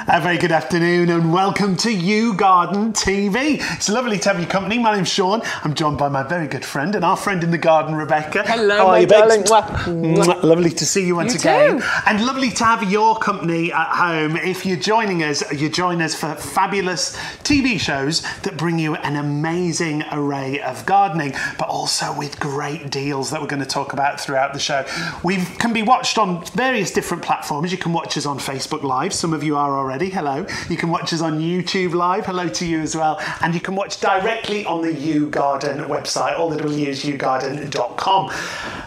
A very good afternoon and welcome to YouGarden TV. It's lovely to have your company. My name's Shaun. I'm joined by my very good friend and our friend in the garden, Rebecca. Hello, my darling. Lovely to see you once again. Too. And lovely to have your company at home. If you're joining us, you join us for fabulous TV shows that bring you an amazing array of gardening, but also with great deals that we're going to talk about throughout the show. We can be watched on various different platforms. You can watch us on Facebook Live. Some of you are already. Hello. You can watch us on YouTube Live. Hello to you as well. And you can watch directly on the YouGarden website. All the W is YouGarden.com.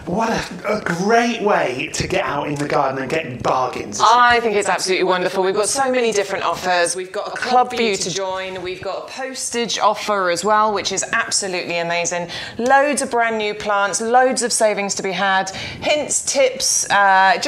What a great way to get out in the garden and get bargains. I think it's absolutely wonderful. We've got so many different offers. We've got a club for you to join. We've got a postage offer as well, which is absolutely amazing. Loads of brand new plants, loads of savings to be had. Hints, tips, my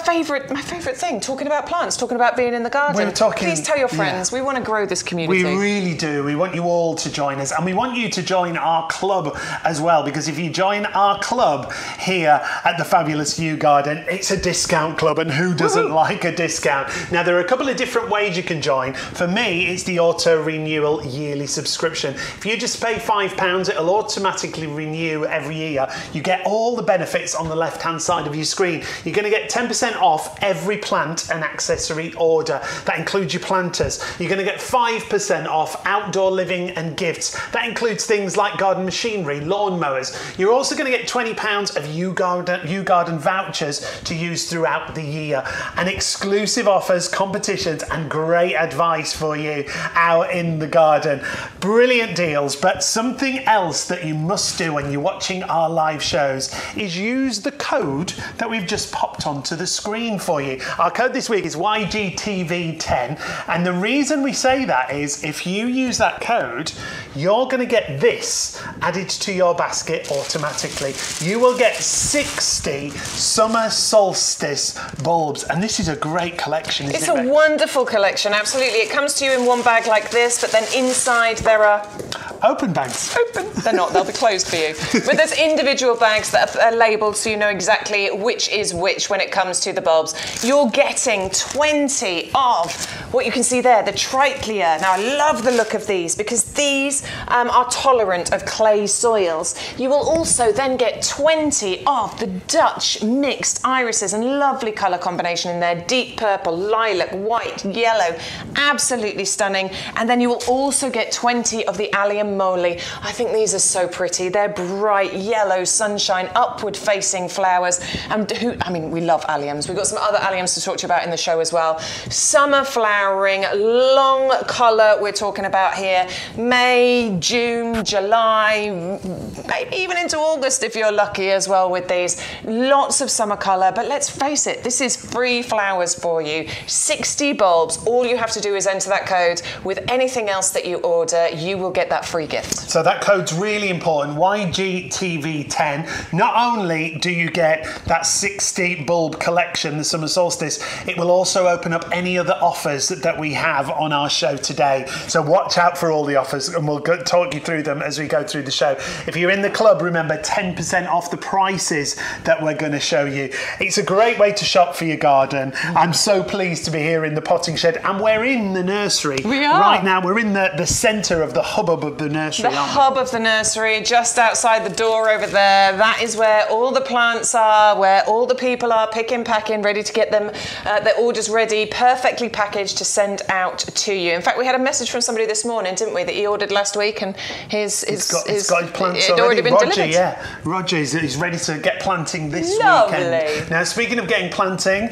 favourite thing, talking about plants, talking about being in the garden. Please tell your friends. We want to grow this community. We really do. We want you all to join us, and we want you to join our club as well, because if you join our club here at the fabulous YouGarden, it's a discount club, and who doesn't like a discount? Now, there are a couple of different ways you can join. For me, it's the auto renewal yearly subscription. If you just pay £5, it'll automatically renew every year. You get all the benefits on the left-hand side of your screen. You're going to get 10% off every plant and accessory order. That includes your planters. You're going to get 5% off outdoor living and gifts. That includes things like garden machinery, lawn mowers. You're also going to get £20 of YouGarden vouchers to use throughout the year. And exclusive offers, competitions and great advice for you out in the garden. Brilliant deals, but something else that you must do when you're watching our live shows is use the code that we've just popped onto the screen for you. Our code this week is YGTV10, and the reason we say that is if you use that code, you're going to get this added to your basket automatically. You will get 60 summer solstice bulbs, and this is a great collection, isn't it? It's a wonderful collection, absolutely. It comes to you in one bag like this, but then inside there are open bags. Open. They're not, they'll be closed for you. But there's individual bags that are labelled so you know exactly which is which when it comes to the bulbs. You're getting 20 of what you can see there, the Trichlea. Now, I love the look of these because these are tolerant of clay soils. You will also then get 20 of the Dutch mixed irises, and lovely colour combination in there. Deep purple, lilac, white, yellow. Absolutely stunning. And then you will also get 20 of the allium moly. I think these are so pretty. They're bright yellow, sunshine, upward facing flowers. And we love alliums. We've got some other alliums to talk to you about in the show as well. Summer flowering, long colour we're talking about here. May, June, July, maybe even into August if you're lucky as well with these. Lots of summer colour, but let's face it, this is free flowers for you. 60 bulbs. All you have to do is enter that code. With anything else that you order, you will get that free gift. So that code's really important, YGTV10. Not only do you get that 60 bulb collection, the summer solstice, it will also open up any other offers that we have on our show today. So watch out for all the offers, and we'll talk you through them as we go through the show. If you're in the club, remember 10% off the prices that we're going to show you. It's a great way to shop for your garden. I'm so pleased to be here in the potting shed, and we're in the nursery. We are. Right now, we're in the centre of the hubbub of the nursery. The hub of the nursery, just outside the door over there. That is where all the plants are, where all the people are picking, packing, ready to get them, their orders ready, perfectly packaged to send out to you. In fact, we had a message from somebody this morning, didn't we, that he ordered last week, and his plants had already been delivered. Yeah, Roger is ready to get planting this weekend. Now, speaking of getting planting,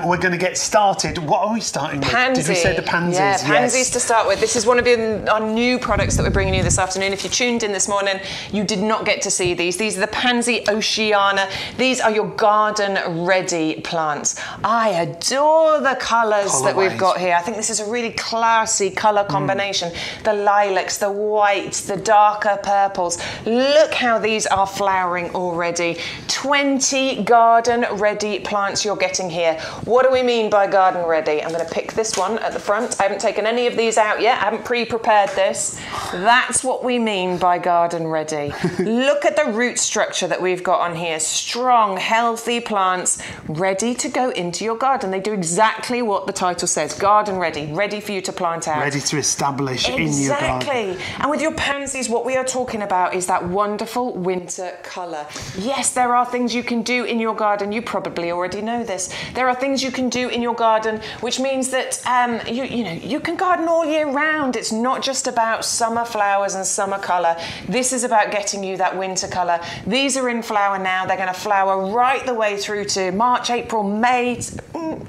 we're going to get started. What are we starting with? Pansy. Did we say the pansies? Yeah, pansies to start with. This is one of our new products that we're bringing you this afternoon. If you tuned in this morning, you did not get to see these. These are the Pansy Oceana. These are your garden-ready plants. I adore the colours that we've got here. I think this is a really classy colour combination. The lilac lilacs, the whites, the darker purples. Look how these are flowering already. 20 garden ready plants you're getting here. What do we mean by garden ready? I'm going to pick this one at the front. I haven't taken any of these out yet. I haven't pre-prepared this. That's what we mean by garden ready. Look at the root structure that we've got on here. Strong, healthy plants ready to go into your garden. They do exactly what the title says. Garden ready. Ready for you to plant out. Ready to establish in your garden. Exactly. And with your pansies, what we are talking about is that wonderful winter colour. Yes, there are things you can do in your garden. You probably already know this. There are things you can do in your garden, which means that you can garden all year round. It's not just about summer flowers and summer colour. This is about getting you that winter colour. These are in flower now. They're going to flower right the way through to March, April, May,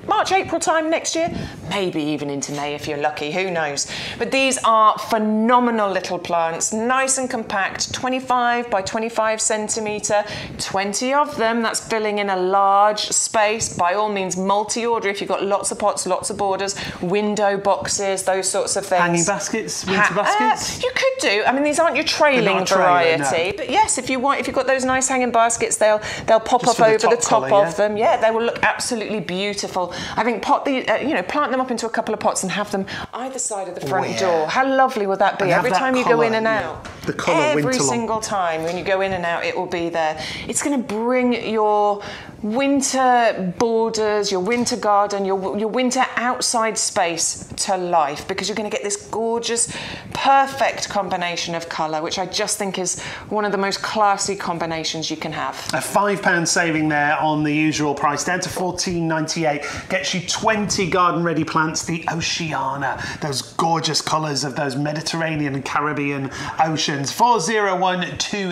March, April time next year. Maybe even into May if you're lucky, who knows. But these are phenomenal little plants, nice and compact, 25 by 25 centimetre, 20 of them. That's filling in a large space. By all means, multi-order if you've got lots of pots, lots of borders, window boxes, those sorts of things. Hanging baskets, winter baskets? You could do. I mean, these aren't your trailing variety, but yes, if you've got those nice hanging baskets, they'll pop up over the top of them. Yeah, they will look absolutely beautiful. I think plant them up into a couple of pots and have them either side of the front door. How lovely would that be? Every time you go in and out, the colour every single time when you go in and out, it will be there. It's going to bring your winter borders, your winter garden, your winter outside space to life, because you're going to get this gorgeous, perfect combination of colour, which I just think is one of the most classy combinations you can have. A £5 saving there on the usual price, down to $14.98. Gets you 20 garden ready plants, the Oceana, those gorgeous colours of those Mediterranean and Caribbean oceans. 401202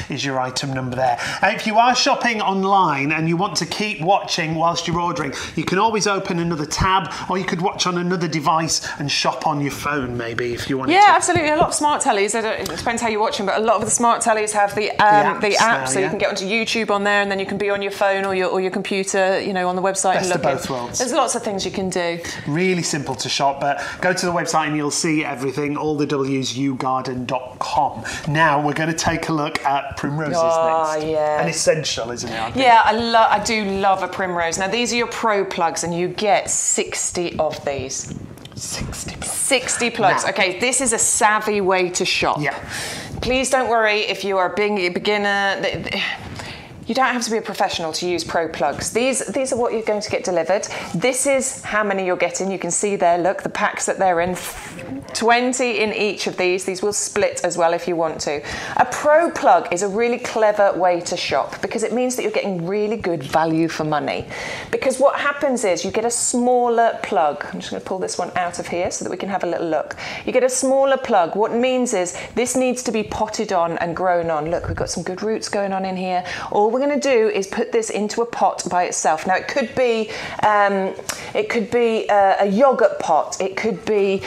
is your item number there. If you are shopping online and you want to keep watching whilst you're ordering, you can always open another tab, or you could watch on another device and shop on your phone maybe if you wanted to. Yeah, absolutely. A lot of smart tellies, it depends how you're watching, but a lot of the smart tellies have the app, so you can get onto YouTube on there, and then you can be on your phone or your computer, on the website. Best and look of both worlds. There's lots of things you can do. Really simple to shop, but go to the website and you'll see everything. All the W's, YouGarden.com. Now we're going to take a look at primroses next. Yeah. An essential, isn't it? Yeah, I do love a primrose. Now these are your pro plugs, and you get 60 of these. 60 plugs. Now, okay, this is a savvy way to shop. Yeah. Please don't worry if you are a beginner. You don't have to be a professional to use pro plugs. These are what you're going to get delivered. This is how many you're getting. You can see there, look, the packs that they're in. 20 in each of these. These will split as well if you want to. A pro plug is a really clever way to shop, because it means that you're getting really good value for money. Because what happens is you get a smaller plug. I'm just going to pull this one out of here so that we can have a little look. You get a smaller plug. What it means is this needs to be potted on and grown on. Look, we've got some good roots going on in here. All we're going to do is put this into a pot by itself. Now it could be a yogurt pot. It could be,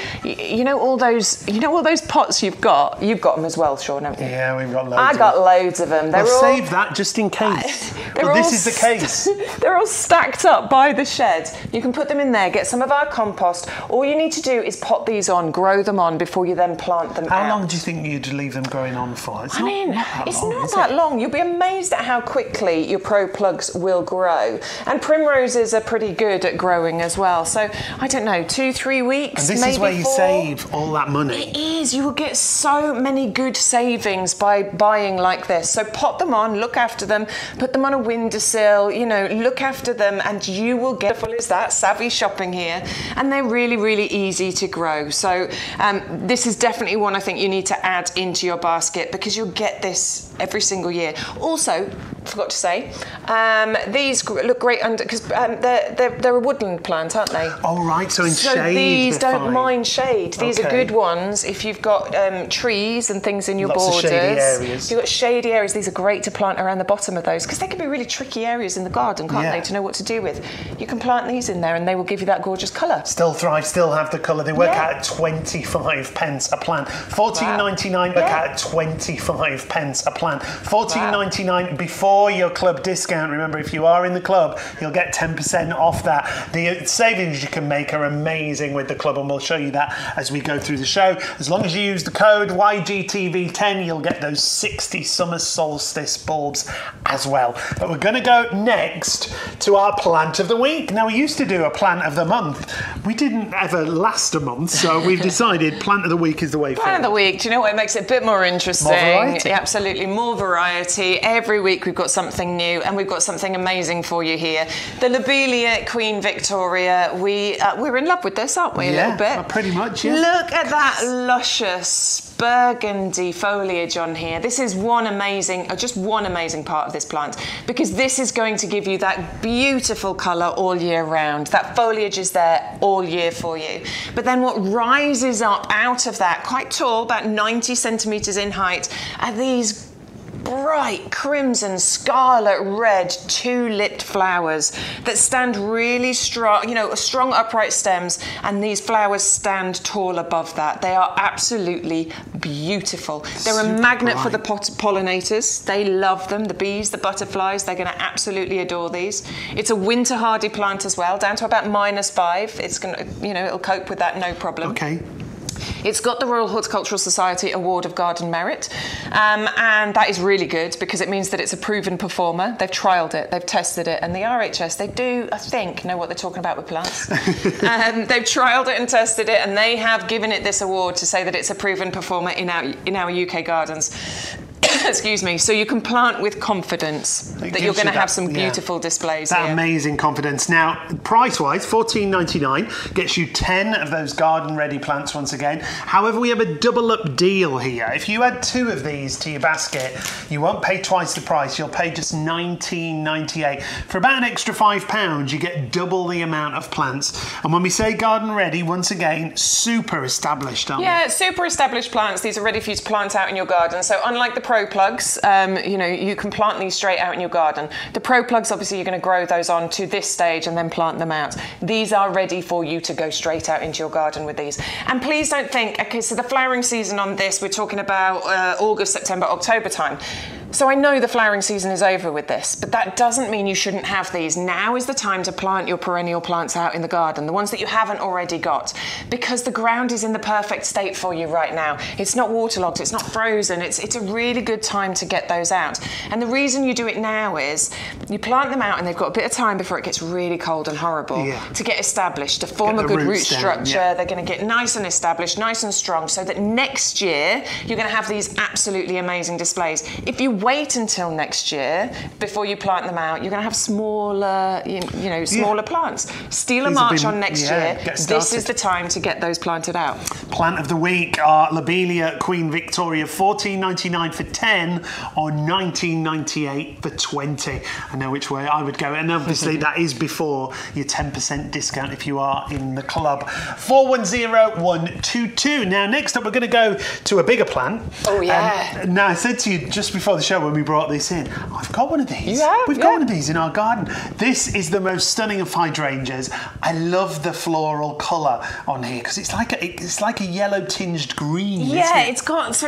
all those pots you've got them as well, Shaun, haven't you? Yeah, we've got loads. I got loads of them. Save that just in case. Well, this is the case. They're all stacked up by the shed. You can put them in there, get some of our compost. All you need to do is pot these on, grow them on before you then plant them out. How long do you think you'd leave them growing on for? It's not that long. You'll be amazed at how quickly your pro plugs will grow. And primroses are pretty good at growing as well. So, I don't know, 2-3 weeks, and this maybe is where you save all that money. It is. You will get so many good savings by buying like this. So pot them on, look after them, put them on a windowsill, look after them, and you will get, full is that, savvy shopping here. And they're really, really easy to grow. So this is definitely one I think you need to add into your basket, because you'll get this every single year. Also, forgot to say, these look great under, because they're a woodland plant, aren't they? Oh, right, so in shade. So these don't mind shade. These are good ones if you've got trees and things in your borders. Of shady areas. If you've got shady areas, these are great to plant around the bottom of those, because they can be really tricky areas in the garden, can't they, to know what to do with. You can plant these in there and they will give you that gorgeous colour. Still thrive, still have the colour. They work out at 25 pence a plant. $14.99 work out at 25 pence a plant. plant. $14.99 before your club discount. Remember, if you are in the club, you'll get 10% off that. The savings you can make are amazing with the club, and we'll show you that as we go through the show. As long as you use the code YGTV10, you'll get those 60 summer solstice bulbs as well. But we're going to go next to our plant of the week. Now, we used to do a plant of the month. We didn't ever last a month, so we've decided plant of the week is the way forward. Plant of the week, do you know what? It makes it a bit more interesting. More variety. Absolutely, more variety. Every week we've got something new, and we've got something amazing for you here. The Lobelia Queen Victoria. We're in love with this, aren't we? A little bit. Pretty much, yeah. Look at that luscious burgundy foliage on here. This is just one amazing part of this plant, because this is going to give you that beautiful colour all year round. That foliage is there all year for you. But then what rises up out of that, quite tall, about 90 centimetres in height, are these bright crimson, scarlet red, two-lipped flowers that stand really strong, strong upright stems, and these flowers stand tall above that. They are absolutely beautiful. They're a magnet for the pollinators. They love them. The bees, the butterflies, they're going to absolutely adore these. It's a winter hardy plant as well, down to about -5. It's going to, it'll cope with that no problem. Okay. It's got the Royal Horticultural Society Award of Garden Merit, and that is really good because it means that it's a proven performer. They've trialled it, they've tested it, and the RHS, they do, I think, know what they're talking about with plants. They've trialled it and tested it, and they have given it this award to say that it's a proven performer in our UK gardens. Excuse me. So you can plant with confidence that you're going to have some beautiful displays here. Amazing confidence. Now, price-wise, $14.99 gets you 10 of those garden-ready plants once again. However, we have a double-up deal here. If you add 2 of these to your basket, you won't pay twice the price. You'll pay just $19.98. For about an extra £5, you get double the amount of plants. And when we say garden-ready, once again, super established, aren't we? Yeah, super established plants. These are ready for you to plant out in your garden. So unlike the Pro Plugs, you can plant these straight out in your garden. The Pro Plugs, obviously, you're going to grow those on to this stage and then plant them out. These are ready for you to go straight out into your garden with these. And please don't think, okay, so the flowering season on this, we're talking about August, September, October time. So I know the flowering season is over with this, but that doesn't mean you shouldn't have these. Now is the time to plant your perennial plants out in the garden, the ones that you haven't already got, because the ground is in the perfect state for you right now. It's not waterlogged, it's not frozen, it's a really good time to get those out. And the reason you do it now is you plant them out and they've got a bit of time before it gets really cold and horrible to get established, to form a good root structure. They're going to get nice and established, nice and strong, so that next year you're going to have these absolutely amazing displays. If you wait until next year before you plant them out, you're going to have smaller, smaller plants. Steal a march on next year. This is the time to get those planted out. Plant of the week are Lobelia Queen Victoria, $14.99 for 10 or $19.98 for 20. I know which way I would go, and obviously that is before your 10% discount if you are in the club. 410122. Now, next up, we're going to go to a bigger plant. Oh yeah. Now, I said to you just before the show when we brought this in, I've got one of these. You have? We've got one of these in our garden. This is the most stunning of hydrangeas. I love the floral colour on here because it's like a yellow tinged green. Yeah, it starts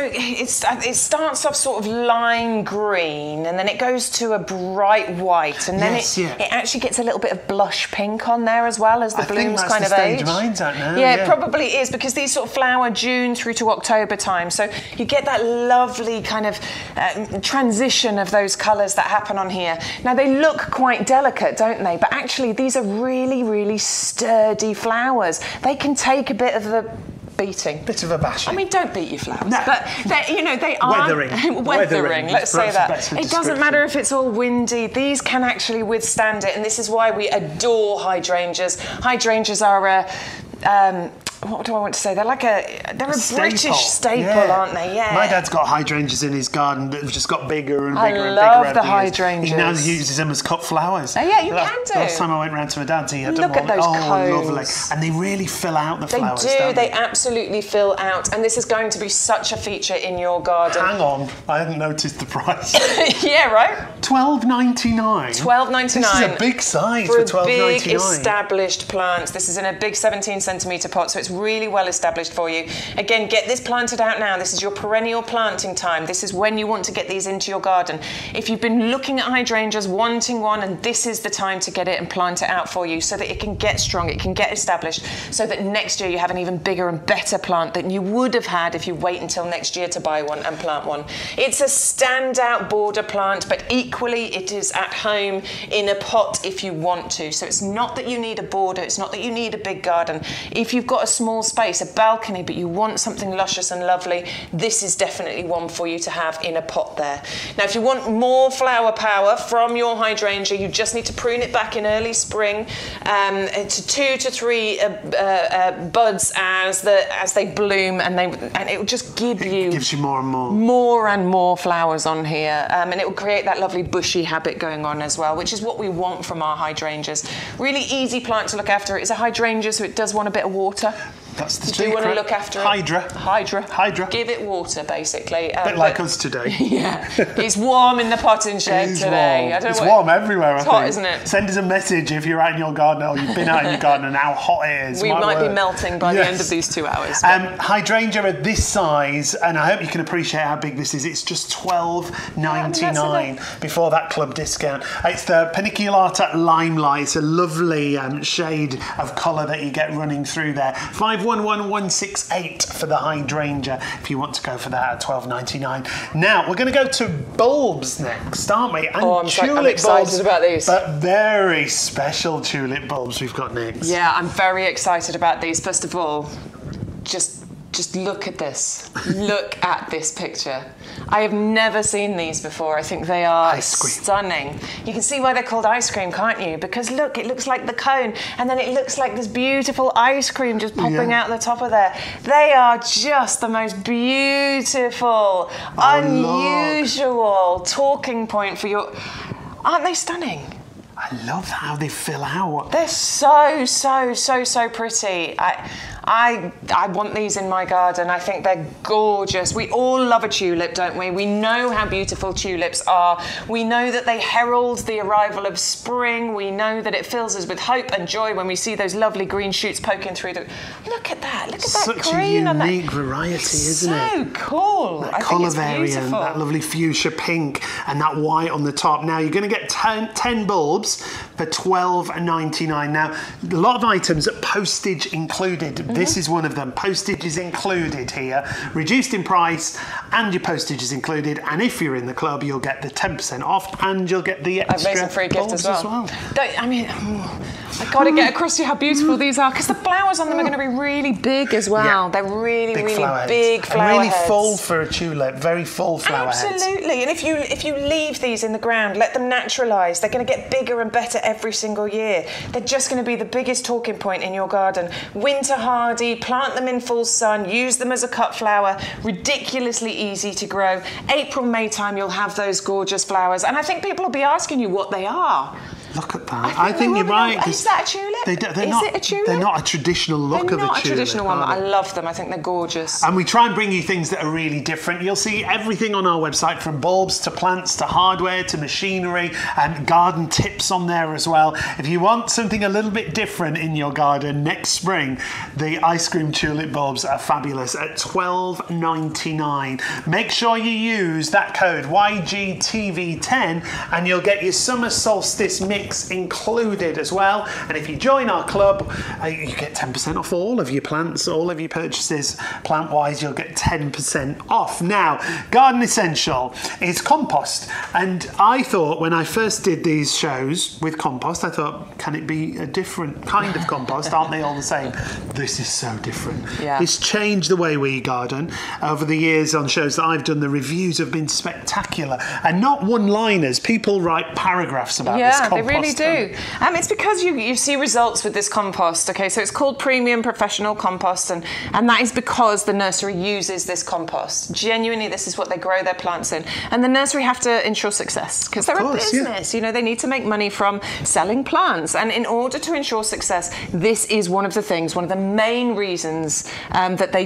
off sort of lime green, and then it goes to a bright white, and then it actually gets a little bit of blush pink on there as well as the blooms kind of age. Stage mine's at now. Yeah, it probably is, because these sort of flower June through to October time, so you get that lovely kind of transition of those colours that happen on here. Now, they look quite delicate, don't they? But actually, these are really, really sturdy flowers. They can take a bit of a beating. Bit of a bashing. I mean, don't beat your flowers. No. But, they are... Weathering. Let's say that. It doesn't matter if it's all windy. These can actually withstand it, and this is why we adore hydrangeas. Hydrangeas are what do I want to say? They're a British staple, aren't they? Yeah. My dad's got hydrangeas in his garden that have just got bigger and bigger and bigger. I love the hydrangeas. He now uses them as cut flowers. Oh yeah, you can do. Last time I went round to my dad's, he had them. Look at those cones. Lovely. And they really fill out the flowers. They do. They absolutely fill out. And this is going to be such a feature in your garden. Hang on, I hadn't noticed the price. Yeah, right. $12.99. $12.99. This is a big size for $12.99. Big established plants. This is in a big 17 centimetre pot, so it's really well established for you. Again, get this planted out now. This is your perennial planting time. This is when you want to get these into your garden. If you've been looking at hydrangeas, wanting one, and this is the time to get it and plant it out for you so that it can get strong, it can get established, so that next year you have an even bigger and better plant than you would have had if you wait until next year to buy one and plant one. It's a standout border plant, but equally it is at home in a pot if you want to. So it's not that you need a border, it's not that you need a big garden. If you've got a small space, a balcony, but you want something luscious and lovely, this is definitely one for you to have in a pot there. Now, if you want more flower power from your hydrangea, you just need to prune it back in early spring to 2 to 3 buds as they bloom, and it will just give you... It gives you more and more. More and more flowers on here, and it will create that lovely bushy habit going on as well, which is what we want from our hydrangeas. Really easy plant to look after. It's a hydrangea, so it does want a bit of water. That's the You secret. do want to look after it. Hydra. Give it water, basically. A bit like us today. Yeah. It's warm in the potting shed today. Warm. I don't It's know warm everywhere, It's I think. hot, isn't it? Send us a message if you're out in your garden or you've been out in your garden and how hot it is. We might be melting by the end of these 2 hours. Hydrangea at this size, and I hope you can appreciate how big this is. It's just $12.99 before that club discount. It's the Paniculata Limelight. It's a lovely shade of colour that you get running through there. 511168 for the hydrangea if you want to go for that at $12.99. Now we're going to go to bulbs next, aren't we? And I'm excited bulbs, about these. but very special tulip bulbs we've got next. Yeah, I'm very excited about these. First of all, just look at this. Look at this picture. I have never seen these before. I think they are stunning. You can see why they're called ice cream, can't you? Because look, it looks like the cone, and then it looks like this beautiful ice cream just popping out the top of there. They are just the most beautiful, unusual talking point for your... Aren't they stunning? I love how they fill out. They're so pretty. I want these in my garden. I think they're gorgeous. We all love a tulip, don't we? We know how beautiful tulips are. We know that they herald the arrival of spring. We know that it fills us with hope and joy when we see those lovely green shoots poking through the... Look at that. Look at that Such green. a unique variety, isn't it? So cool. That I think colour it's variant, beautiful. that lovely fuchsia pink and that white on the top. Now, you're going to get 10 bulbs for $12.99. Now, a lot of items at postage included. This is one of them. Postage is included here. Reduced in price and your postage is included. And if you're in the club, you'll get the 10% off and you'll get the extra amazing free gift bulbs as well. I mean, I got to get across to you how beautiful these are, because the flowers on them are going to be really big as well. Yeah. They're really big flower and really heads. full for a tulip. Very full flower heads. Absolutely. And if you leave these in the ground, let them naturalise. They're going to get bigger and better every single year. They're just going to be the biggest talking point in your garden. Winter hardy, plant them in full sun, use them as a cut flower, ridiculously easy to grow. April, May time, you'll have those gorgeous flowers. And I think people will be asking you what they are. Look at that. I think you're right. Is that a tulip? Is it a tulip? They're not a traditional look of a tulip. They're not a traditional one, but I love them. I think they're gorgeous. And we try and bring you things that are really different. You'll see everything on our website, from bulbs to plants to hardware to machinery, and garden tips on there as well. If you want something a little bit different in your garden next spring, the ice cream tulip bulbs are fabulous at $12.99. Make sure you use that code YGTV10 and you'll get your summer solstice mix included as well. And if you join our club, you get 10% off all of your plants, all of your purchases. Plant-wise, you'll get 10% off. Now, Garden Essential is compost. And I thought when I first did these shows with compost, I thought, can it be a different kind of compost? Aren't they all the same? This is so different. Yeah. It's changed the way we garden. Over the years on shows that I've done, the reviews have been spectacular. And not one-liners. People write paragraphs about this compost. They really do. It's because you see results with this compost. Okay, so it's called Premium Professional Compost, and that is because the nursery uses this compost. Genuinely, this is what they grow their plants in, and the nursery have to ensure success because they're a business. Yeah. You know, they need to make money from selling plants, and in order to ensure success, this is one of the things, one of the main reasons that they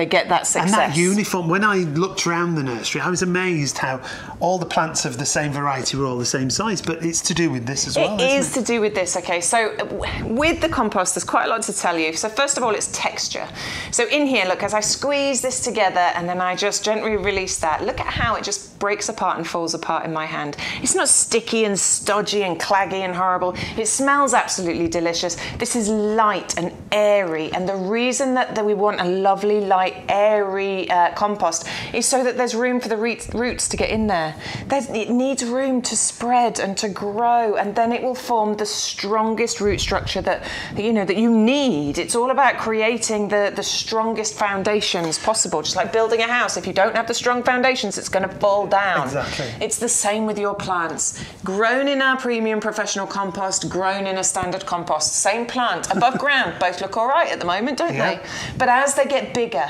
get that success. And that uniform. When I looked around the nursery, I was amazed how all the plants of the same variety were all the same size, but it's to do with this as well. It is to do with this, okay. So with the compost, there's quite a lot to tell you. So first of all, it's texture. So in here, look, as I squeeze this together and then I just gently release that, look at how it just breaks apart and falls apart in my hand. It's not sticky and stodgy and claggy and horrible. It smells absolutely delicious. This is light and airy, and the reason that we want a lovely, light, airy compost is so that there's room for the roots to get in there. It needs room to spread and to grow, and then it will form the strongest root structure that you need. It's all about creating the strongest foundations possible, just like building a house. If you don't have the strong foundations, it's going to fall down. Exactly. It's the same with your plants. Grown in our premium professional compost, grown in a standard compost, same plant, above ground, both look all right at the moment, don't they? But as they get bigger,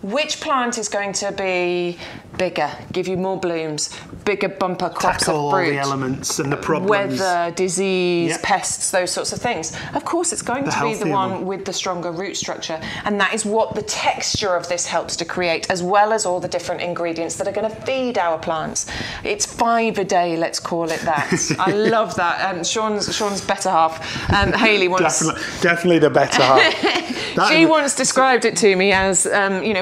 which plant is going to be bigger, give you more blooms, bigger bumper crops Tackle of fruit? all the elements and the problems. Weather, disease, pests, those sorts of things. Of course, it's going to be the one with the stronger root structure. And that is what the texture of this helps to create, as well as all the different ingredients that are going to feed our plants. It's 5 a day, let's call it that. I love that. Sean's better half, Hayley, wants... Definitely the better half. She once described it to me as,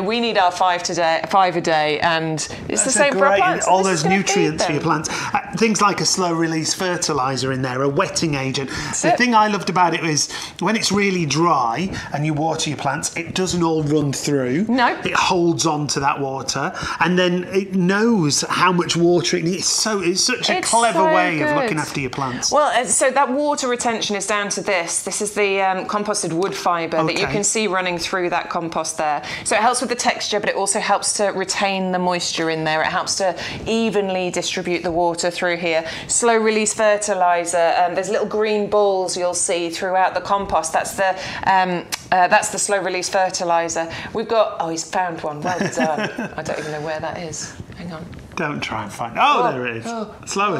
we need our 5 a day, and it's the same for our plants. All those nutrients for your plants. Things like a slow release fertiliser in there, a wetting agent. The thing I loved about it is when it's really dry and you water your plants, it doesn't all run through. No. It holds on to that water, and then it knows how much water it needs. It's such a clever way of looking after your plants. Well, so that water retention is down to this. This is the composted wood fibre that you can see running through that compost there. So it helps with the texture, but it also helps to retain the moisture in there. It helps to evenly distribute the water through here. Slow release fertiliser. There's little green balls you'll see throughout the compost. That's the slow release fertiliser. We've got. Oh, he's found one. Well done. I don't even know where that is. Hang on. Don't try and find. Oh, there it is. Slower.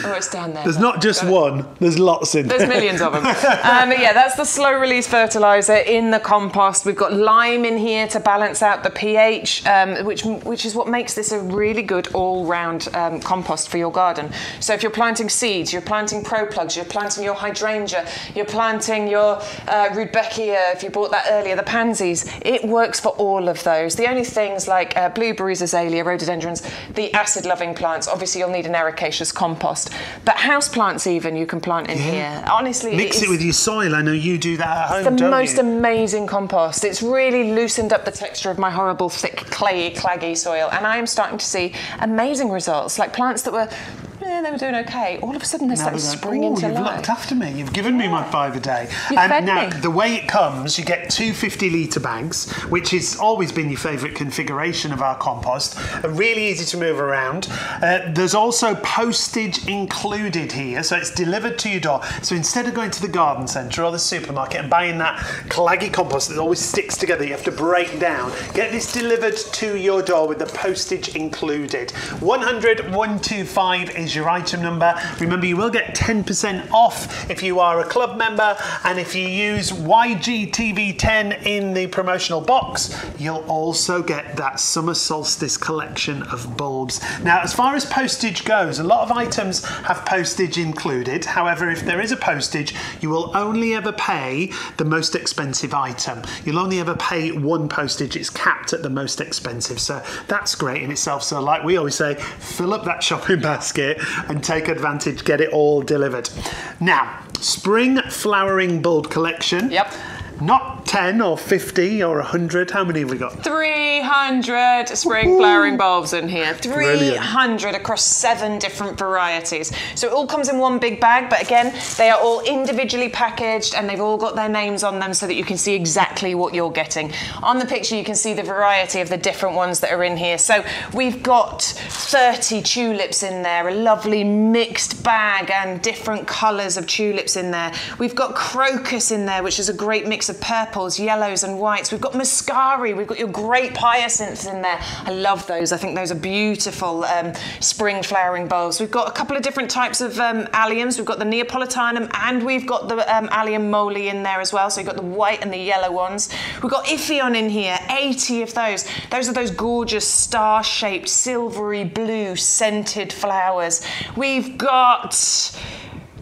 Oh, it's down there. There's not just one. There's lots in there. There's millions of them. But yeah, that's the slow release fertiliser in the compost. We've got lime in here to balance out the pH, which is what makes this a really good all-round compost for your garden. So if you're planting seeds, you're planting pro-plugs, you're planting your hydrangea, you're planting your rudbeckia, if you bought that earlier, the pansies, it works for all of those. The only things like blueberries, azalea, rhododendrons, the acid-loving plants, obviously you'll need an ericaceous compost. But house plants even you can plant in here. Honestly, mix it with your soil. I know you do that at home, don't you? The most amazing compost. It's really loosened up the texture of my horrible, thick, clayey, claggy soil, and I am starting to see amazing results. Like plants that were they were doing okay. All of a sudden, they started springing to life. You've looked after me. You've given me my 5 a day. You've fed now, me. the way it comes, you get 2 50-litre bags, which has always been your favourite configuration of our compost. Really easy to move around. There's also postage included here, so it's delivered to your door. So instead of going to the garden centre or the supermarket and buying that claggy compost that always sticks together, you have to break down. Get this delivered to your door with the postage included. 100 125 is your item number. Remember, you will get 10% off if you are a club member, and if you use YGTV10 in the promotional box, you'll also get that summer solstice collection of bulbs. Now, as far as postage goes, a lot of items have postage included. However, if there is a postage, you will only ever pay the most expensive item. You'll only ever pay one postage. It's capped at the most expensive, so that's great in itself. So like we always say, fill up that shopping basket and take advantage, get it all delivered. Now, spring flowering bulb collection. Yep. Not 10 or 50 or 100. How many have we got? 300 spring flowering bulbs in here. Brilliant. 300 across 7 different varieties. So it all comes in one big bag, but again, they are all individually packaged and they've all got their names on them so that you can see exactly what you're getting. On the picture, you can see the variety of the different ones that are in here. So we've got 30 tulips in there, a lovely mixed bag and different colours of tulips in there. We've got crocus in there, which is a great mix of purples, yellows and whites. We've got muscari, we've got your great hyacinths in there. I love those. I think those are beautiful spring flowering bulbs. We've got a couple of different types of alliums. We've got the Neapolitanum and we've got the allium moli in there as well. So you've got the white and the yellow ones. We've got Iphion in here, 80 of those. Those are those gorgeous star-shaped, silvery blue, scented flowers. We've got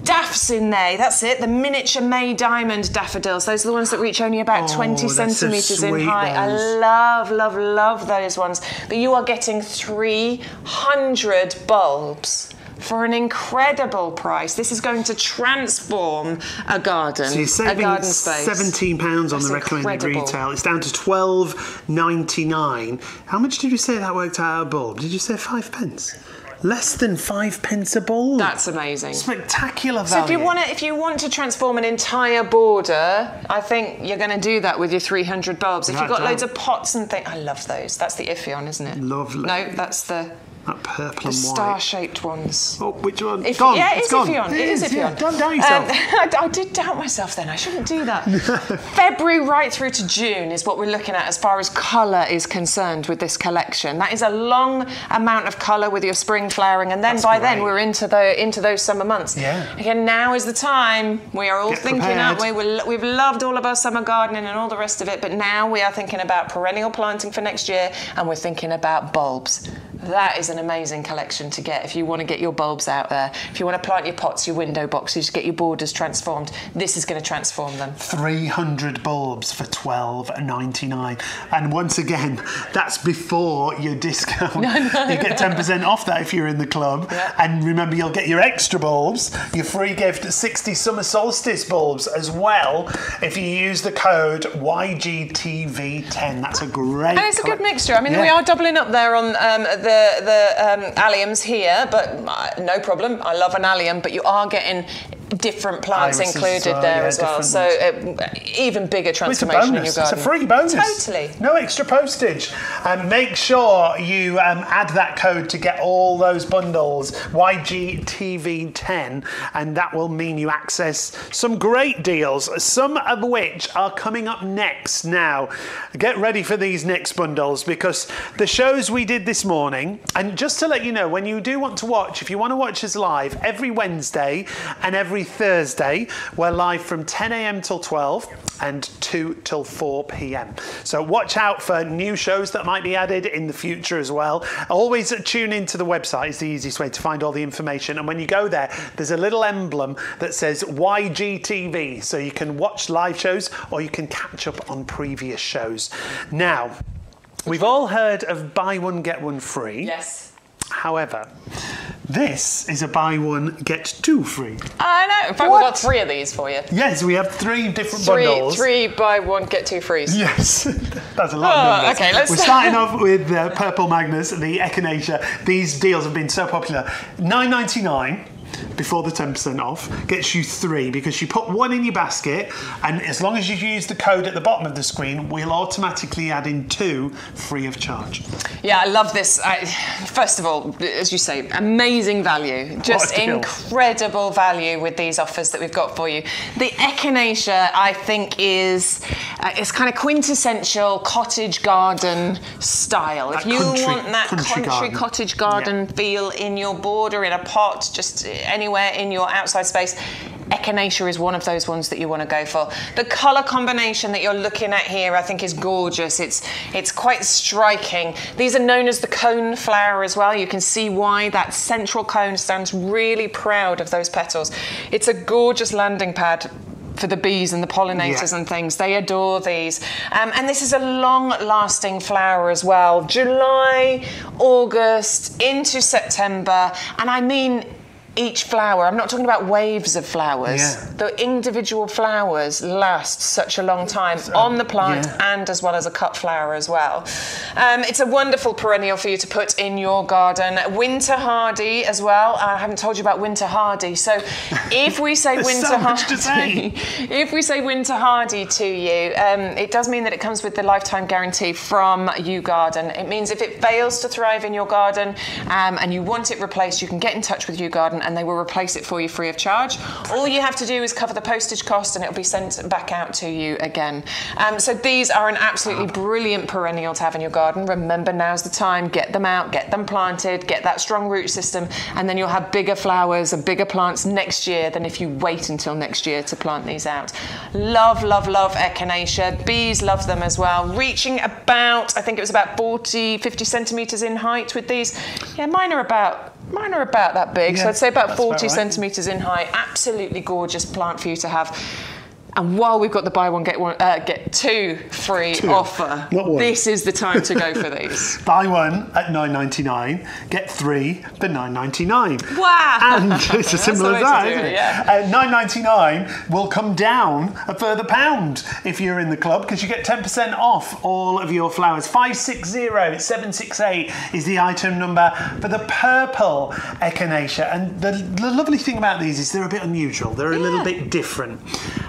Daffs in there, that's it, the miniature May diamond daffodils. Those are the ones that reach only about 20 centimetres in height. I love, love, love those ones. But you are getting 300 bulbs for an incredible price. This is going to transform a garden, so you're saving a garden space. £17 on the recommended retail. It's down to £12.99. How much did you say that worked out a bulb? Did you say 5 pence? Less than 5 pence a bulb. That's amazing. Spectacular value. So if you want to transform an entire border, I think you're going to do that with your 300 bulbs. If you've got loads of pots and things, I love those. That's the Ipheion, isn't it? Lovely. No, that's the purple and white. Star-shaped ones. Oh, which one? Yeah, it is Ipheion. It is Ipheion. Yeah. Don't doubt yourself. I did doubt myself then. I shouldn't do that. February right through to June is what we're looking at as far as colour is concerned with this collection. That is a long amount of colour with your spring flowering, and then then we're into those summer months. Yeah. Again, now is the time. We are all thinking, aren't we? We've loved all of our summer gardening and all the rest of it, but now we are thinking about perennial planting for next year, and we're thinking about bulbs. That is an amazing collection to get if you want to get your bulbs out there. If you want to plant your pots, your window boxes, get your borders transformed, this is going to transform them. 300 bulbs for £12.99. And once again, that's before your discount. You get 10% off that if you're in the club. Yeah. And remember, you'll get your extra bulbs, your free gift 60 summer solstice bulbs as well if you use the code YGTV10. That's a great... And it's a good mixture. I mean, we are doubling up there on the alliums here, but no problem. I love an allium, but you are getting different plants included there as well. So even bigger transformation in your garden. It's a free bonus. Totally. No extra postage. Make sure you add that code to get all those bundles, YGTV10, and that will mean you access some great deals, some of which are coming up next. Now, get ready for these next bundles, because the shows we did this morning, and just to let you know, when you do want to watch, if you want to watch us live, every Wednesday and every Thursday, we're live from 10 a.m. till 12 and 2 till 4 p.m. So watch out for new shows that might be added in the future as well. Always tune into the website is the easiest way to find all the information. And when you go there, there's a little emblem that says YGTV, so you can watch live shows or you can catch up on previous shows. Now, we've all heard of buy one, get one free. Yes. However, this is a buy one, get two free. I know. In fact, we've got 3 of these for you. Yes, we have 3 different bundles. 3 buy one, get 2 frees. Yes, that's a lot of numbers. Okay, We're starting off with Purple Magnus, the Echinacea. These deals have been so popular. $9.99. Before the 10% off, gets you 3, because you put 1 in your basket, and as long as you use the code at the bottom of the screen, we'll automatically add in 2 free of charge. Yeah, I love this. First of all, as you say, amazing value. Just incredible value with these offers that we've got for you. The Echinacea, I think, is it's kind of quintessential cottage garden style. If you want that country cottage garden feel in your border, in a pot, just anywhere in your outside space, Echinacea is one of those ones that you want to go for. The colour combination that you're looking at here, I think, is gorgeous. It's quite striking. These are known as the cone flower as well. You can see why that central cone stands really proud of those petals. It's a gorgeous landing pad for the bees and the pollinators and things. They adore these. And this is a long-lasting flower as well. July, August, into September. And I mean each flower. I'm not talking about waves of flowers. Yeah. The individual flowers last such a long time on the plant and as well as a cut flower as well. It's a wonderful perennial for you to put in your garden. Winter hardy as well. I haven't told you about winter hardy. So if we say winter hardy, if we say winter hardy to you, it does mean that it comes with the lifetime guarantee from YouGarden. It means if it fails to thrive in your garden and you want it replaced, you can get in touch with YouGarden and they will replace it for you free of charge. All you have to do is cover the postage cost and it'll be sent back out to you again. So these are an absolutely brilliant perennial to have in your garden. Remember, now's the time. Get them out, get them planted, get that strong root system, and then you'll have bigger flowers and bigger plants next year than if you wait until next year to plant these out. Love, love, love Echinacea. Bees love them as well. Reaching about, I think it was about 50 centimetres in height with these. Yeah, mine are about Mine are about that big, so I'd say about 40 right. centimetres in height. Absolutely gorgeous plant for you to have. And while we've got the buy one get two free offer, this is the time to go for these. Buy one at £9.99, get three for £9.99. Wow! And it's as simple as that, isn't it? Yeah. £9.99 will come down a further £1 if you're in the club, because you get 10% off all of your flowers. 560768 is the item number for the purple echinacea. And the lovely thing about these is they're a bit unusual. They're a little bit different.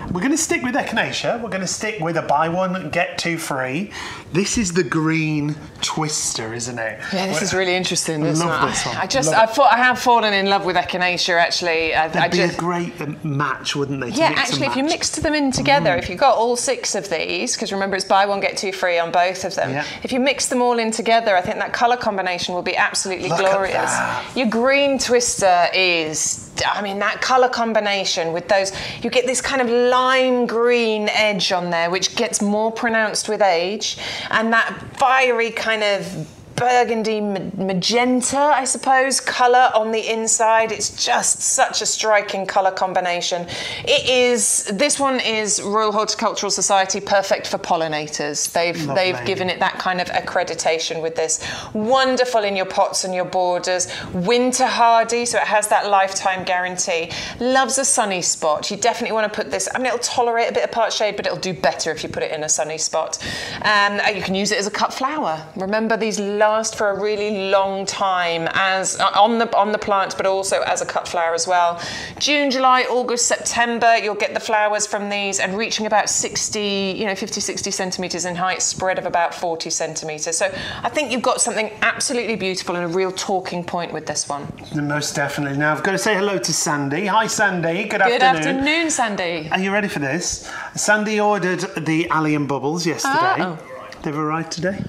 We're going to stick with echinacea. We're going to stick with a buy one, get two free. This is the green twister, isn't it? Yeah, this is really interesting. I love this one. I have fallen in love with echinacea, actually. They'd be a great match, wouldn't they? Yeah, actually, if you mixed them in together, if you got all 6 of these, because remember it's buy one, get two free on both of them. Yeah. If you mix them all in together, I think that colour combination will be absolutely glorious. Your green twister is, I mean, that colour combination with those, you get this kind of lime green edge on there, which gets more pronounced with age, and that fiery kind of burgundy magenta, I suppose, colour on the inside. It's just such a striking colour combination. This one is Royal Horticultural Society perfect for pollinators. They've given it that kind of accreditation with this. Wonderful in your pots and your borders. Winter hardy, so it has that lifetime guarantee. Loves a sunny spot. You definitely want to put this, I mean, it'll tolerate a bit of part shade, but it'll do better if you put it in a sunny spot. You can use it as a cut flower. Remember, these last for a really long time as on the plant, but also as a cut flower as well. June, July, August, September, you'll get the flowers from these, and reaching about 50, 60 centimetres in height, spread of about 40 centimetres. So I think you've got something absolutely beautiful and a real talking point with this one. Most definitely. Now I've got to say hello to Sandy. Hi Sandy, good afternoon. Good afternoon, Sandy. Are you ready for this? Sandy ordered the allium bubbles yesterday. They've arrived today.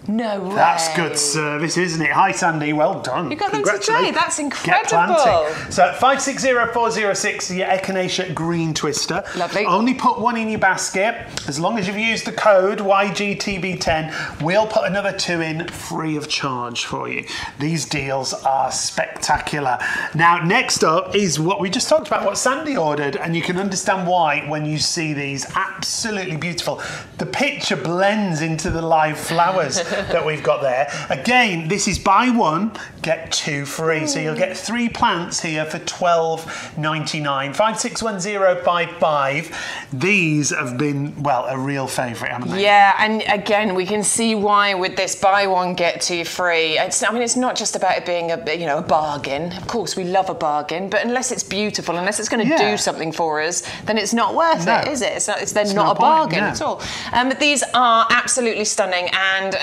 No way. That's good service, isn't it? Hi, Sandy. Well done. You got them today. That's incredible. Get planting. So 560406, your echinacea green twister. Lovely. Only put one in your basket. As long as you've used the code YGTB10, we'll put another 2 in free of charge for you. These deals are spectacular. Now, next up is what we just talked about, what Sandy ordered, and you can understand why when you see these. Absolutely beautiful. The picture blends into the live flowers that we've got there. Again, this is buy one, get two free. So you'll get 3 plants here for £12.99. 561055. These have been, well, a real favourite, haven't they? Yeah, and again, we can see why with this buy one, get two free. It's not just about it being a bargain. Of course, we love a bargain, but unless it's beautiful, unless it's going to do something for us, then it's not worth it, is it? It's not a bargain at all. But these are absolutely stunning, and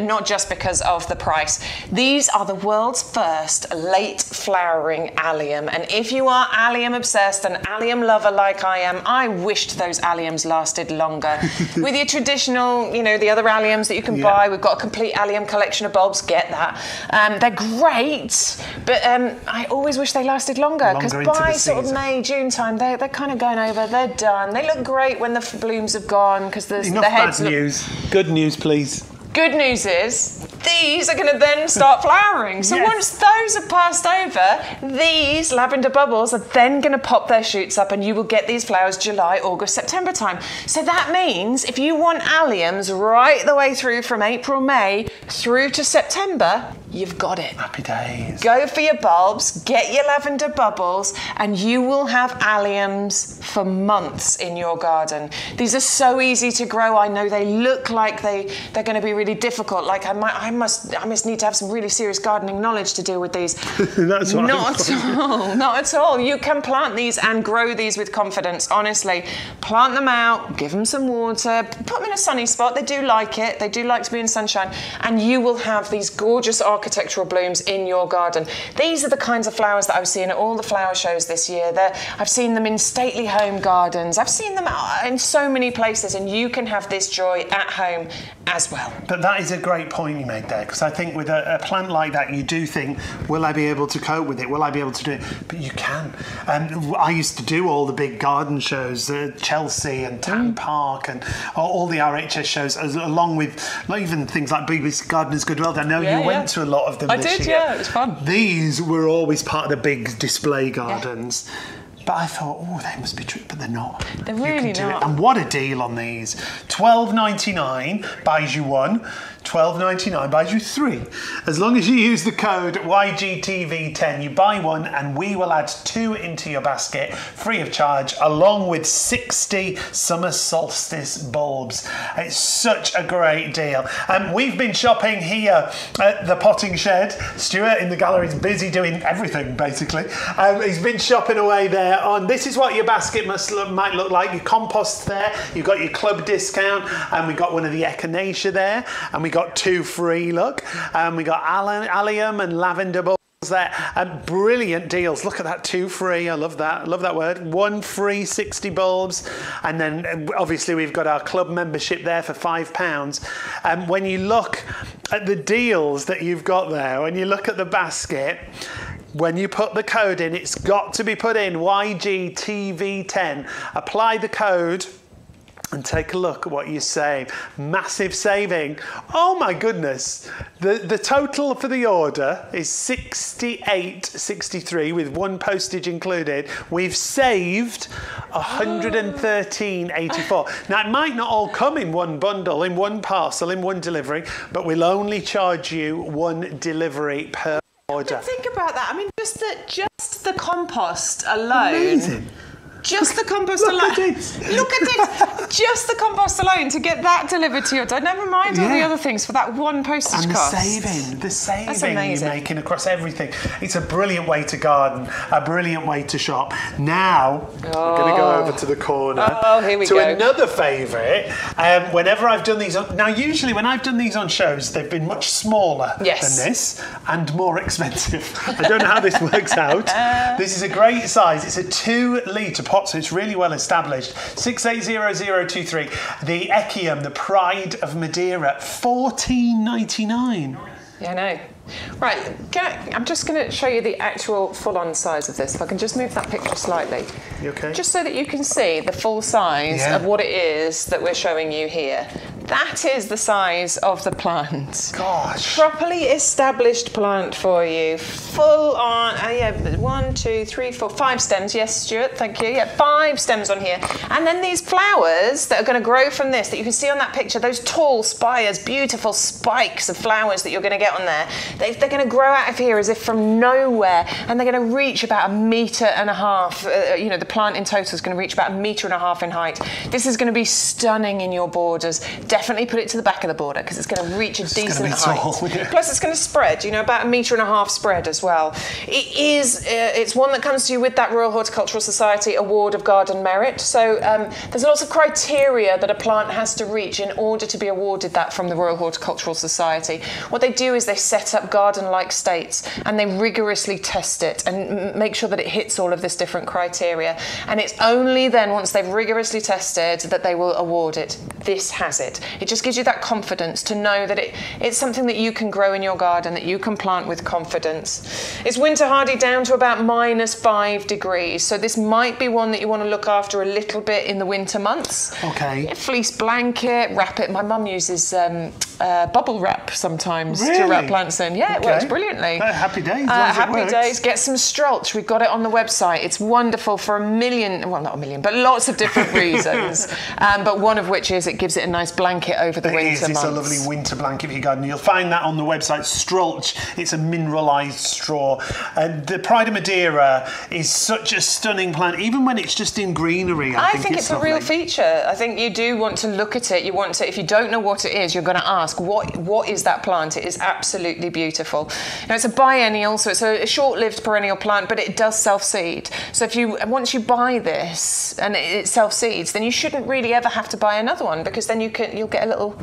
not just because of the price. These are the world's first late flowering allium, and if you are allium obsessed, an allium lover like I am, I wished those alliums lasted longer. With your traditional, the other alliums that you can buy, we've got a complete allium collection of bulbs, get that. They're great, but I always wish they lasted longer, because by sort of May, June time, they're kind of going over, they're done. They look great when the blooms have gone, because the heads bad news. Good news, please. Good news is these are going to then start flowering. So once those have passed over, these lavender bubbles are then going to pop their shoots up, and you will get these flowers July, August, September time. So that means if you want alliums right the way through from April, May through to September, you've got it. Happy days. Go for your bulbs, get your lavender bubbles, and you will have alliums for months in your garden. These are so easy to grow. I know they look like they're going to be really difficult. Like I must need to have some really serious gardening knowledge to deal with these. That's what Not at all. Not at all. You can plant these and grow these with confidence. Honestly, plant them out, give them some water, put them in a sunny spot. They do like it. They do like to be in sunshine, and you will have these gorgeous architectural blooms in your garden. These are the kinds of flowers that I was seeing at all the flower shows this year. I've seen them in stately home gardens. I've seen them in so many places, and you can have this joy at home as well. But that is a great point you made there. there, because I think with a plant like that, you do think, will I be able to cope with it? Will I be able to do it? But you can. I used to do all the big garden shows, Chelsea and Tan Park, and all the RHS shows, along with even things like BBC Gardeners Goodwill. I know you went to a lot of them this year. I did, yeah, it was fun. These were always part of the big display gardens. But I thought, oh, they must be true, but they're not. They're really not. And what a deal on these. $12.99 buys you one. $12.99 buys you three. As long as you use the code YGTV10, you buy one and we will add 2 into your basket free of charge, along with 60 summer solstice bulbs. It's such a great deal. We've been shopping here at the potting shed. Stuart in the gallery is busy doing everything, basically. He's been shopping away there. This is what your basket might look like. Your compost there. You've got your club discount, and we got one of the echinacea there, and we got 2 free, look. We got allium and lavender bulbs there. Brilliant deals. Look at that, 2 free. I love that. I love that word. 1 free 60 bulbs. And then obviously we've got our club membership there for £5. When you look at the deals that you've got there, when you look at the basket, when you put the code in, it's got to be put in YGTV10. Apply the code and take a look at what you save. Massive saving. Oh my goodness. The total for the order is $68.63 with 1 postage included. We've saved $113.84. Now, it might not all come in one bundle, in one parcel, in one delivery, but we'll only charge you 1 delivery per order. Think about that. I mean, just the compost alone. Amazing. Just the compost alone. Look at it. Just the compost alone to get that delivered to your door. Never mind all the other things for that 1 postage cost. And the saving you're making across everything. It's a brilliant way to garden, a brilliant way to shop. Now, we're going to go over to the corner. Oh, here we go. To another favourite. Whenever I've done these now usually when I've done these on shows, they've been much smaller than this and more expensive. I don't know how this works out. This is a great size. It's a 2-litre pot, so it's really well established. 680023. The Echium, the Pride of Madeira, $14.99. Yeah, I know. Right, I'm just going to show you the actual full-on size of this. If I can just move that picture slightly. You okay? Just so that you can see the full size of what it is that we're showing you here. That is the size of the plant. Gosh. Properly established plant for you. Full on, 1, 2, 3, 4, 5 stems. Yes, Stuart, thank you. Yeah, 5 stems on here. And then these flowers that are going to grow from this, that you can see on that picture, those tall spires, beautiful spikes of flowers that you're going to get on there. They're going to grow out of here as if from nowhere, and they're going to reach about 1.5 meters. The plant in total is going to reach about 1.5 meters in height. This is going to be stunning in your borders. Definitely put it to the back of the border because it's going to reach a decent height. Plus, it's going to spread. About 1.5 meters spread as well. It's one that comes to you with that Royal Horticultural Society Award of Garden Merit. So there's lots of criteria that a plant has to reach in order to be awarded that from the Royal Horticultural Society. What they do is they set up garden-like states and they rigorously test it and make sure that it hits all of this different criteria. And it's only then, once they've rigorously tested, that they will award it. This has it. It just gives you that confidence to know that it's something that you can grow in your garden, that you can plant with confidence. It's winter hardy down to about -5 degrees. So this might be one that you want to look after a little bit in the winter months. Okay. Fleece blanket, wrap it. My mum uses bubble wrap sometimes to wrap plants in. Yeah, it works brilliantly. Happy days. Happy days. Get some strulch. We've got it on the website. It's wonderful for well, not a million, but lots of different reasons. But one of which is it gives it a nice blanket over the winter months. It's a lovely winter blanket for your garden. You'll find that on the website. Strulch. It's a mineralised straw. The Pride of Madeira is such a stunning plant, even when it's just in greenery. I think it's a real feature. I think you do want to look at it. You want to, if you don't know what it is, you're going to ask, what is that plant? It is absolutely beautiful. Now, it's a biennial, so it's a short-lived perennial plant, but it does self-seed. So once you buy this and it self-seeds, then you shouldn't really ever have to buy another one, because then you'll you'll get a little,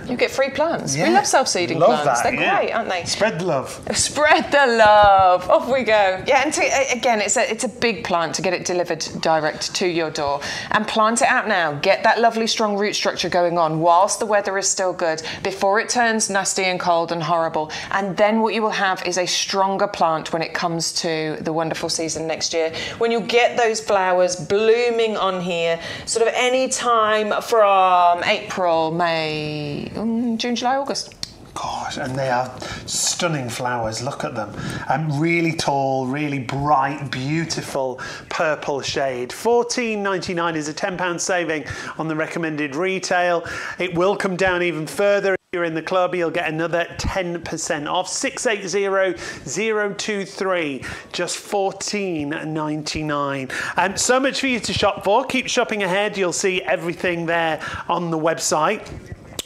you get free plants. Yeah. We love self-seeding plants. They're great, aren't they? Spread the love. Spread the love. Off we go. Yeah, and again, it's a big plant to get it delivered direct to your door. And plant it out now. Get that lovely strong root structure going on whilst the weather is still good, before it turns nasty and cold and horrible. And then what you will have is a stronger plant when it comes to the wonderful season next year, when you get those flowers blooming on here sort of any time from April, May, June, July, August. Gosh, and they are stunning flowers. Look at them. Really tall, really bright, beautiful purple shade. $14.99 is a £10 saving on the recommended retail. It will come down even further. If you're in the club, you'll get another 10% off. 680023, just $14.99. So much for you to shop for. Keep shopping ahead. You'll see everything there on the website.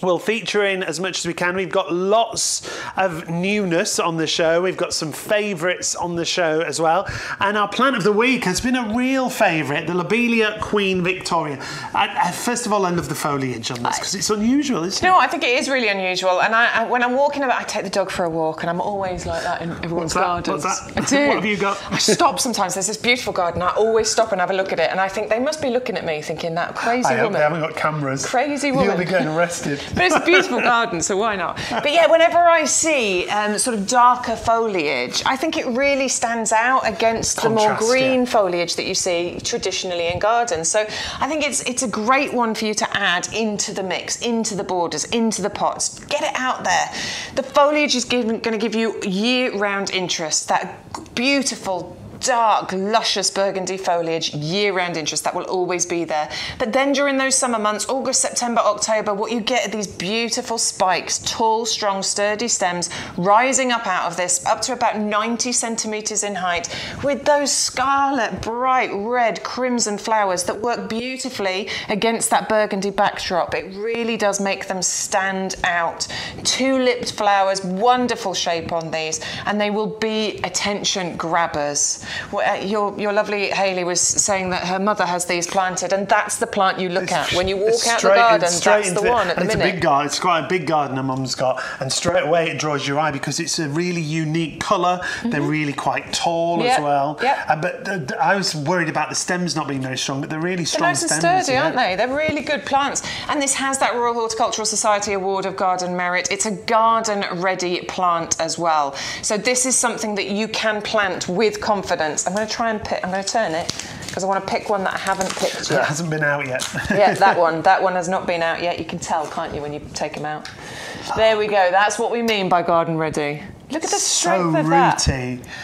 We'll feature in as much as we can. We've got lots of newness on the show. We've got some favourites on the show as well. And our plant of the week has been a real favourite, the Lobelia Queen Victoria. First of all, I love the foliage on this because it's unusual, isn't it? You know what? I think it is really unusual. And when I'm walking about, I take the dog for a walk, and I'm always like that in everyone's gardens. What's that? I do. What have you got? I stop sometimes. There's this beautiful garden. I always stop and have a look at it, and I think they must be looking at me, thinking that crazy woman. I hope they haven't got cameras. Crazy woman. You'll be getting arrested. But it's a beautiful garden, so why not? But yeah, whenever I see sort of darker foliage, I think it really stands out against Contrast, the more green foliage that you see traditionally in gardens. So I think it's a great one for you to add into the mix, into the borders, into the pots. Get it out there. The foliage is going to give you year-round interest, that beautiful dark, luscious burgundy foliage, year-round interest, that will always be there. But then during those summer months, August, September, October, what you get are these beautiful spikes, tall, strong, sturdy stems rising up out of this, up to about 90 centimetres in height, with those scarlet, bright, red, crimson flowers that work beautifully against that burgundy backdrop. It really does make them stand out. Two-lipped flowers, wonderful shape on these, and they will be attention grabbers. Your lovely Hayley was saying that her mother has these planted, and that's the plant you look at when you walk out the garden. That's the one at the minute. It's a big garden. It's quite a big garden her mum's got, and straight away it draws your eye because it's a really unique colour. They're really quite tall as well. But I was worried about the stems not being very strong, but they're really strong stems. They're nice and sturdy, aren't they? They're really good plants. And this has that Royal Horticultural Society Award of Garden Merit. It's a garden-ready plant as well. So this is something that you can plant with confidence. I'm going to try and pick, I'm going to turn it because I want to pick one that I haven't picked yet. That hasn't been out yet. Yeah, that one has not been out yet. You can tell, can't you, when you take them out? There we go. That's what we mean by garden ready. Look at the strength of that.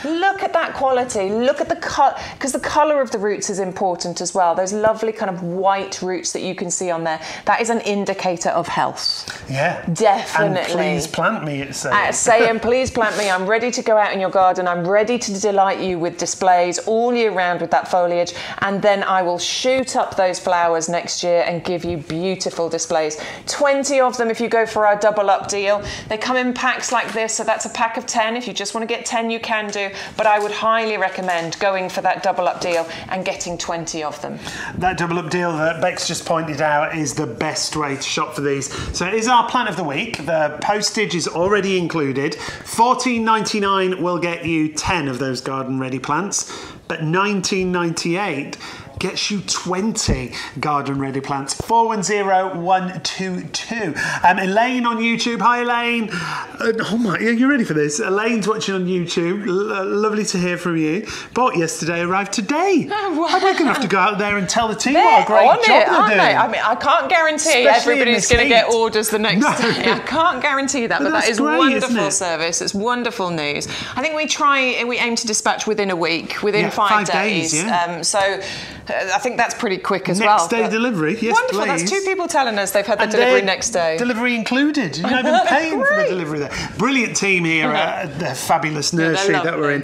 Look at that quality. Look at the colour, because the colour of the roots is important as well. Those lovely kind of white roots that you can see on there. That is an indicator of health. Yeah. Definitely. And please plant me, it's saying. Saying, please plant me. I'm ready to go out in your garden. I'm ready to delight you with displays all year round with that foliage. And then I will shoot up those flowers next year and give you beautiful displays. 20 of them if you go for our double up deal. They come in packs like this, so that's a pack of 10. If you just want to get 10, you can do, but I would highly recommend going for that double up deal and getting 20 of them. That double up deal that Bex just pointed out is the best way to shop for these. So it is our plan of the week. The postage is already included. $14.99 will get you 10 of those garden ready plants, but $19.98 gets you 20 garden ready plants. 410122. Elaine on YouTube. Hi Elaine. Oh my, you ready for this? Elaine's watching on YouTube. Lovely to hear from you. Bought yesterday, arrived today. Oh, wow. We're going to have to go out there and tell the team what a great job they're doing. I mean, I can't guarantee everybody's going to get orders the next day. I can't guarantee that, but that is great, wonderful service. It's wonderful news. I think we aim to dispatch within a week, within 5 days. So I think that's pretty quick as well. Next day delivery, yes, wonderful. Please. That's 2 people telling us they've had the delivery next day. Delivery included. You're not even paying for the delivery there. Brilliant team here at the fabulous nursery that we're in.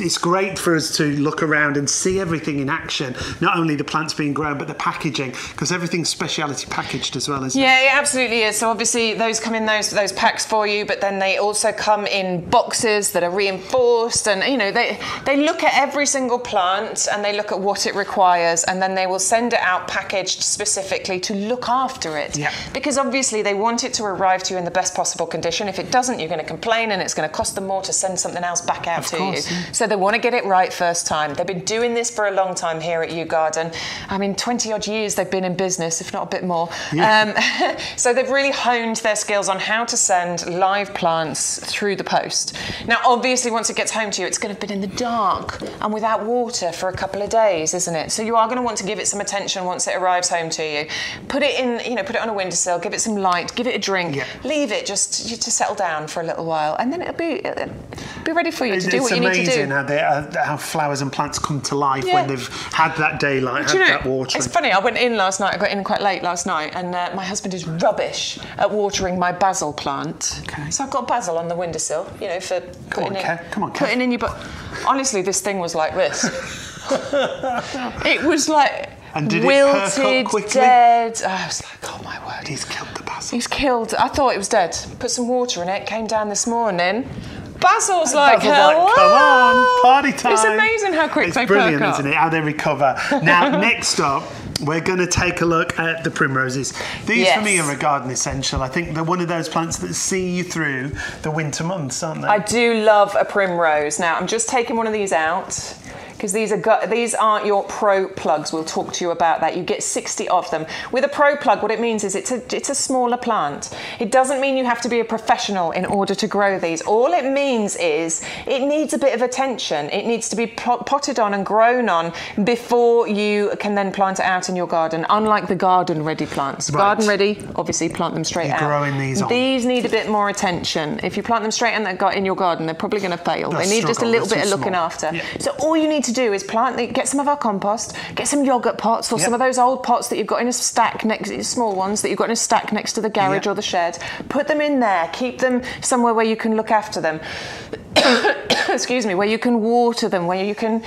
It's great for us to look around and see everything in action. Not only the plants being grown, but the packaging, because everything's speciality packaged as well, isn't it? Yeah, it absolutely is. So obviously those come in those packs for you, but then they also come in boxes that are reinforced, and you know they look at every single plant and they look at what it requires requires, and then they will send it out packaged specifically to look after it. Yeah. Because obviously they want it to arrive to you in the best possible condition. If it doesn't, you're going to complain, and it's going to cost them more to send something else back out to you. So they want to get it right first time. They've been doing this for a long time here at YouGarden. I mean, 20 odd years they've been in business, if not a bit more. Yeah. So they've really honed their skills on how to send live plants through the post. Now, obviously, once it gets home to you, it's going to have been in the dark and without water for a couple of days, isn't it? So you are going to want to give it some attention once it arrives home to you. Put it in, put it on a windowsill, give it some light, give it a drink, leave it just to settle down for a little while, and then it'll be ready for you to do what you need to do. It's amazing how flowers and plants come to life when they've had that daylight, had that water. It's funny, I went in last night, I got in quite late last night, and my husband is rubbish at watering my basil plant. Okay. So I've got basil on the windowsill, for putting in your... But honestly, this thing was like this. It was like... And did wilted, it perk up quickly? Dead. I was like, oh my word. He's killed the basil. He's killed. I thought it was dead. Put some water in it, came down this morning. Basil's like, hello. Come on, party time. It's amazing how quick they perk up. It's brilliant, isn't it, how they recover. Now, next up, we're going to take a look at the primroses. These, for me, are a garden essential. I think they're one of those plants that see you through the winter months, aren't they? I do love a primrose. Now, I'm just taking one of these out, because these aren't your pro plugs. We'll talk to you about that. You get 60 of them. With a pro plug, what it means is it's a smaller plant. It doesn't mean you have to be a professional in order to grow these. All it means is it needs a bit of attention. It needs to be potted on and grown on before you can then plant it out in your garden, unlike the garden ready plants. Right. Garden ready, obviously plant them straight out. Growing these on. These need a bit more attention. If you plant them straight in your garden, they're probably going to fail. They need just a little bit of looking after. Yeah. So all you need to do is get some of our compost, get some yogurt pots or some of those old pots that you've got in a stack small ones that you've got in a stack next to the garage or the shed. Put them in there, keep them somewhere where you can look after them. Excuse me, where you can water them, where you can,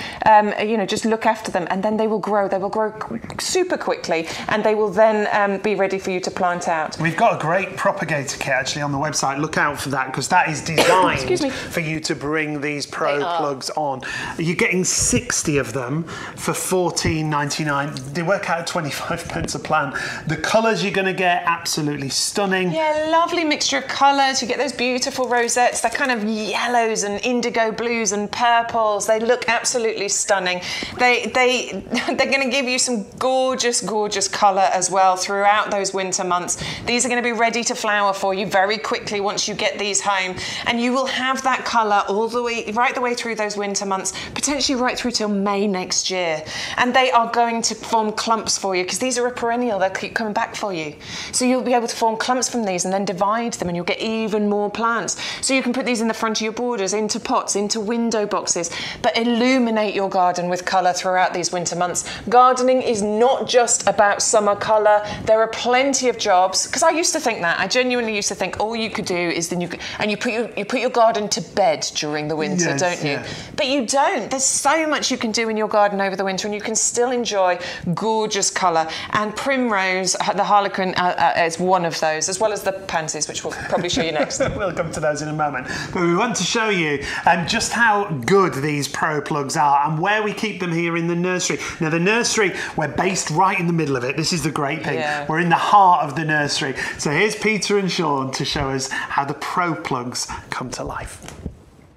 just look after them, and then they will grow. They will grow super quickly, and they will then be ready for you to plant out. We've got a great propagator kit actually on the website. Look out for that, because that is designed for you to bring these pro plugs on. You're getting 60 of them for $14.99. They work out at 25 pence a plant. The colours you're going to get, absolutely stunning. Yeah, lovely mixture of colours. You get those beautiful rosettes. They're kind of yellows and indigo blues and purples. They look absolutely stunning. They're going to give you some gorgeous, gorgeous colour as well throughout those winter months. These are going to be ready to flower for you very quickly once you get these home, and you will have that colour right the way through those winter months, potentially right through till May next year. And they are going to form clumps for you, because these are a perennial. They'll keep coming back for you. So you'll be able to form clumps from these and then divide them, and you'll get even more plants. So you can put these in the front of your borders, into pots, into window boxes, but illuminate your garden with colour throughout these winter months. Gardening is not just about summer colour. There are plenty of jobs, because I used to think that. I genuinely used to think all you could do is then you put your garden to bed during the winter, don't you? But you don't. There's so much you can do in your garden over the winter, and you can still enjoy gorgeous colour. And primrose, the harlequin, is one of those, as well as the pansies, which we'll probably show you next. We'll come to those in a moment. But we want to show you just how good these pro plugs are and where we keep them here in the nursery. Now, the nursery, we're based right in the middle of it. This is the great thing. Yeah. We're in the heart of the nursery. So here's Peter and Shaun to show us how the pro plugs come to life.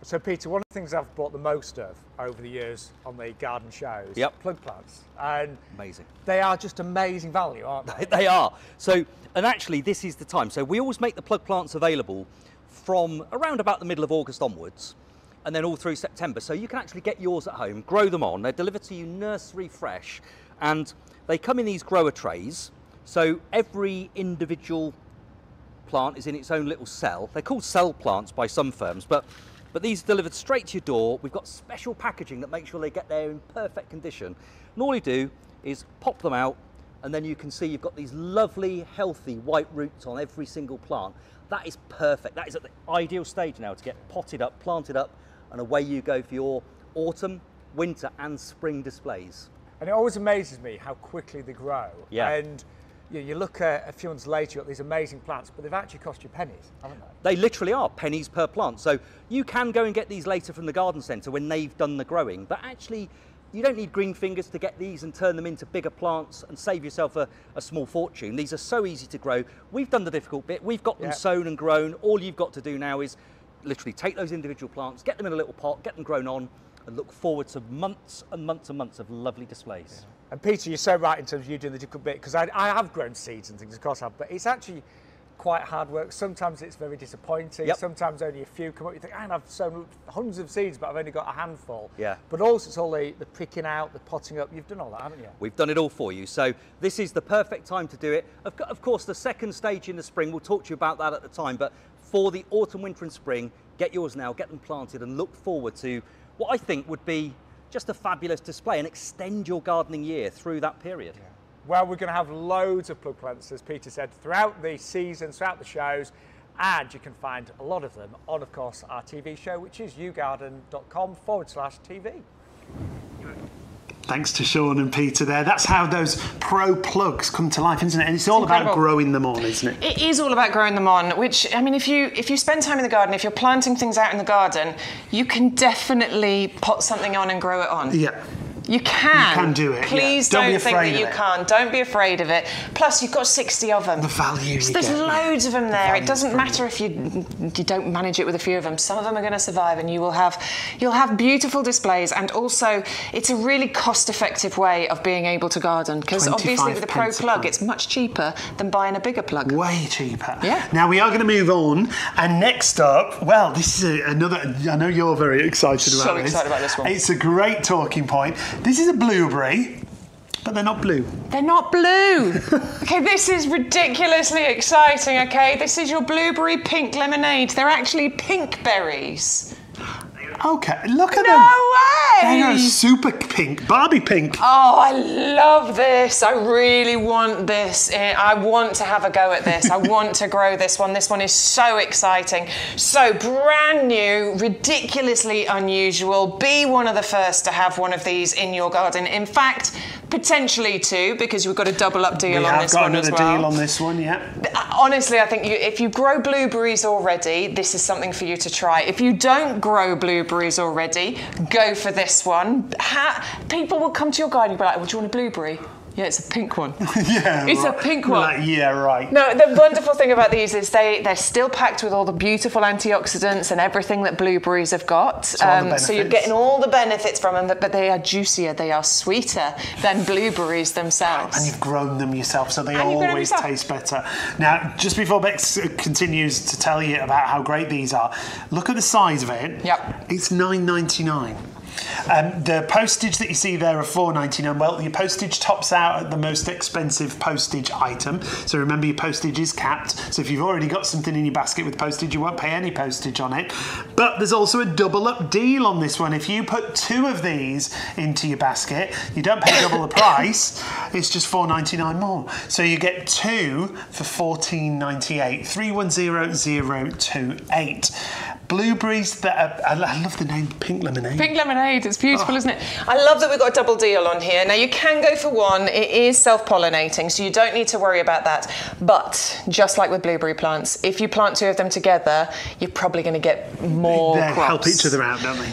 So Peter, one of the things I've bought the most of over the years on the garden shows, plug plants. And amazing. They are just amazing value, aren't they? They are. So, and actually this is the time. So we always make the plug plants available from around about the middle of August onwards, and then all through September. So you can actually get yours at home, grow them on. They're delivered to you nursery fresh, and they come in these grower trays. So every individual plant is in its own little cell. They're called cell plants by some firms, but these are delivered straight to your door. We've got special packaging that makes sure they get there in perfect condition. And all you do is pop them out, and then you can see you've got these lovely, healthy white roots on every single plant. That is perfect. That is at the ideal stage now to get potted up, planted up, and away you go for your autumn, winter, and spring displays. And it always amazes me how quickly they grow. Yeah. And you look at a few months later, you've got these amazing plants, but they've actually cost you pennies, haven't they? They literally are pennies per plant. So you can go and get these later from the garden centre when they've done the growing, but actually You don't need green fingers to get these and turn them into bigger plants and save yourself a small fortune. These are so easy to grow. We've done the difficult bit. We've got them sown and grown. All you've got to do now is literally take those individual plants, get them in a little pot, get them grown on, and look forward to months and months and months of lovely displays. Yeah. And Peter, you're so right in terms of you doing the difficult bit, because I have grown seeds and things, of course I have, but it's actually quite hard work. Sometimes it's very disappointing. Sometimes only a few come up. You think, I've sown hundreds of seeds, but I've only got a handful. Yeah. But also it's all the picking out, the potting up. You've done all that, haven't you? We've done it all for you. So this is the perfect time to do it. Of course, the second stage in the spring, we'll talk to you about that at the time, but for the autumn, winter and spring, get yours now, get them planted and look forward to what I think would be just a fabulous display and extend your gardening year through that period. Yeah. Well, we're going to have loads of plug plants, as Peter said, throughout the season, throughout the shows, and you can find a lot of them on, of course, our TV show, which is yougarden.com/TV. Thanks to Shaun and Peter there. That's how those pro plugs come to life, isn't it? And it's all about growing them on, isn't it? It is all about growing them on, which, I mean, if you spend time in the garden, if you're planting things out in the garden, you can definitely pot something on and grow it on. Yeah. You can. You can do it. Please don't think that you can't. Don't be afraid of it. Plus, you've got 60 of them. The value so there's loads of them there. It doesn't matter if you don't manage it with a few of them. Some of them are going to survive, and you'll have beautiful displays. And also, it's a really cost-effective way of being able to garden, because obviously with the Pro plug, it's much cheaper than buying a bigger plug. Way cheaper. Yeah. Now we are going to move on, and next up, well, this is another. I know you're very excited about this. So excited about this one. It's a great talking point. This is a blueberry, but they're not blue. They're not blue. Okay, this is ridiculously exciting, okay? This is your blueberry pink lemonade. They're actually pink berries. Okay, look at them. No way! They are super pink, Barbie pink. Oh, I love this. I really want this. I want to have a go at this. I want to grow this one. This one is so exciting. So brand new, ridiculously unusual. Be one of the first to have one of these in your garden. In fact, potentially two, because we've got a double up deal on this one as well. We've got another deal on this one, yeah. Honestly, I think if you grow blueberries already, this is something for you to try. If you don't grow blueberries already, go for this one. People will come to your garden and be like, well, do you want a blueberry? Yeah, it's a pink one. Yeah, it's a pink one. Like, yeah, right. No, the wonderful thing about these is they're still packed with all the beautiful antioxidants and everything that blueberries have got. So you're getting all the benefits from them, but they are juicier, they are sweeter than blueberries themselves. And you've grown them yourself, so they always taste better. Now, just before Bex continues to tell you about how great these are, look at the size of it. Yep. It's $9.99. The postage that you see there are $4.99. Well, your postage tops out at the most expensive postage item. So remember, your postage is capped. So if you've already got something in your basket with postage, you won't pay any postage on it. But there's also a double up deal on this one. If you put two of these into your basket, you don't pay double the price. It's just $4.99 more. So you get two for $14.98. 310028. Blueberries that are, I love the name Pink Lemonade. Pink Lemonade, it's beautiful, isn't it? I love that we've got a double deal on here. Now, you can go for one. It is self-pollinating, so you don't need to worry about that. But just like with blueberry plants, if you plant two of them together, you're probably going to get more crops. They help each other out, don't they?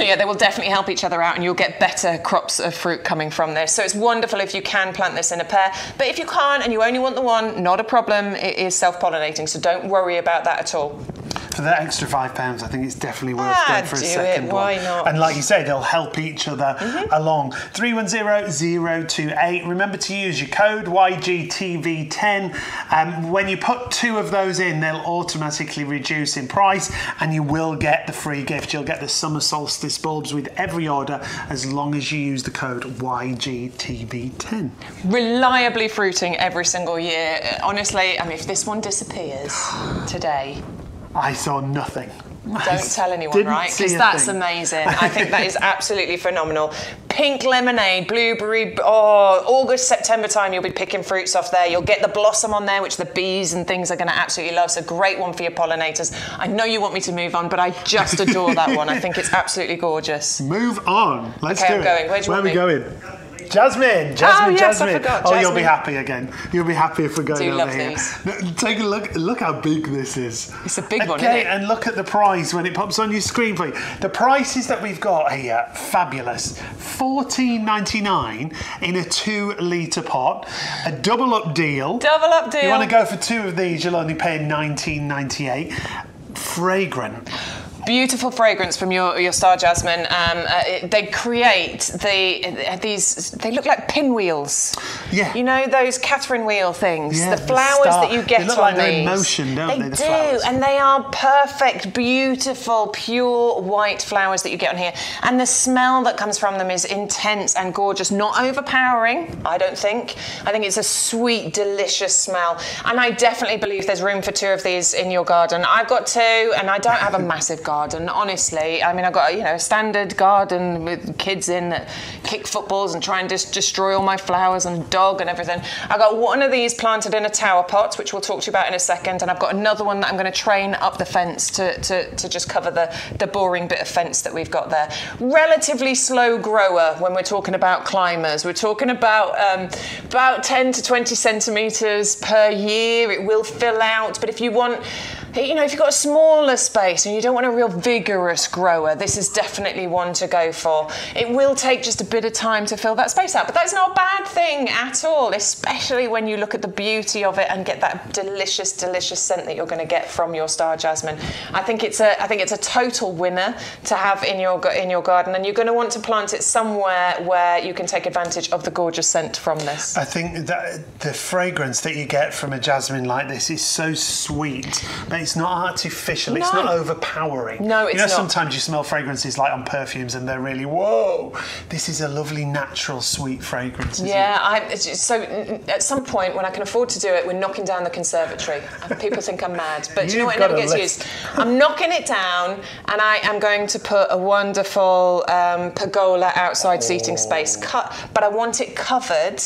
Yeah, they will definitely help each other out, and you'll get better crops of fruit coming from this. So it's wonderful if you can plant this in a pair. But if you can't and you only want the one, not a problem. It is self-pollinating, so don't worry about that at all. For that extra £5, I think it's definitely worth going for a second one. Why not? And like you say, they'll help each other along. 310028. Remember to use your code YGTV10. When you put two of those in, they'll automatically reduce in price, and you will get the free gift. You'll get the summer solstice bulbs with every order, as long as you use the code YGTV10. Reliably fruiting every single year. Honestly, I mean, if this one disappears today, I saw nothing. Don't tell anyone, right? Because that's amazing. I think that is absolutely phenomenal. Pink lemonade, blueberry, August, September time, you'll be picking fruits off there. You'll get the blossom on there, which the bees and things are going to absolutely love. So great one for your pollinators. I know you want me to move on, but I just adore that one. I think it's absolutely gorgeous. Move on. Let's do it. Okay, I'm going. Where do you want me? Where are we going? Jasmine. Oh, yes, Jasmine. I forgot. Oh, you'll be Jasmine. happy again. You'll be happy if we're going Do over love here. these. Take a look. Look how big this is. It's a big one, Okay, isn't it? and look at the price when it pops on your screen, please. The prices that we've got here, fabulous. $14.99 in a 2-litre pot. A double up deal. Double up deal. You want to go for 2 of these, you'll only pay $19.98. Fragrant. Beautiful fragrance from your Star Jasmine. They create these. They look like pinwheels. Yeah. You know those Catherine wheel things. Yeah, the flowers that you get they look on like they're these. in motion, don't they? They The do, flowers. and they are perfect, beautiful, pure white flowers that you get on here. And the smell that comes from them is intense and gorgeous, not overpowering. I don't think. I think it's a sweet, delicious smell. And I definitely believe there's room for 2 of these in your garden. I've got 2, and I don't have a massive garden. Honestly, I mean, I've got a standard garden with kids in that kick footballs and try and just destroy all my flowers and dog and everything. I've got one of these planted in a tower pot, which we'll talk to you about in a second, and I've got another one that I'm going to train up the fence to just cover the boring bit of fence that we've got there. Relatively slow grower when we're talking about climbers. We're talking about 10 to 20 centimetres per year. It will fill out, but if you want, if you've got a smaller space and you don't want a real vigorous grower, this is definitely one to go for. It will take just a bit of time to fill that space out, but that's not a bad thing at all, especially when you look at the beauty of it and get that delicious, delicious scent that you're going to get from your Star Jasmine. I think it's a total winner to have in your garden, and you're going to want to plant it somewhere where you can take advantage of the gorgeous scent from this. I think that the fragrance that you get from a jasmine like this is so sweet, but it's not artificial. It's not overpowering. No, it's not. Sometimes you smell fragrances like on perfumes and they're really, whoa. This is a lovely, natural, sweet fragrance, isn't it? So at some point when I can afford to do it, we're knocking down the conservatory. People think I'm mad, but do you know what? It never gets used. I'm knocking it down, and I am going to put a wonderful pergola outside seating space, but I want it covered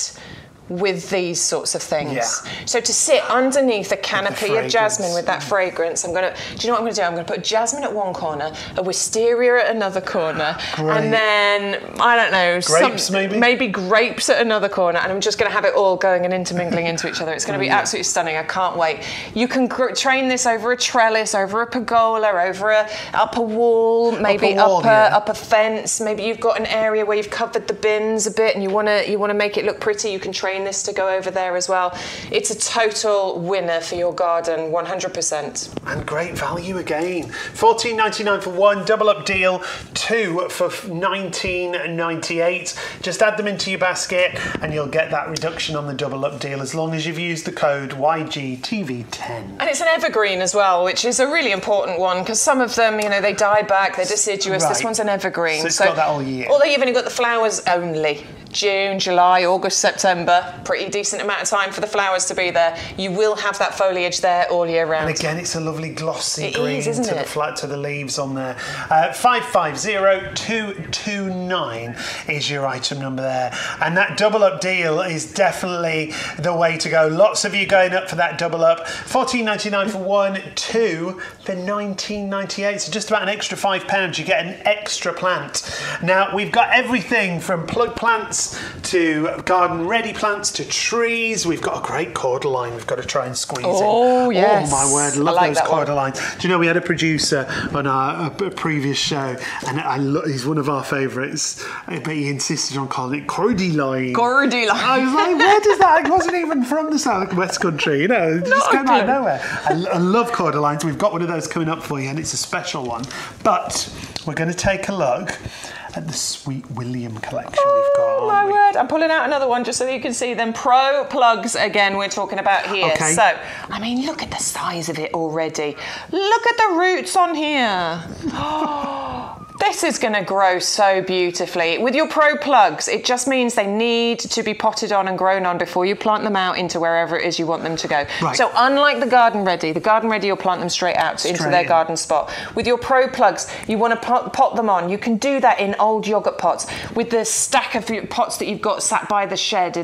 with these sorts of things. Yeah. So to sit underneath a canopy of jasmine with that fragrance, do you know what I'm going to do? I'm going to put jasmine at one corner, a wisteria at another corner, and then, I don't know, grapes maybe grapes at another corner, and I'm just going to have it all going and intermingling into each other. It's going to be absolutely stunning. I can't wait. You can train this over a trellis, over a pergola, over up a wall, maybe up a fence. Maybe you've got an area where you've covered the bins a bit and you want to make it look pretty. You can train this to go over there as well. It's a total winner for your garden, 100%. And great value again. $14.99 for 1, double up deal, 2 for $19.98. Just add them into your basket and you'll get that reduction on the double up deal as long as you've used the code YGTV10. And it's an evergreen as well, which is a really important one because some of them, they die back, they're deciduous. Right. This one's an evergreen. So it's got that all year. Although you've only got the flowers only. June, July, August, September, pretty decent amount of time for the flowers to be there. You will have that foliage there all year round. And again, it's a lovely glossy green is, isn't it? to the leaves on there. 550229 is your item number there. And that double up deal is definitely the way to go. Lots of you going up for that double up. $14.99 for 1, 2 for $19.98. So just about an extra £5. You get an extra plant. Now, we've got everything from plug plants to garden ready plants to trees. We've got a great cordyline we've got to try and squeeze in. Oh, yes. Oh, my word. Love like those that cordylines. Do you know, we had a producer on our previous show, and he's one of our favourites, but he insisted on calling it cordyline. Cordyline. I was like, where does that? It wasn't even from the South West Country, it just came out of nowhere. I love cordylines. We've got one of those coming up for you, and it's a special one. But we're going to take a look at the Sweet William collection we've got. Oh my word, I'm pulling out another one just so that you can see them. Pro plugs again we're talking about here. Okay. So, I mean, look at the size of it already. Look at the roots on here. This is going to grow so beautifully. With your Pro plugs, it just means they need to be potted on and grown on before you plant them out into wherever it is you want them to go. Right. So unlike the Garden Ready you'll plant them straight out into their garden spot. With your Pro plugs, you want to pot them on. You can do that in old yogurt pots with the stack of pots that you've got sat by the shed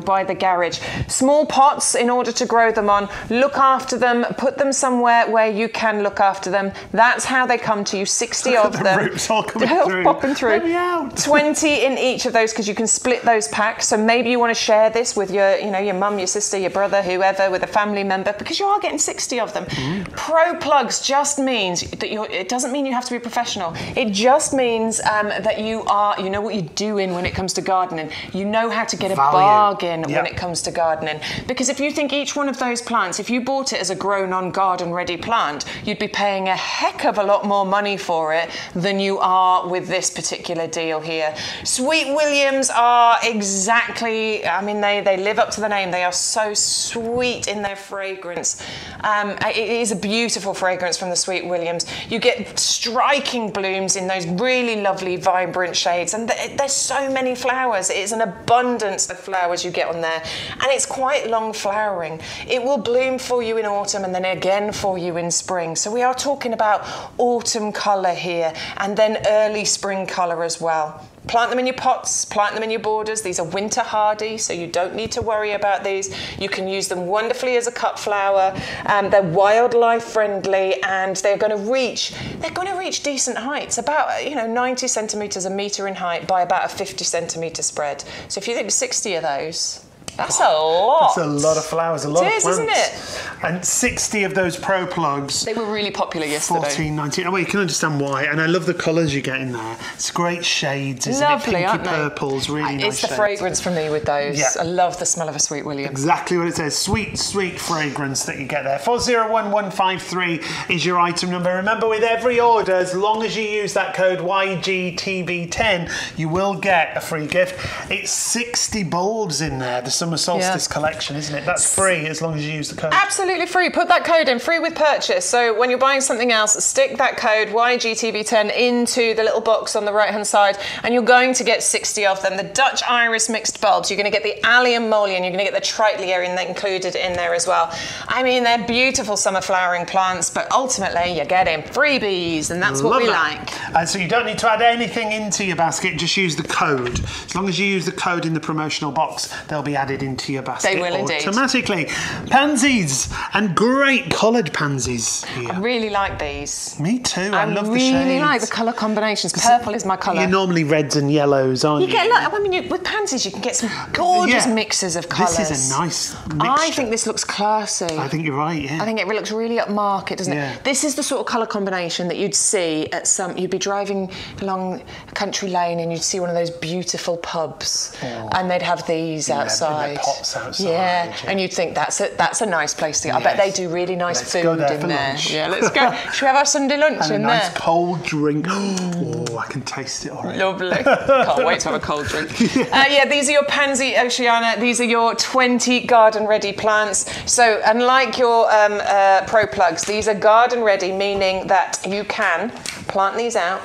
by the garage. Small pots in order to grow them on. Look after them. Put them somewhere where you can look after them. That's how they come to you. 60 of them. all coming through. Popping through. Let me out. 20 in each of those because you can split those packs. So maybe you want to share this with your, your mum, your sister, your brother, whoever, with a family member, because you are getting 60 of them. Pro plugs just means that it doesn't mean you have to be professional. It just means that you know what you're doing when it comes to gardening. You know how to get a bargain when it comes to gardening. Because if you think each one of those plants, if you bought it as a grown-on garden-ready plant, you'd be paying a heck of a lot more money for it than you are with this particular deal here. Sweet Williams are exactly, I mean, they live up to the name. They are so sweet in their fragrance. It is a beautiful fragrance from the Sweet Williams. You get striking blooms in those really lovely, vibrant shades, and there's so many flowers. It is an abundance of flowers you get on there, and it's quite long flowering. It will bloom for you in autumn and then again for you in spring. So we are talking about autumn colour here, and then early spring colour as well. Plant them in your pots, plant them in your borders. These are winter hardy, so you don't need to worry about these. You can use them wonderfully as a cut flower. They're wildlife friendly, and they're going to reach decent heights, about 90 centimetres, a metre in height by about a 50 centimetre spread. So if you think 60 of those, that's a lot. That's a lot of flowers, a lot of plants. Isn't it? And 60 of those Pro plugs. They were really popular yesterday. 14.19. Oh, well, you can understand why. And I love the colours you get in there. It's great shades, isn't Lovely, it? Pinky aren't they? purples, really nice It's the shades. fragrance for me with those. Yeah. I love the smell of a Sweet William. Exactly what it says. Sweet, sweet fragrance that you get there. 401153 is your item number. Remember, with every order, as long as you use that code YGTV10, you will get a free gift. It's 60 bulbs in there, the summer solstice collection, isn't it? That's free as long as you use the code. Absolutely free. Put that code in, free with purchase. So when you're buying something else, stick that code YGTV10 into the little box on the right-hand side, and you're going to get 60 of them. The Dutch Iris mixed bulbs. You're going to get the Allium Mullion. You're going to get the Tritlia included in there as well. I mean, they're beautiful summer flowering plants, but ultimately you're getting freebies, and that's what we like. And so you don't need to add anything into your basket. Just use the code. As long as you use the code in the promotional box, they'll be added into your basket. They will indeed. Automatically. Pansies, and great coloured pansies here. I really like these. Me too. I love the shades. I really like the colour combinations. Purple is my colour. You're normally reds and yellows, aren't you? You get a lot. I mean, with pansies, you can get some gorgeous mixes of colours. This is a nice mixture. I think this looks classy. I think you're right, yeah. I think it looks really upmarket, doesn't Yeah. it? This is the sort of colour combination that you'd see at you'd be driving along a country lane and you'd see one of those beautiful pubs, and they'd have these outside. With their pots outside. Yeah, and you'd think that's a nice place to go. I bet they do really nice food go there in for there. lunch. Yeah, let's go. Should we have our Sunday lunch And in a nice there? cold drink. Oh, I can taste it already. Lovely. Can't wait to have a cold drink. These are your Pansy Oceana. These are your 20 garden-ready plants. So, unlike your Pro plugs, these are garden-ready, meaning that you can plant these out.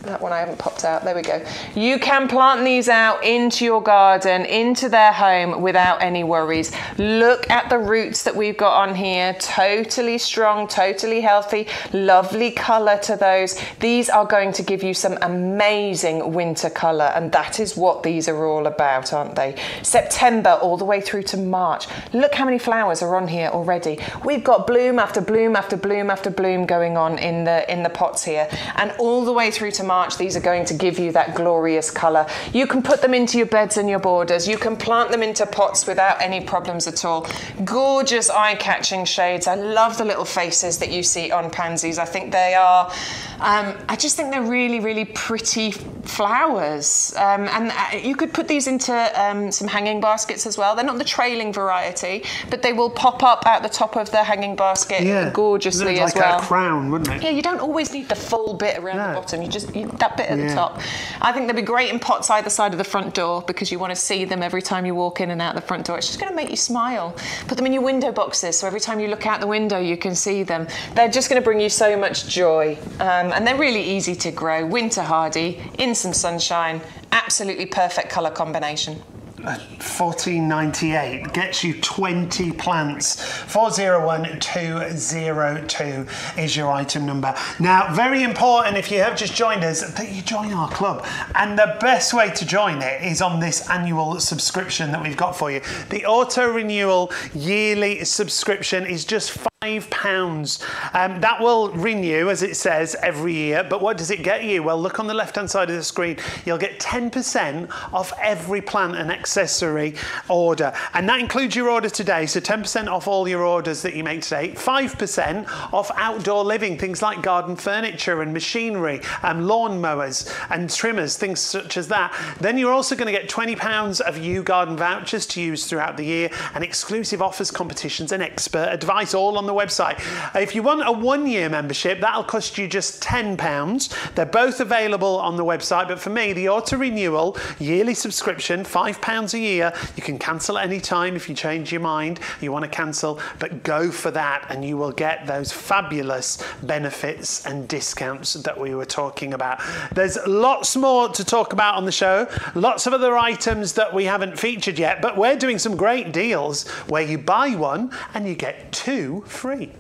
That one I haven't popped out. There we go. You can plant these out into your garden, into their home without any worries. Look at the roots that we've got on here. Totally strong, totally healthy, lovely colour to those. These are going to give you some amazing winter colour, and that is what these are all about, aren't they? September all the way through to March. Look how many flowers are on here already. We've got bloom after bloom after bloom after bloom going on in the pots here, and all the way through to March, these are going to give you that glorious colour. You can put them into your beds and your borders. You can plant them into pots without any problems at all. Gorgeous eye-catching shades. I love the little faces that you see on pansies. I think they are, I just think they're really, really pretty flowers. And you could put these into some hanging baskets as well. They're not the trailing variety, but they will pop up out the top of the hanging basket gorgeously as well. Like a crown, wouldn't it? Yeah, you don't always need the full bit around the bottom. You just that bit at the top. I think they'd be great in pots either side of the front door because you want to see them every time you walk in and out the front door. It's just going to make you smile. Put them in your window boxes so every time you look out the window you can see them. They're just going to bring you so much joy, and they're really easy to grow. Winter hardy, in some sunshine, absolutely perfect colour combination. $14.98 gets you 20 plants. 401202 is your item number. Now, very important if you have just joined us that you join our club, and the best way to join it is on this annual subscription that we've got for you. The auto renewal yearly subscription is just £5. That will renew, as it says, every year. But what does it get you? Well, look on the left-hand side of the screen. You'll get 10% off every plant and accessory order. And that includes your order today. So 10% off all your orders that you make today. 5% off outdoor living, things like garden furniture and machinery, lawn mowers and trimmers, things such as that. Then you're also going to get £20 of YouGarden vouchers to use throughout the year, and exclusive offers, competitions and expert advice, all on the website. If you want a 1-year membership, that'll cost you just £10. They're both available on the website, but for me, the auto renewal yearly subscription, £5 a year. You can cancel at any time if you change your mind, you want to cancel, but go for that and you will get those fabulous benefits and discounts that we were talking about. There's lots more to talk about on the show, lots of other items that we haven't featured yet, but we're doing some great deals where you buy one and you get 2 free.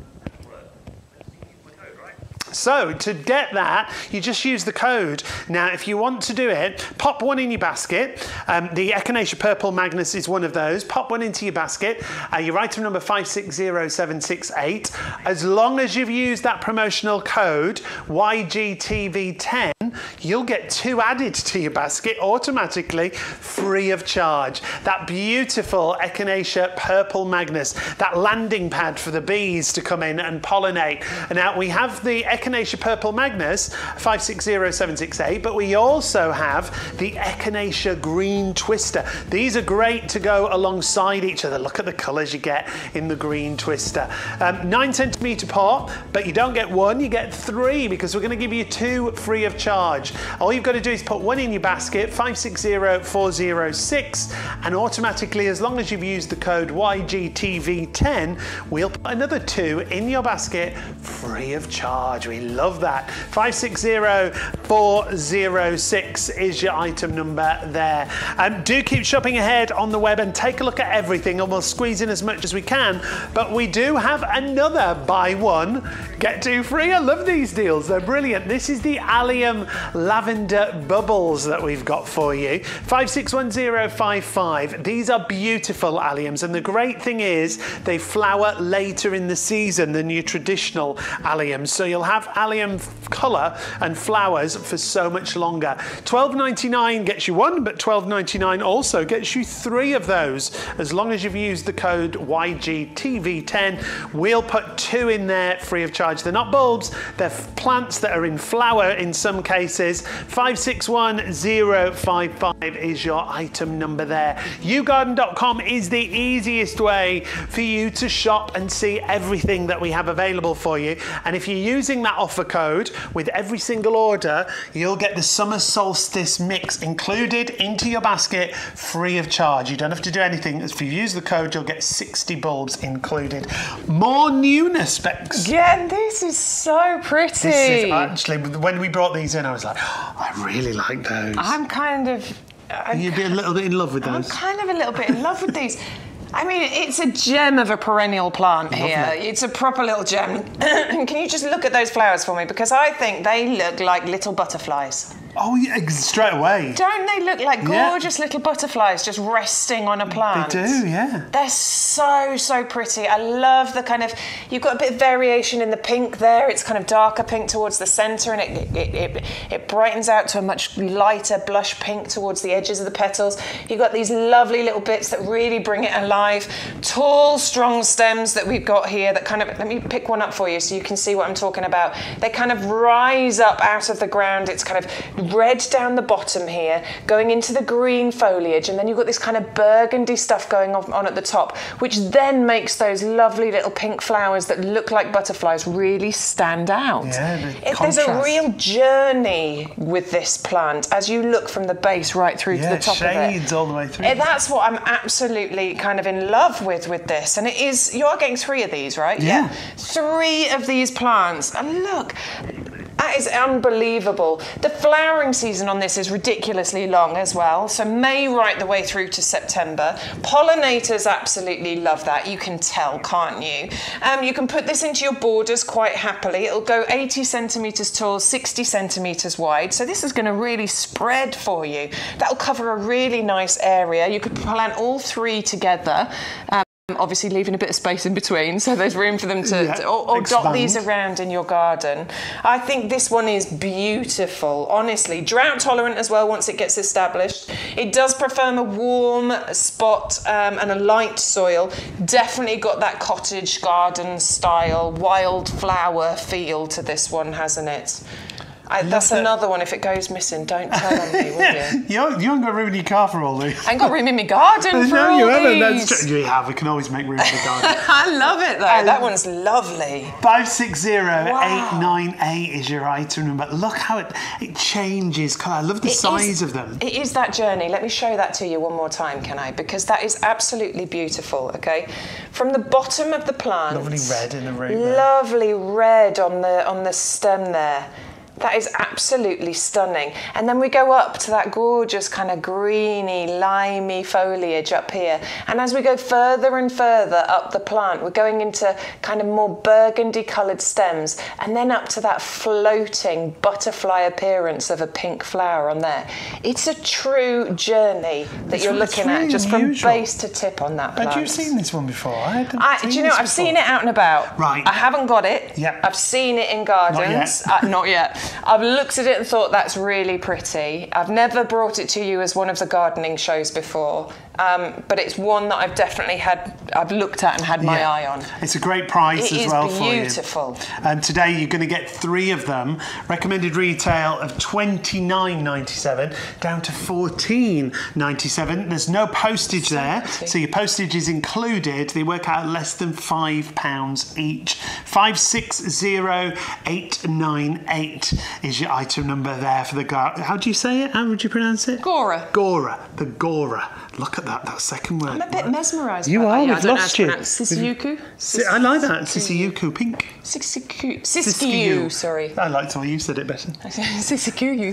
So to get that, you just use the code. Now, if you want to do it, pop one in your basket. The Echinacea Purple Magnus is one of those. Pop one into your basket. Your item number 560768. As long as you've used that promotional code YGTV10, you'll get 2 added to your basket automatically, free of charge. That beautiful Echinacea Purple Magnus, that landing pad for the bees to come in and pollinate. And now we have the Echinacea Purple Magnus 560768, but we also have the Echinacea Green Twister. These are great to go alongside each other. Look at the colours you get in the Green Twister. 9cm pot, but you don't get 1, you get 3, because we're going to give you 2 free of charge. All you've got to do is put 1 in your basket, 560406, and automatically, as long as you've used the code YGTV10, we'll put another 2 in your basket free of charge. We love that. 560406 is your item number there. Do keep shopping ahead on the web and take a look at everything, and we'll squeeze in as much as we can. But we do have another buy 1, get 2 free. I love these deals. They're brilliant. This is the Allium Lavender Bubbles that we've got for you. 561055. These are beautiful alliums, and the great thing is they flower later in the season than your traditional alliums. So you'll have allium colour and flowers for so much longer. £12.99 gets you 1, but £12.99 also gets you 3 of those. As long as you've used the code YGTV10, we'll put 2 in there free of charge. They're not bulbs, they're plants that are in flower in some cases. 561055 is your item number there. YouGarden.com is the easiest way for you to shop and see everything that we have available for you. And if you're using that offer code with every single order, you'll get the summer solstice mix included into your basket free of charge. You don't have to do anything. If you use the code, you'll get 60 bulbs included. More newness specs. Yeah, this is so pretty. This is actually, when we brought these in, I was like, oh, I really like those. I'm kind of... You'd be a little bit in love with those. I'm kind of a little bit in love with these. I mean, it's a gem of a perennial plant here. It's a proper little gem. Can you just look at those flowers for me? Because I think they look like little butterflies. Oh, yeah, straight away. Don't they look like gorgeous little butterflies just resting on a plant? They do, yeah. They're so, so pretty. I love the kind of, you've got a bit of variation in the pink there. It's kind of darker pink towards the centre, and it brightens out to a much lighter blush pink towards the edges of the petals. You've got these lovely little bits that really bring it alive. Tall, strong stems that we've got here that kind of, let me pick one up for you so you can see what I'm talking about. They kind of rise up out of the ground. It's kind of red down the bottom here, going into the green foliage, and then you've got this kind of burgundy stuff going on at the top, which then makes those lovely little pink flowers that look like butterflies really stand out. Yeah, There's a real journey with this plant as you look from the base right through to the top of it. Shades all the way through. That's what I'm absolutely kind of in love with this, and it is, you are getting 3 of these, right? Yeah. 3 of these plants, and look, that is unbelievable. The flowering season on this is ridiculously long as well, so May right the way through to September. Pollinators absolutely love that, you can tell, can't you? You can put this into your borders quite happily. It'll go 80 centimetres tall, 60 centimetres wide, so this is going to really spread for you. That'll cover a really nice area. You could plant all 3 together. Obviously leaving a bit of space in between, so there's room for them to or dot these around in your garden. I think this one is beautiful, honestly. Drought tolerant as well once it gets established. It does prefer a warm spot and a light soil. Definitely got that cottage garden style wildflower feel to this one, hasn't it? That's another one. If it goes missing, don't tell on me, will you? You haven't got room in your car for all these. I ain't got room in my garden for all you haven't. these. That's true. You have. We can always make room in the garden. I love it though. That one's lovely. 560898 is your item number. Look how it changes colour. I love the size of them. It is that journey. Let me show that to you one more time, can I? Because that is absolutely beautiful, okay? From the bottom of the plant. Lovely red in the root there. Lovely red on the stem there. That is absolutely stunning. And then we go up to that gorgeous kind of greeny, limey foliage up here. And as we go further and further up the plant, we're going into kind of more burgundy coloured stems, and then up to that floating butterfly appearance of a pink flower on there. It's a true journey that you're looking at, just from base to tip on that plant. Had you seen this one before? Do you know, I've seen it out and about. Right. I haven't got it. Yeah. I've seen it in gardens. Not yet. I've looked at it and thought that's really pretty. I've never brought it to you as one of the gardening shows before, but it's one that I've looked at and had my eye on. It's a great price as well for you. It is beautiful. Today you're going to get 3 of them. Recommended retail of $29.97 down to $14.97. There's no postage there, so your postage is included. They work out less than £5 each. 560898 is your item number there for the garden. How do you say it? How would you pronounce it? Gora. Gora. The Gora. Look at that second word. I'm a bit mesmerised. You are. We've lost you. Sisiyuku? I like that. Sisiyuku pink. Siskiyou, sorry. I liked the way you said it better. Siskiyou.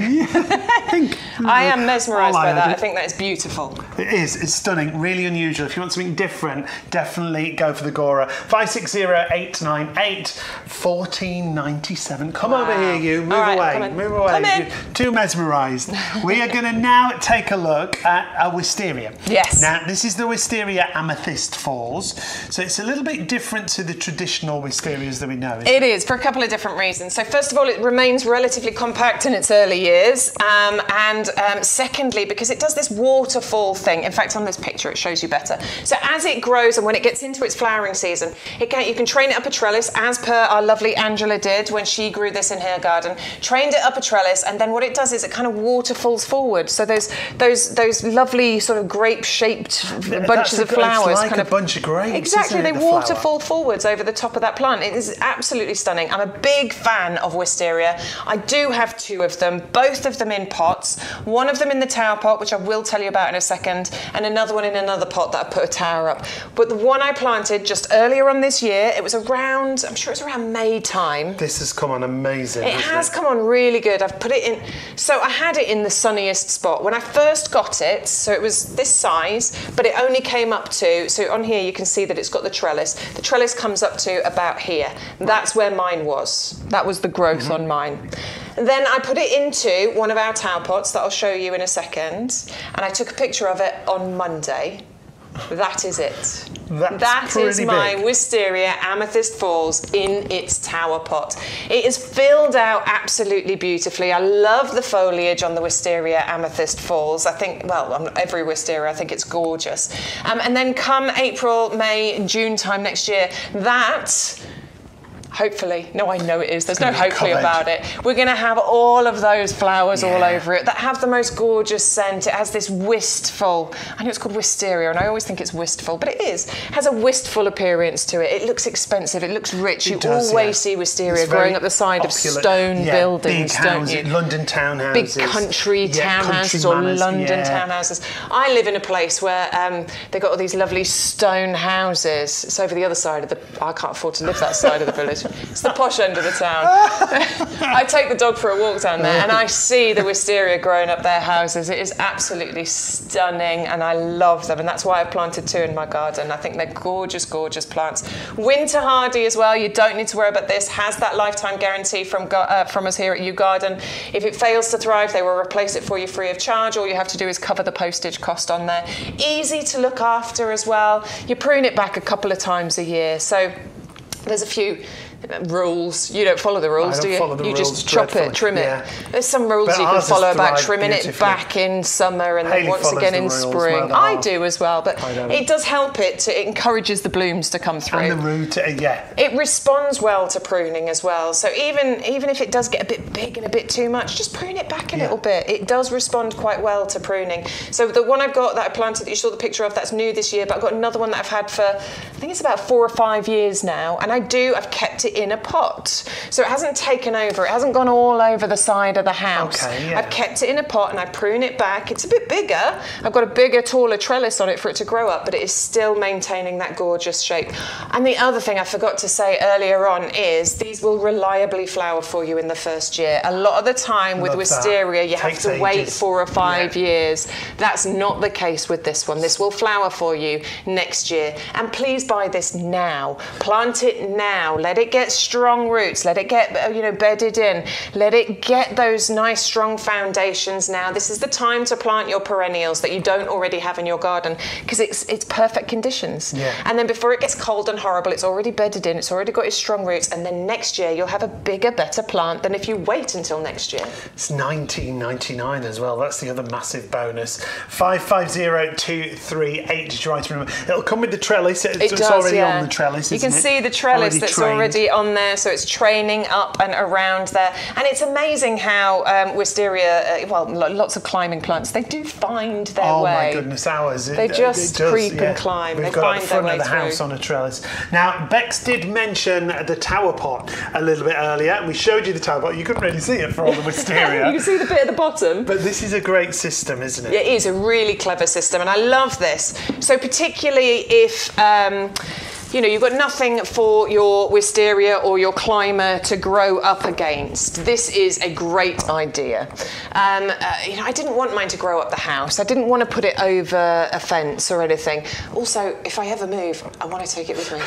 Pink. I am mesmerised by that. I think that is beautiful. It is. It's stunning. Really unusual. If you want something different, definitely go for the Gora. 560898 $14.97. Come over here, you. Move away. Move away. Come in. You're too mesmerised. We are going to now take a look at our wisteria. Yes. Now, this is the Wisteria Amethyst Falls. So it's a little bit different to the traditional wisterias that we know. It is, for a couple of different reasons. So first of all, it remains relatively compact in its early years. And secondly, because it does this waterfall thing. In fact, on this picture, it shows you better. So as it grows and when it gets into its flowering season, you can train it up a trellis, as per our lovely Angela did when she grew this in her garden. Trained it up a trellis, and then what it does is it kind of waterfalls forward. So those lovely sort of grape-shaped bunches of flowers. It's like a bunch of grapes. Exactly, they waterfall forwards over the top of that plant. It is absolutely stunning. I'm a big fan of wisteria. I do have 2 of them, both of them in pots. One of them in the tower pot, which I will tell you about in a second, and another one in another pot that I put a tower up. But the one I planted just earlier on this year, it was around, I'm sure it's around May time. This has come on amazing. It has come on really good. I've put it in, so I had it in the sunniest spot. When I first got it, so it was this size, but it only came up to, so on here you can see that it's got the trellis. The trellis comes up to about here. That's where mine was. That was the growth on mine. And then I put it into one of our tower pots that I'll show you in a second, and I took a picture of it on Monday. That is it. That is my Wisteria Amethyst Falls in its tower pot. It is filled out absolutely beautifully. I love the foliage on the Wisteria Amethyst Falls. I think, well, every Wisteria, I think it's gorgeous. And then come April, May, June time next year, that... Hopefully, no, I know it is. There's no hopefully about it. We're going to have all of those flowers all over it that have the most gorgeous scent. It has this wistful, I know it's called wisteria, and I always think it's wistful, but it is. It has a wistful appearance to it. It looks expensive. It looks rich. You always see wisteria growing up the side of stone buildings, don't you? London townhouses. Big country townhouses or London townhouses. I live in a place where they've got all these lovely stone houses. It's over the other side of the... I can't afford to live that side of the village. It's the posh end of the town. I take the dog for a walk down there and I see the wisteria growing up their houses. It is absolutely stunning and I love them, and that's why I've planted 2 in my garden. I think they're gorgeous, gorgeous plants. Winter hardy as well. You don't need to worry about this. Has that lifetime guarantee from us here at YouGarden. If it fails to thrive, they will replace it for you free of charge. All you have to do is cover the postage cost on there. Easy to look after as well. You prune it back a couple of times a year. So there's a few rules. You don't follow the rules, do you? You just chop it, trim it. There's some rules you can follow about trimming it back in summer and then once again in spring. I do as well, but it does help it. It encourages the blooms to come through. And the root, It responds well to pruning as well. So even if it does get a bit big and a bit too much, just prune it back a little bit. It does respond quite well to pruning. So the one I've got that I planted that you saw the picture of, that's new this year, but I've got another one that I've had for, I think it's about 4 or 5 years now, and I've kept it in a pot, so it hasn't taken over, it hasn't gone all over the side of the house. I've kept it in a pot and I prune it back. It's a bit bigger, I've got a bigger, taller trellis on it for it to grow up, but it is still maintaining that gorgeous shape. And the other thing I forgot to say earlier on is these will reliably flower for you in the first year. A lot of the time with wisteria you have to wait 4 or 5 years. That's not the case with this one. This will flower for you next year, and please buy this now. Plant it now, let it get strong roots, let it get bedded in, let it get those nice strong foundations now. This is the time to plant your perennials that you don't already have in your garden, because it's perfect conditions. And then before it gets cold and horrible, it's already bedded in, it's already got its strong roots, and then next year you'll have a bigger, better plant than if you wait until next year. It's $19.99 as well. That's the other massive bonus. 550238 to try to remember. It'll come with the trellis. It's already on the trellis. You can see the trellis that's already on there, so it's training up and around there. And it's amazing how wisteria, lots of climbing plants, they do find their way. Oh my goodness, ours. They just creep and climb. We've they got find the front their way of the house through. on a trellis. Now, Bex did mention the tower pot a little bit earlier, and we showed you the tower pot. You couldn't really see it for all the wisteria. You can see the bit at the bottom. But this is a great system, isn't it? It is a really clever system, and I love this. So particularly if you've got nothing for your wisteria or your climber to grow up against, this is a great idea. I didn't want mine to grow up the house. I didn't want to put it over a fence or anything. Also, if I ever move, I want to take it with me.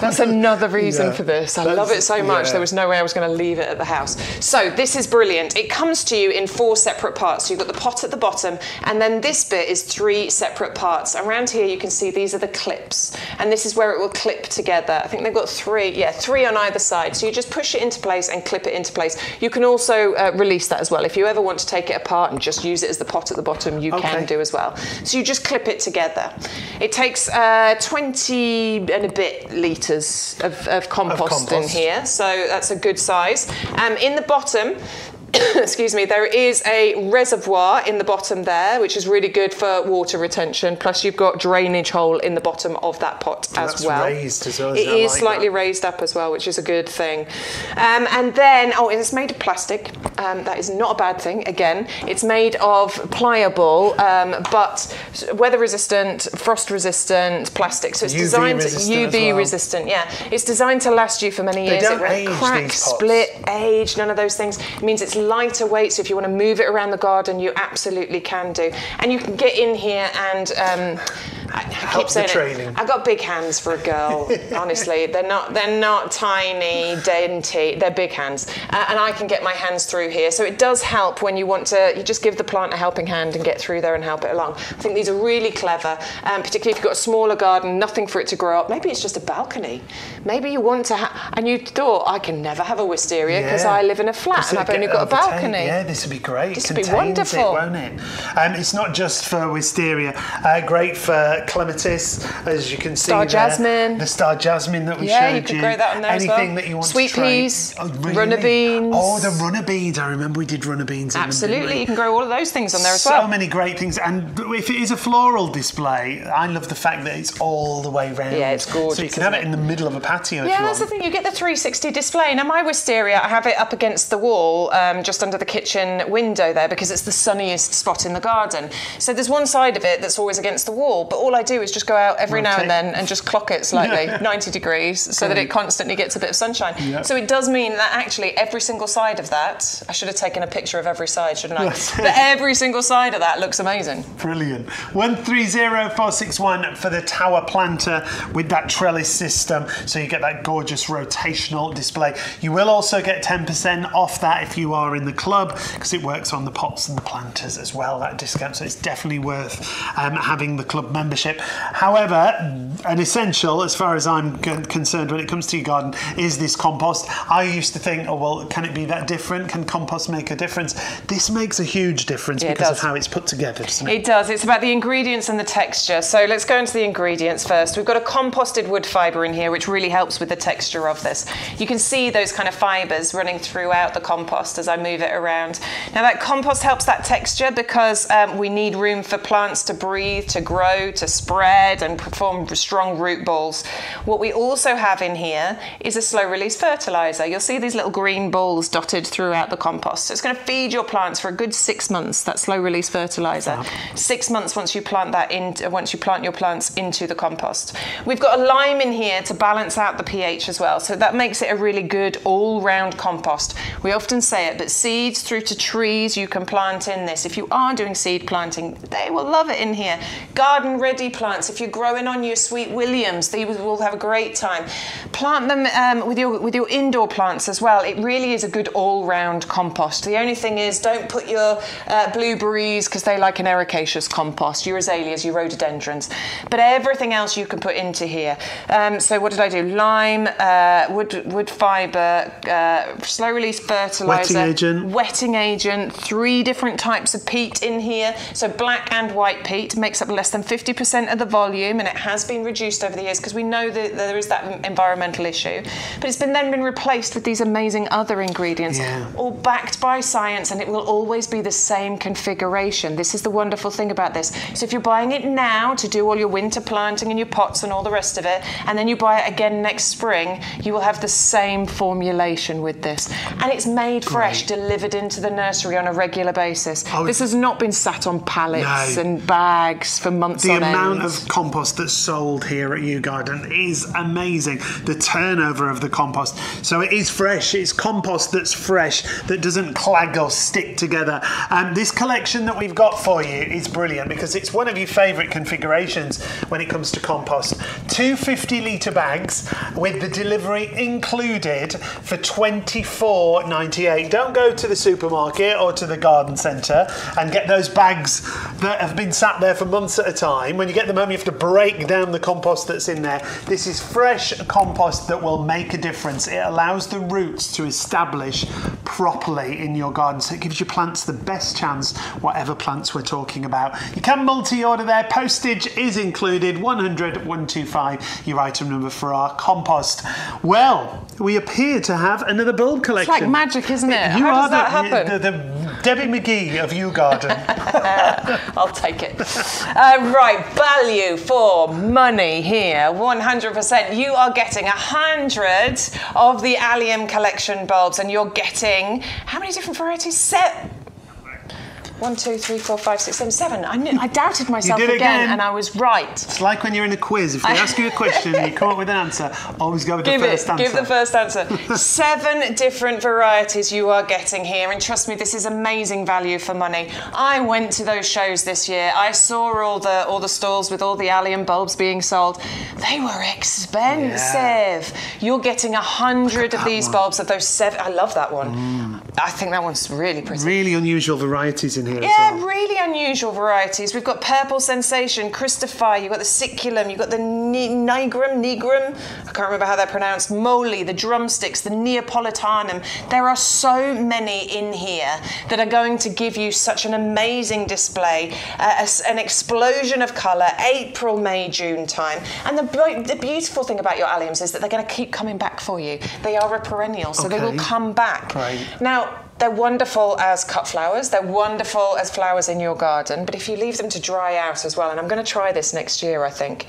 That's another reason for this. I love it so much, there was no way I was going to leave it at the house. So this is brilliant. It comes to you in 4 separate parts. So you've got the pot at the bottom, and then this bit is 3 separate parts. Around here you can see these are the clips. And this is where it will clip together. I think they've got 3 on either side. So you just push it into place and clip it into place. You can also release that as well. If you ever want to take it apart and just use it as the pot at the bottom, you can do as well. So you just clip it together. It takes 20 and a bit litres of compost in here. So that's a good size. In the bottom, excuse me, there is a reservoir in the bottom there, which is really good for water retention. Plus you've got drainage hole in the bottom of that pot as well. That's raised as well. It is slightly raised up as well, which is a good thing. And then, it's made of plastic. That is not a bad thing. Again, it's made of pliable, but weather resistant, frost resistant plastic. So it's designed UV resistant. Yeah, it's designed to last you for many years. They don't it age, won't crack, split, age, none of those things. It means it's lighter weight, so if you want to move it around the garden, you absolutely can do. And you can get in here and I keep saying it. I've got big hands for a girl. Honestly, they're not tiny, dainty. They're big hands, and I can get my hands through here. So it does help when you want to. You just give the plant a helping hand and get through there and help it along. I think these are really clever, particularly if you've got a smaller garden, nothing for it to grow up. Maybe it's just a balcony. Maybe you want to, and you thought, I can never have a wisteria because I live in a flat and I've only got a balcony. Yeah, this would be great. This would be wonderful, won't it? It's not just for wisteria. Great for clematis, as you can see. Star jasmine. The star jasmine that we showed you. Yeah, you could grow that on there as well. Anything that you want Sweet to try. peas, really? runner beans. Oh, the runner beans. I remember we did runner beans. Absolutely, you can grow all of those things on there as well. So many great things. And if it is a floral display, I love the fact that it's all the way round. Yeah, it's gorgeous. So you can have it in the middle of a patio if you want. Yeah, that's the thing. You get the 360 display. Now, my wisteria, I have it up against the wall, just under the kitchen window there, because it's the sunniest spot in the garden. So there's one side of it that's always against the wall, but all all I do is just go out every now and Rotate. then and just clock it slightly, 90 degrees, so that it constantly gets a bit of sunshine. Yep. So it does mean that actually every single side of that, I should have taken a picture of every side, shouldn't I? That's it. But every single side of that looks amazing. Brilliant. 130461 for the tower planter with that trellis system, so you get that gorgeous rotational display. You will also get 10% off that if you are in the club, because it works on the pots and the planters as well, that discount, so it's definitely worth having the club membership. However, an essential as far as I'm concerned when it comes to your garden is this compost. I used to think, oh well, can it be that different? Can compost make a difference? This makes a huge difference because of how it's put together, doesn't it? It does. It's about the ingredients and the texture. So let's go into the ingredients first. We've got a composted wood fibre in here, which really helps with the texture of this. You can see those kind of fibres running throughout the compost as I move it around. Now that compost helps that texture because we need room for plants to breathe, to grow, to spread and form strong root balls. What we also have in here is a slow release fertiliser. You'll see these little green balls dotted throughout the compost. So it's going to feed your plants for a good 6 months, that slow release fertiliser. 6 months once you plant that in, once you plant your plants into the compost. We've got a lime in here to balance out the pH as well. So that makes it a really good all-round compost. We often say it, but seeds through to trees you can plant in this. If you are doing seed planting, they will love it in here. Garden ready plants, if you're growing on your sweet williams, they will have a great time. Plant them with your indoor plants as well. It really is a good all-round compost. The only thing is, don't put your blueberries, because they like an ericaceous compost, your azaleas, your rhododendrons, but everything else you can put into here. So what did I do? Lime, wood fibre, slow release fertiliser, wetting agent, 3 different types of peat in here. So black and white peat makes up less than 50% of the volume, and it has been reduced over the years because we know that there is that environmental issue. But it's then been replaced with these amazing other ingredients, all backed by science, and it will always be the same configuration. This is the wonderful thing about this. So if you're buying it now to do all your winter planting in your pots and all the rest of it, and then you buy it again next spring, you will have the same formulation with this. And it's made fresh, delivered into the nursery on a regular basis. This has not been sat on pallets and bags for months on end. The amount of compost that's sold here at YouGarden is amazing. The turnover of the compost. So it is fresh. It's compost that's fresh, that doesn't clag or stick together. This collection that we've got for you is brilliant because it's one of your favourite configurations when it comes to compost. 2 50-litre bags with the delivery included for $24.98. Don't go to the supermarket or to the garden centre and get those bags that have been sat there for months at a time. When you get them home, you have to break down the compost that's in there. This is fresh compost that will make a difference. It allows the roots to establish properly in your garden, so it gives your plants the best chance, whatever plants we're talking about. You can multi-order there. Postage is included. 100 125, your item number for our compost. Well, we appear to have another bulb collection. It's like magic, isn't it? You How are does that happen? the Debbie McGee of YouGarden. I'll take it. Right, value for money here, 100%. You are getting 100 of the Allium collection bulbs, and you're getting how many different varieties? 1, 2, 3, 4, 5, 6, 7, 7. I doubted myself again, and I was right. It's like when you're in a quiz. If they ask you a question and you come up with an answer, always go with the first answer. Give the first answer. 7 different varieties you are getting here, and trust me, this is amazing value for money. I went to those shows this year. I saw all the stalls with all the Allium bulbs being sold. They were expensive. Yeah. You're getting 100 of these bulbs of those 7. I love that one. I think that one's really pretty. Really unusual varieties in here as well. Really unusual varieties. We've got Purple Sensation, Christopher, you've got the Siculum, you've got the Nigrum, I can't remember how they're pronounced, Moly, the Drumsticks, the Neapolitanum. There are so many in here that are going to give you such an amazing display, an explosion of colour, April, May, June time. And the beautiful thing about your Alliums is that they're going to keep coming back for you. They are a perennial, so they will come back. Right. Now, they're wonderful as cut flowers, they're wonderful as flowers in your garden, but if you leave them to dry out as well, and I'm going to try this next year, I think.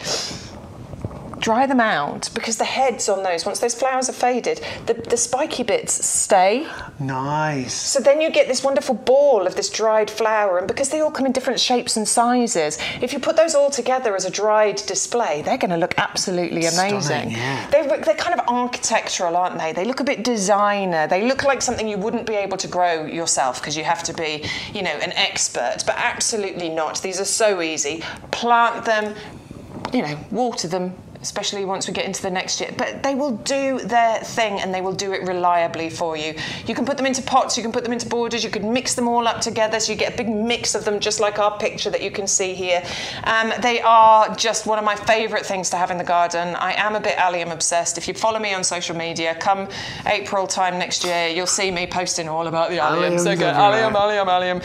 dry them out, because the heads on those, once those flowers are faded, the spiky bits stay. Nice. So then you get this wonderful ball of this dried flower, and because they all come in different shapes and sizes, if you put those all together as a dried display, they're going to look absolutely amazing. Stunning, yeah. They're kind of architectural, aren't they? They look a bit designer. They look like something you wouldn't be able to grow yourself because you have to be, you know, an expert, but absolutely not. These are so easy. Plant them, you know, water them, especially once we get into the next year. But they will do their thing, and they will do it reliably for you. You can put them into pots, you can put them into borders, you can mix them all up together so you get a big mix of them, just like our picture that you can see here. They are just one of my favourite things to have in the garden. I am a bit allium obsessed. If you follow me on social media, come April time next year, you'll see me posting all about the allium. So good. Allium.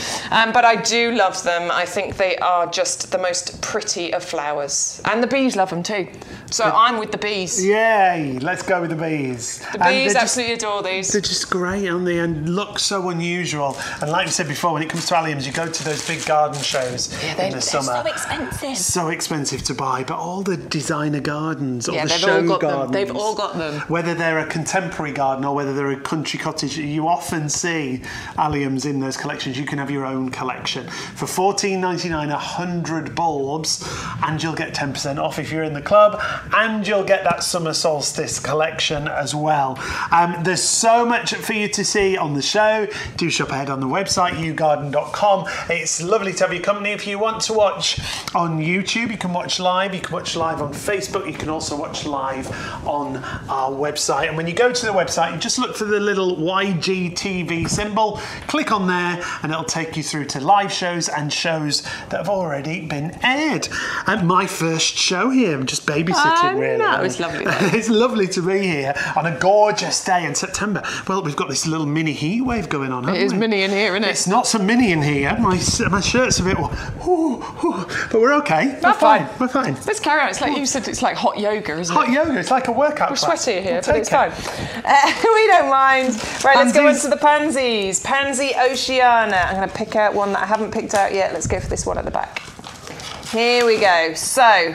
But I do love them. I think they are just the most pretty of flowers. And the bees love them too. So I'm with the bees. Yay, let's go with the bees. The bees absolutely adore these. They're just great, aren't they? And look so unusual. And like we said before, when it comes to alliums, you go to those big garden shows in the summer. They're so expensive. So expensive to buy. But all the designer gardens, all the they've show all got gardens. them. They've all got them. Whether they're a contemporary garden or whether they're a country cottage, you often see alliums in those collections. You can have your own collection. For $14.99, 100 bulbs, and you'll get 10% off if you're in the club. And you'll get that summer solstice collection as well. There's so much for you to see on the show. Do shop ahead on the website, YouGarden.com. It's lovely to have your company. If you want to watch on YouTube, you can watch live. You can watch live on Facebook. You can also watch live on our website. And when you go to the website, you just look for the little YGTV symbol, click on there, and it'll take you through to live shows and shows that have already been aired. My first show here, I'm just babysitting really. No, it's lovely. It's lovely to be here on a gorgeous day in September. Well, we've got this little mini heat wave going on, haven't we? It is mini in here, isn't it? It's not so mini in here. My shirt's a bit, but we're okay. We're fine. We're fine. Let's carry on. It's like you said, it's like hot yoga, isn't it? Hot yoga, it's like a workout We're class. sweaty here, We'll but it's take fine. We don't mind. Right, let's go on to the pansies. Pansy Oceana. I'm going to pick out one that I haven't picked out yet. Let's go for this one at the back. Here we go. So,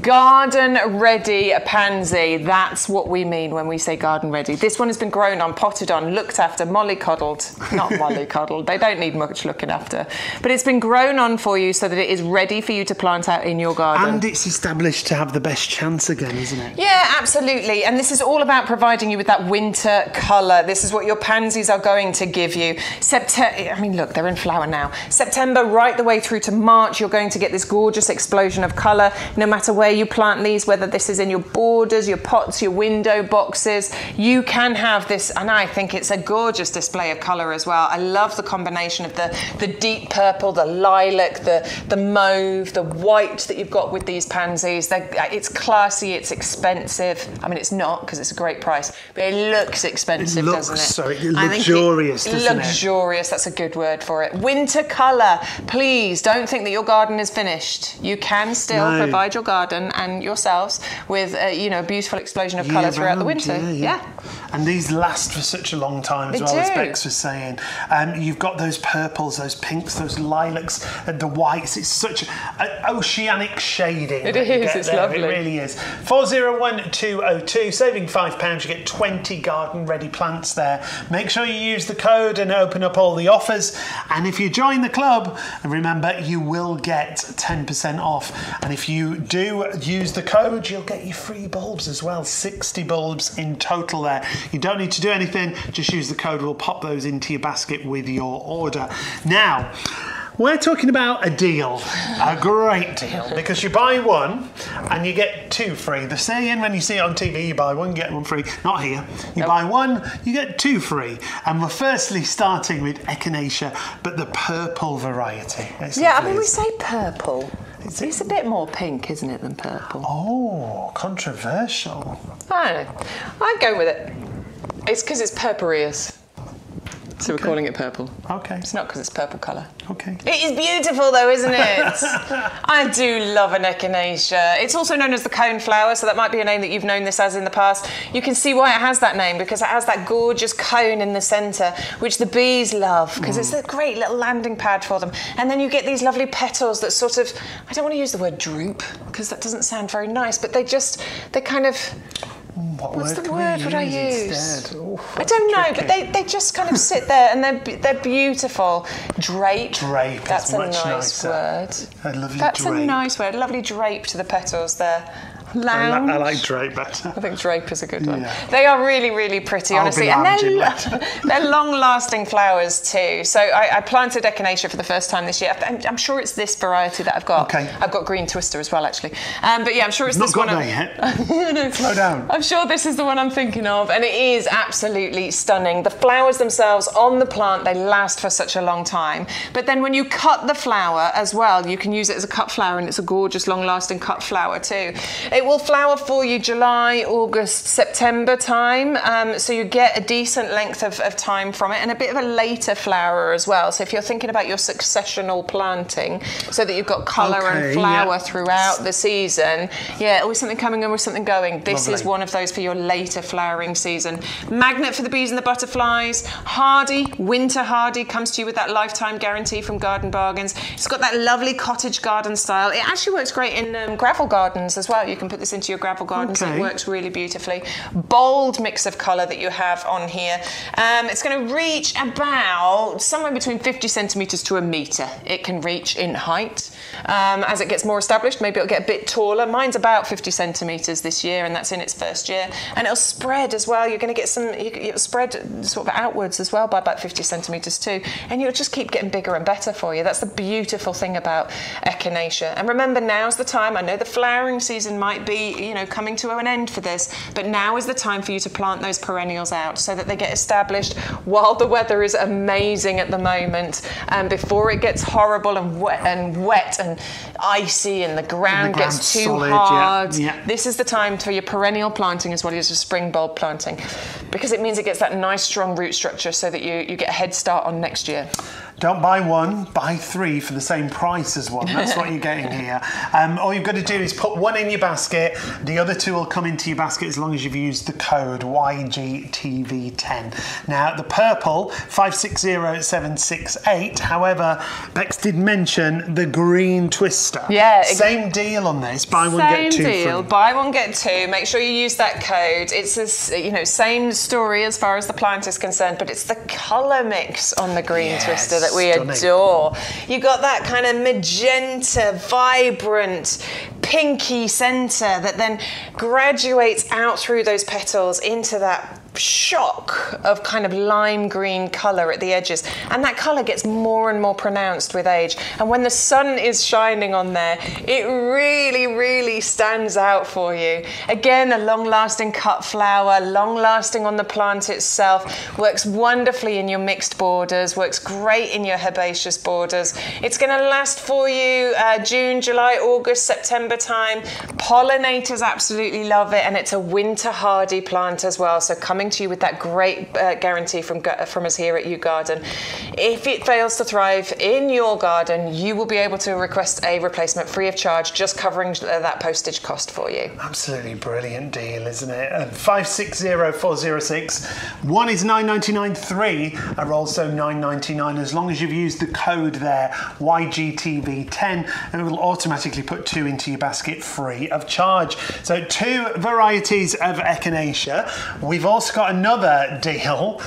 garden ready pansy. That's what we mean when we say garden ready. This one has been grown on, potted on, looked after, mollycoddled. Not mollycoddled, they don't need much looking after. But it's been grown on for you so that it is ready for you to plant out in your garden. And it's established to have the best chance again, isn't it? Yeah, absolutely. And this is all about providing you with that winter colour. This is what your pansies are going to give you. I mean, look, they're in flower now. September right the way through to March, you're going to get this gorgeous explosion of colour, no matter where you plant these, whether this is in your borders, your pots, your window boxes, you can have this, and I think it's a gorgeous display of colour as well. I love the combination of the deep purple, the lilac, the mauve, the white that you've got with these pansies. It's classy, it's expensive. I mean, it's not, because it's a great price, but it looks expensive, doesn't it? Sorry, luxurious, doesn't it? Luxurious, that's a good word for it. Winter colour. Please don't think that your garden is finished. You can still provide your garden and yourselves with a beautiful explosion of colour throughout the winter. Yeah. And these last for such a long time as well, as Bex was saying. You've got those purples, those pinks, those lilacs, the whites. It's such an oceanic shading. It is, it's lovely. It really is. 401202, saving £5, you get 20 garden ready plants there. Make sure you use the code and open up all the offers. And if you join the club, remember, you will get 10% off. And if you do use the code, you'll get your free bulbs as well. 60 bulbs in total there. You don't need to do anything, just use the code. We'll pop those into your basket with your order. Now, we're talking about a deal, a great deal, because you buy one and you get two free. The saying when you see it on TV, you buy one, get one free. Not here. You buy one, you get two free. And we're firstly starting with Echinacea, but the purple variety. Yeah, I mean, we say purple. It's a bit more pink, isn't it, than purple? Oh, controversial. I don't know. I'd go with it. It's because it's purpureous. So we're calling it purple. Okay. It's not because it's purple colour. Okay. It is beautiful though, isn't it? I do love an echinacea. It's also known as the cone flower, so that might be a name that you've known this as in the past. You can see why it has that name, because it has that gorgeous cone in the centre, which the bees love, because it's a great little landing pad for them. And then you get these lovely petals that sort of, I don't want to use the word droop, because that doesn't sound very nice, but they kind of... What's the word would I use? I don't know, but they just kind of sit there and they're beautiful. Drape. Drape. That's a nice word. A lovely That's drape. a nice word. A lovely drape to the petals there. Lounge. I like drape better. I think drape is a good one. Yeah. They are really, really pretty, honestly. And they're long-lasting flowers too. So I planted echinacea for the first time this year. I'm sure it's this variety that I've got. Okay. I've got green twister as well, actually. But yeah, I'm sure it's this one. Not got there yet. Slow down. I'm sure this is the one I'm thinking of, and it is absolutely stunning. The flowers themselves on the plant, they last for such a long time. But then when you cut the flower as well, you can use it as a cut flower, and it's a gorgeous, long-lasting cut flower too. It will flower for you July, August, September time, so you get a decent length of time from it, and a bit of a later flower as well. So if you're thinking about your successional planting, so that you've got colour and flower throughout the season, always something coming and always something going. This is one of those for your later flowering season. Magnet for the bees and the butterflies. Hardy, winter hardy, comes to you with that lifetime guarantee from Garden Bargains. It's got that lovely cottage garden style. It actually works great in gravel gardens as well. You can put this into your gravel gardens. It works really beautifully. Bold mix of colour that you have on here. It's going to reach about somewhere between 50 centimetres to a metre. It can reach in height. As it gets more established, maybe it'll get a bit taller. Mine's about 50 centimetres this year, and that's in its first year. And it'll spread as well. You're going to get it'll spread sort of outwards as well by about 50 centimetres too. And you'll just keep getting bigger and better for you. That's the beautiful thing about echinacea. And remember, now's the time. I know the flowering season might be, coming to an end for this, but now is the time for you to plant those perennials out so that they get established while the weather is amazing at the moment, before it gets horrible and wet and icy and the ground gets too hard. This is the time for your perennial planting as well as your spring bulb planting, because it means it gets that nice strong root structure so that you get a head start on next year. Don't buy one, buy three for the same price as one. That's what you're getting here. All you've got to do is put one in your basket. The other two will come into your basket as long as you've used the code YGTV10. Now, the purple, 560768. However, Bex did mention the green twister. Yeah. Same deal on this. Buy one, get two. Same deal. Buy one, get two. Make sure you use that code. It's same story as far as the plant is concerned, but it's the colour mix on the green twister that we adore. You got that kind of magenta, vibrant, pinky centre that then graduates out through those petals into that shock of kind of lime green colour at the edges, and that colour gets more and more pronounced with age, and when the sun is shining on there, it really, really stands out for you. Again, a long-lasting cut flower, long-lasting on the plant itself, works wonderfully in your mixed borders, works great in your herbaceous borders. It's going to last for you June, July, August, September time. Pollinators absolutely love it, and it's a winter hardy plant as well, so coming to you with that great guarantee from us here at YouGarden. If it fails to thrive in your garden, you will be able to request a replacement free of charge, just covering that postage cost for you. Absolutely brilliant deal, isn't it? 560406. One is $9.99, three are also $9.99 as long as you've used the code there, YGTV10, and it will automatically put two into your basket free of charge. So two varieties of echinacea. We've also got another deal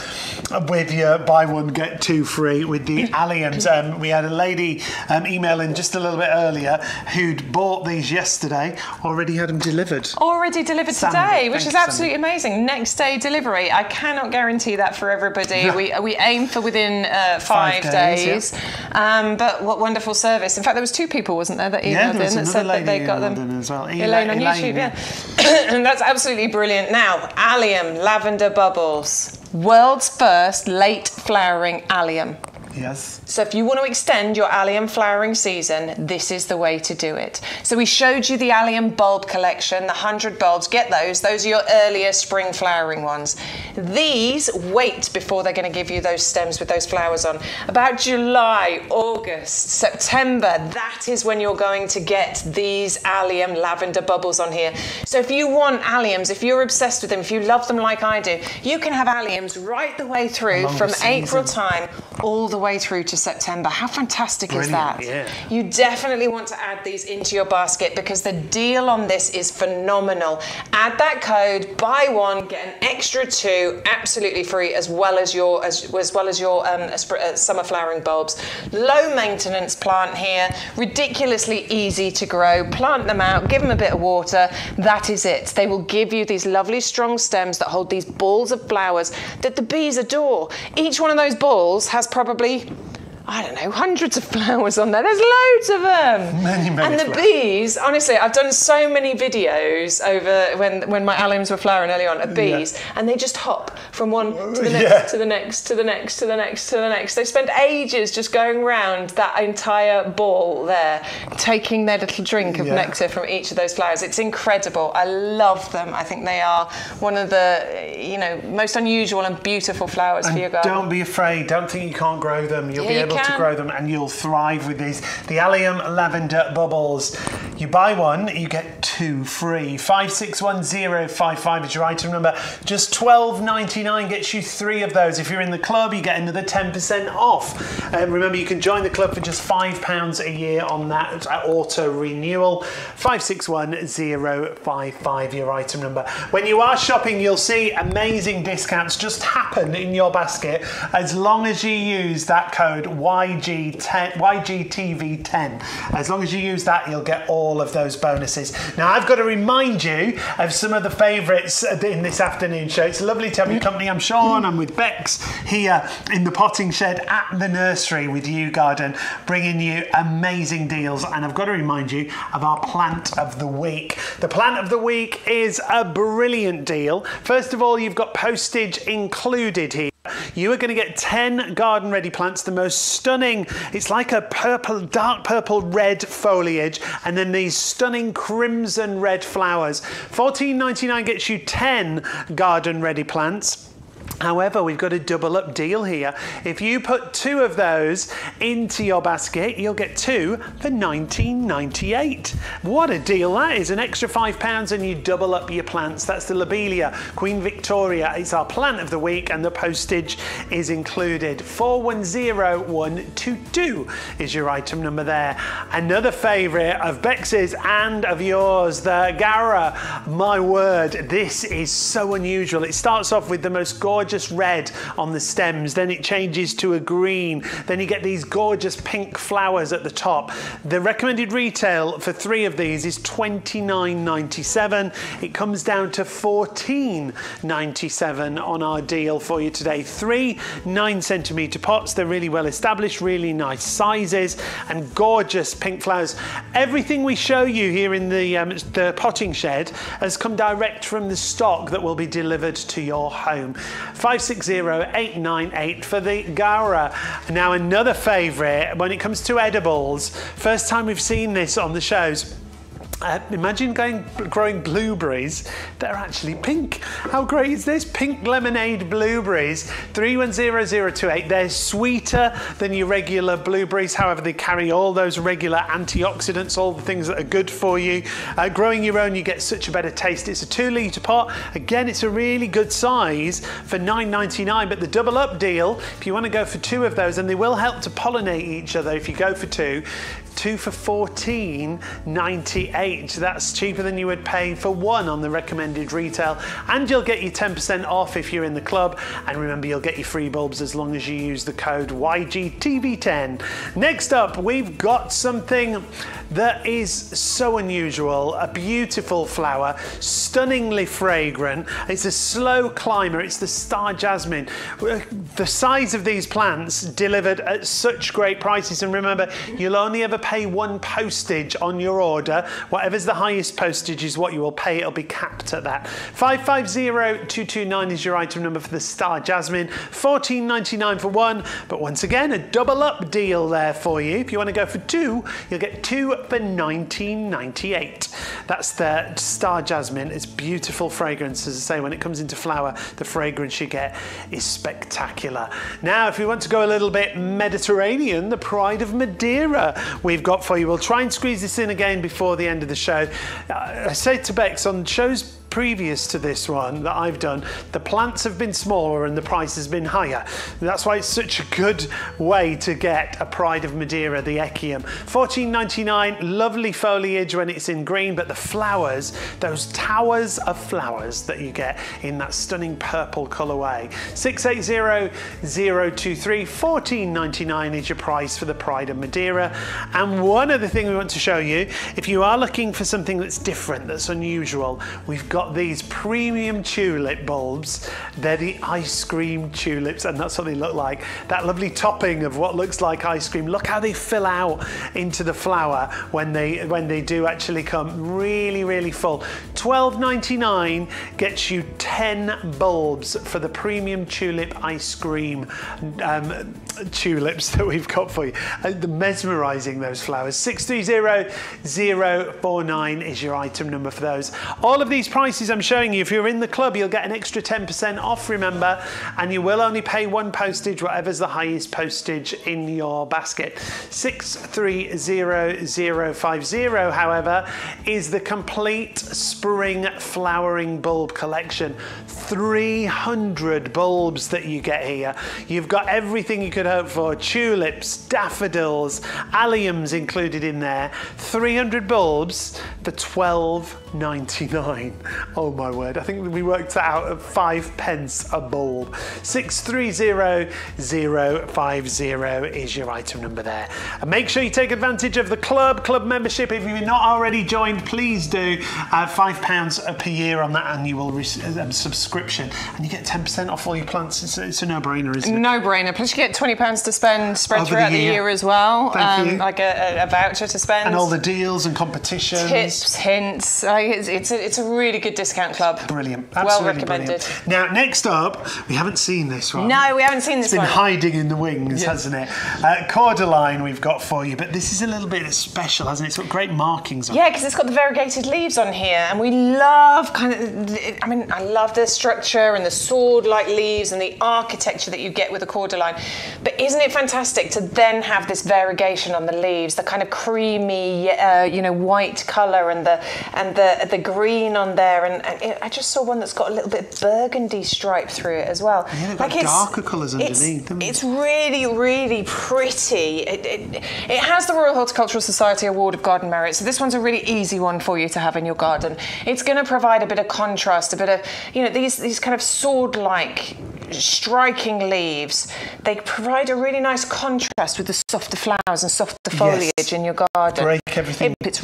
with your buy one get two free with the alliums. We had a lady email in just a little bit earlier who'd bought these yesterday, already had them delivered. Already delivered today, which is absolutely amazing. Next day delivery. I cannot guarantee that for everybody. No. We aim for within 5 days. Yeah. But what wonderful service. In fact, there was two people, wasn't there, that emailed in that said that they got them. As well. Elaine on YouTube, yeah. And that's absolutely brilliant. Now, allium, lavender bubbles. World's first late flowering allium. Yes. So if you want to extend your allium flowering season, this is the way to do it. So we showed you the allium bulb collection, the 100 bulbs. Get those. Those are your earlier spring flowering ones. These wait before they're going to give you those stems with those flowers on. About July, August, September, that is when you're going to get these allium lavender bubbles on here. So if you want alliums, if you're obsessed with them, if you love them like I do, you can have alliums right the way through from April time all the way through to September. How fantastic is that? Yeah. You definitely want to add these into your basket because the deal on this is phenomenal. Add that code, buy one, get an extra two, absolutely free, as well as your summer flowering bulbs. Low maintenance plant here, ridiculously easy to grow. Plant them out, give them a bit of water. That is it. They will give you these lovely strong stems that hold these balls of flowers that the bees adore. Each one of those balls has probably, I don't know, hundreds of flowers on there. There's loads of them. Many and the flowers. Bees, honestly, I've done so many videos over when my alliums were flowering early on of bees, and they just hop from one to the next, to the next, to the next, to the next, to the next. They spend ages just going round that entire ball there, taking their little drink of nectar from each of those flowers. It's incredible. I love them. I think they are one of the, most unusual and beautiful flowers for your garden. Don't be afraid. Don't think you can't grow them. You'll be able to grow them and you'll thrive with these. The allium lavender bubbles. You buy one, you get two free. 561055 is your item number. Just $12.99 gets you three of those. If you're in the club, you get another 10% off. Remember, you can join the club for just £5 a year on that auto renewal. 561055, your item number. When you are shopping, you'll see amazing discounts just happen in your basket as long as you use that code YGTV10. As long as you use that, you'll get all of those bonuses. Now, I've got to remind you of some of the favourites in this afternoon show. It's lovely to have your company. I'm Shaun. I'm with Bex here in the potting shed at the nursery with YouGarden, bringing you amazing deals. And I've got to remind you of our plant of the week. The plant of the week is a brilliant deal. First of all, you've got postage included here. You are going to get 10 garden ready plants, the most stunning. It's like a dark purple red foliage and then these stunning crimson red flowers. $14.99 gets you 10 garden ready plants. However, we've got a double up deal here. If you put two of those into your basket, you'll get two for $19.98. What a deal that is. An extra £5 and you double up your plants. That's the Lobelia Queen Victoria. It's our plant of the week and the postage is included. 410122 is your item number there. Another favourite of Bex's and of yours, the Gara. My word, this is so unusual. It starts off with the most gorgeous red on the stems, then it changes to a green, then you get these gorgeous pink flowers at the top. The recommended retail for three of these is $29.97. It comes down to $14.97 on our deal for you today. 3 9cm pots. They're really well established, really nice sizes and gorgeous pink flowers. Everything we show you here in the potting shed has come direct from the stock that will be delivered to your home. 560898 for the Gara. Now, another favourite when it comes to edibles, first time we've seen this on the shows. Imagine growing blueberries that are actually pink. How great is this? Pink lemonade blueberries, 310028. They're sweeter than your regular blueberries. However, they carry all those regular antioxidants, all the things that are good for you. Growing your own, you get such a better taste. It's a 2-litre pot. Again, it's a really good size for $9.99, but the double up deal, if you want to go for two of those, and they will help to pollinate each other if you go for two for $14.98. That's cheaper than you would pay for one on the recommended retail, and you'll get your 10% off if you're in the club, and remember, you'll get your free bulbs as long as you use the code YGTV10. Next up, we've got something that is so unusual, a beautiful flower, stunningly fragrant. It's a slow climber. It's the Star Jasmine. The size of these plants delivered at such great prices, and remember, you'll only ever pay 1 postage on your order. Whatever's the highest postage is what you will pay. It'll be capped at that. 550229 is your item number for the Star Jasmine. $14.99 for 1, but once again, a double up deal there for you. If you want to go for 2, you'll get 2 for $19.98. That's the Star Jasmine. It's beautiful fragrance. As I say, when it comes into flower, the fragrance you get is spectacular. Now, if you want to go a little bit Mediterranean, the Pride of Madeira we've got for you. We'll try and squeeze this in again before the end of the show. I say to Bex, on shows previous to this one that I've done, the plants have been smaller and the price has been higher. That's why it's such a good way to get a Pride of Madeira, the Echium. $14.99, lovely foliage when it's in green, but the flowers, those towers of flowers that you get in that stunning purple colourway. 680023, $14.99 is your price for the Pride of Madeira. And one other thing we want to show you, if you are looking for something that's different, that's unusual, we've got these premium tulip bulbs. They're the ice cream tulips, and that's what they look like. That lovely topping of what looks like ice cream. Look how they fill out into the flower when they do actually come really, really full. $12.99 gets you 10 bulbs for the premium tulip ice cream tulips that we've got for you. The mesmerising, those flowers. 630049 is your item number for those. All of these prices I'm showing you, if you're in the club, you'll get an extra 10% off, remember, and you will only pay 1 postage, whatever's the highest postage in your basket. 630050, however, is the complete spring flowering bulb collection. 300 bulbs that you get here. You've got everything you could hope for. Tulips, daffodils, alliums included in there. 300 bulbs for $12.99. Oh my word, I think we worked that out at 5 pence a bulb. 630050 is your item number there. And make sure you take advantage of the club membership. If you're not already joined, please do. £5 per year on that annual subscription, and you get 10% off all your plants. It's a no-brainer, isn't it? No-brainer. Plus you get £20 to spend spread throughout the year as well. Thank you. Like a voucher to spend. And all the deals and competitions. Tips, hints. It's a really good discount club. Brilliant. Absolutely well recommended. Brilliant. Now, next up, we haven't seen this one. No, we haven't seen this one. It's been hiding in the wings, hasn't it? Cordyline we've got for you, but this is a little bit special, hasn't it? It's got great markings on it. Yeah, because it's got the variegated leaves on here, and we love I love the structure and the sword-like leaves and the architecture that you get with a cordyline. But isn't it fantastic to then have this variegation on the leaves, the kind of creamy, white colour and the green on there, and I just saw one that's got a little bit of burgundy stripe through it as well. Yeah, they've got darker colours underneath. It's really, really pretty. It has the Royal Horticultural Society Award of Garden Merit, so this one's a really easy one for you to have in your garden. It's going to provide a bit of contrast, a bit of, these kind of sword-like striking leaves. They provide a really nice contrast with the softer flowers and softer foliage in your garden. Break everything. It's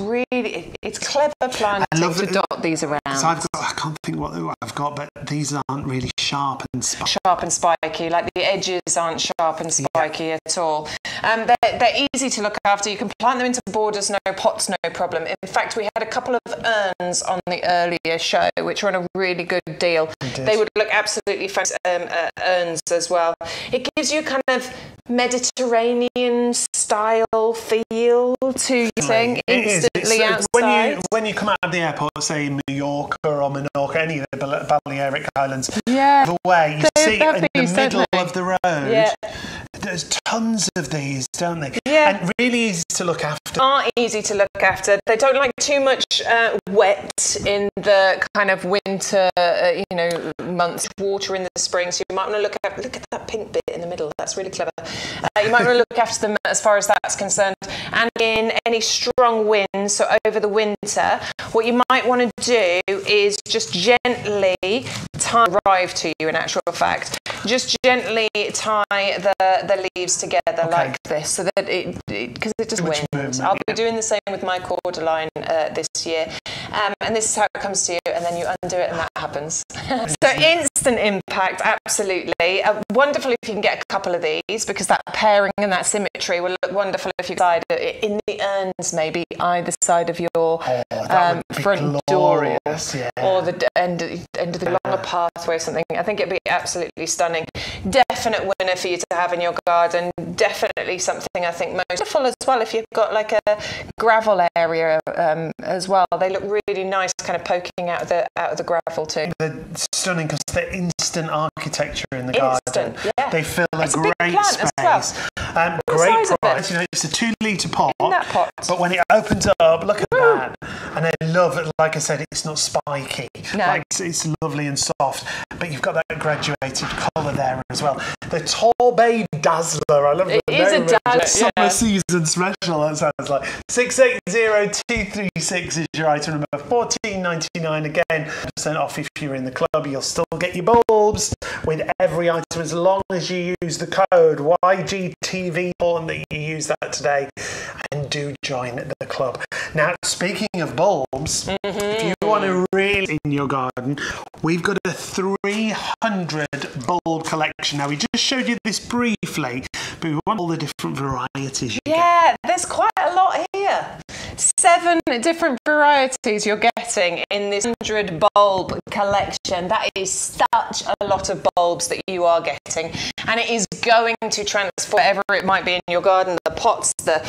clever planting to dot these around. I can't think what I've got, but these aren't really sharp and spiky. Sharp and spiky, like the edges aren't sharp and spiky at all. They're easy to look after. You can plant them into borders, no pots, no problem. In fact, we had a couple of urns on the earlier show, which were on a really good deal. They would look absolutely fantastic urns as well. It gives you kind of Mediterranean style feel to your thing instantly outside. When you come out of the airport, say in Mallorca or Menorca, any of the Balearic Islands, the way you see in the middle of the road. There's tons of these, don't they? Yeah. And really easy to look after. Are easy to look after. They don't like too much wet in the kind of winter, months. Water in the spring, so you might want to look at that pink bit in the middle. That's really clever. You might want to look after them as far as that's concerned. And in any strong winds, so over the winter, what you might want to do is just gently arrive to you. In actual fact, Just gently tie the leaves together like this, so that because it just wins. I'll be doing the same with my cordyline this year. And this is how it comes to you, and then you undo it and that happens. So instant impact, absolutely. Wonderful if you can get a couple of these, because that pairing and that symmetry will look wonderful if you decide it in the urns, maybe either side of your front door, or the end of the longer pathway or something. I think it'd be absolutely stunning. Definite winner for you to have in your garden. Definitely something I think most wonderful as well if you've got like a gravel area as well. They look really nice, kind of poking out of the gravel too. They're stunning because they're instant architecture in the garden. Yeah. They fill a it's great a big plant space. As well. Great price. You know, it's a 2-litre pot. In that pot. But when it opens up, look at that. And I love it. Like I said, it's not spiky. No. Like, it's lovely and soft. But you've got that graduated colour there as well. The Tall Bay Dazzler. I love the name. It is a dazzler. Summer season special. That sounds like 680236 is your item number. $14.99 again. % off if you're in the club. You'll still get your bulbs with every item as long as you use the code YGTV. Important that you use that today, and do join the club. Now, speaking of bulbs, if you want to really in your garden, we've got a 300 bulb collection. Now, we just showed you this briefly, but we want all the different varieties you get. There's quite a lot here. 7 different varieties you're getting in this 100 bulb collection. That is such a lot of bulbs that you are getting, and it is going to transform whatever it might be in your garden, the pots, the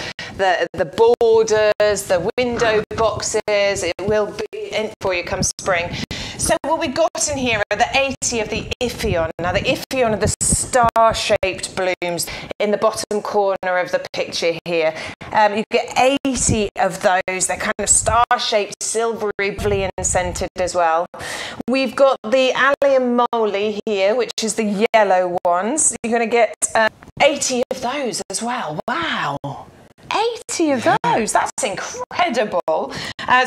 borders, the window boxes. It will be in for you come spring. So what we've got in here are the 80 of the Iphion. Now the Iphion are the star-shaped blooms in the bottom corner of the picture here. You get 80 of those. They're kind of star-shaped, silvery, lovely and scented as well. We've got the Allium Moly here, which is the yellow ones. You're going to get 80 of those as well. Wow. 80 of those, that's incredible.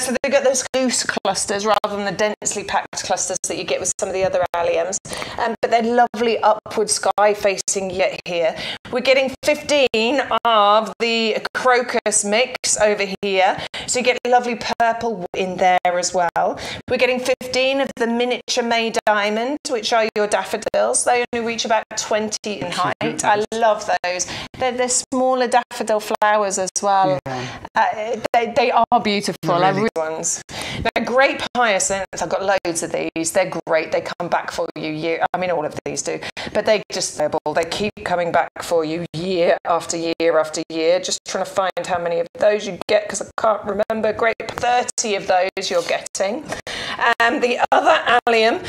So they've got those loose clusters rather than the densely packed clusters that you get with some of the other alliums. But they're lovely upward sky facing yet here. We're getting 15 of the crocus mix over here. So you get lovely purple in there as well. We're getting 15 of the miniature May Diamond, which are your daffodils. They only reach about 20 in height. I love those. They're smaller daffodil flowers as well. They are beautiful. I really ones. Now, grape hyacinths, I've got loads of these. They're great. They come back for you I mean, all of these do, but they keep coming back for you year after year after year. Just trying to find how many of those you get because I can't remember. Grape, 30 of those you're getting. The other allium,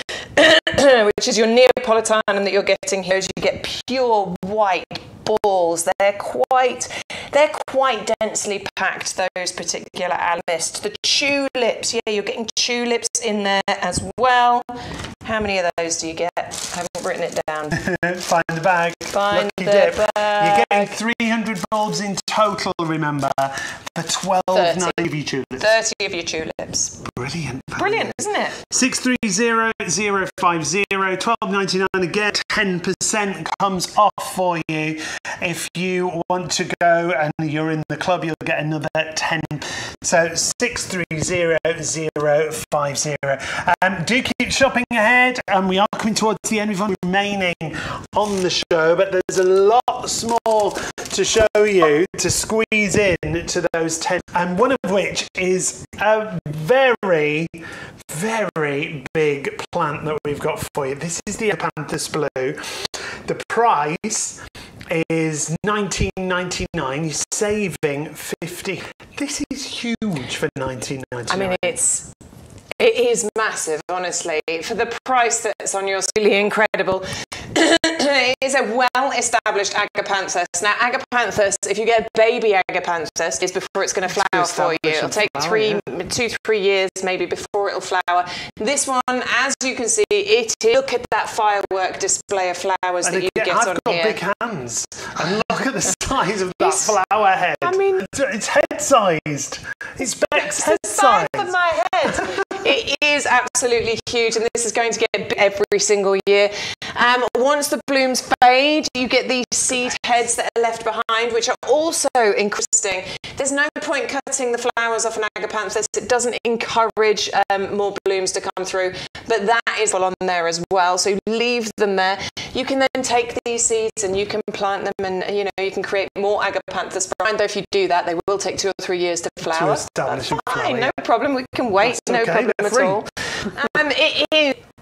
which is your Neapolitanum that you're getting here, is you get pure white balls. They're quite densely packed, those particular alliums. The tulips, you're getting tulips in there as well. How many of those do you get? I haven't written it down. Find the bag. Find Lucky the dip. bag. You're getting 300 bulbs in total, remember, for 12.90 of your tulips. 30 of your tulips. Brilliant. Brilliant, isn't it? 630050, $12.99 again. 10% comes off for you. If you want to go and you're in the club, you'll get another 10. So 630050. Do keep shopping ahead, and we are coming towards the end. We've only remaining on the show, but there's a lot more to show you to squeeze in to those 10, and one of which is a very, very big plant that we've got for you. This is the Acanthus Blue. The price is $19.99. You're saving $50. This is huge for $19.99. I mean, it is massive, honestly. For the price that's on yours, really incredible. It is a well-established agapanthus. Now, agapanthus, if you get a baby agapanthus, is before it's going to flower for you. It'll take 2 to 3 years maybe before it'll flower. This one, as you can see, look at that firework display of flowers that you get on here. I've got big hands, and look at the size of that flower head. I mean, it's head-sized. It's Beck's head-sized. Of my head. It is absolutely huge, and this is going to get every single year. Once the blooms fade, you get these seed heads that are left behind, which are also interesting. There's no point cutting the flowers off an agapanthus. It doesn't encourage more blooms to come through, but that is all on there as well. So leave them there. You can then take these seeds and you can plant them, and you can create more agapanthus. Though if you do that, they will take 2 or 3 years to flower. That's fine, no problem. We can wait. No problem at all.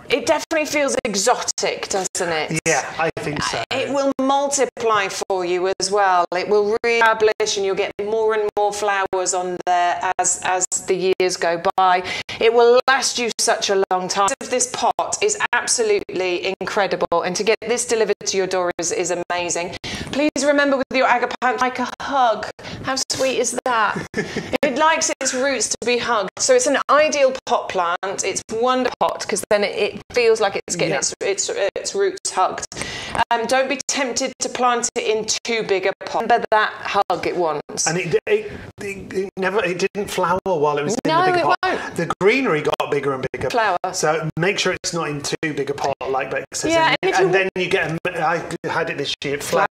It definitely feels exotic, doesn't it? Yeah, I think so. It will multiply for you as well. It will re-establish, and you'll get more and more flowers on there as the years go by. It will last you such a long time. This pot is absolutely incredible, and to get this delivered to your door is amazing. Please remember with your agapanthus, like a hug. How sweet is that? It likes its roots to be hugged. So it's an ideal pot plant. It's one pot because then it feels like it's getting its roots hugged. Don't be tempted to plant it in too big a pot. Remember that hug it wants. And it didn't flower while it was in the big pot. Won't. The greenery got bigger and bigger. Flower. So make sure it's not in too big a pot, like Beck says. Yeah, and then you get I had it this year. Flower.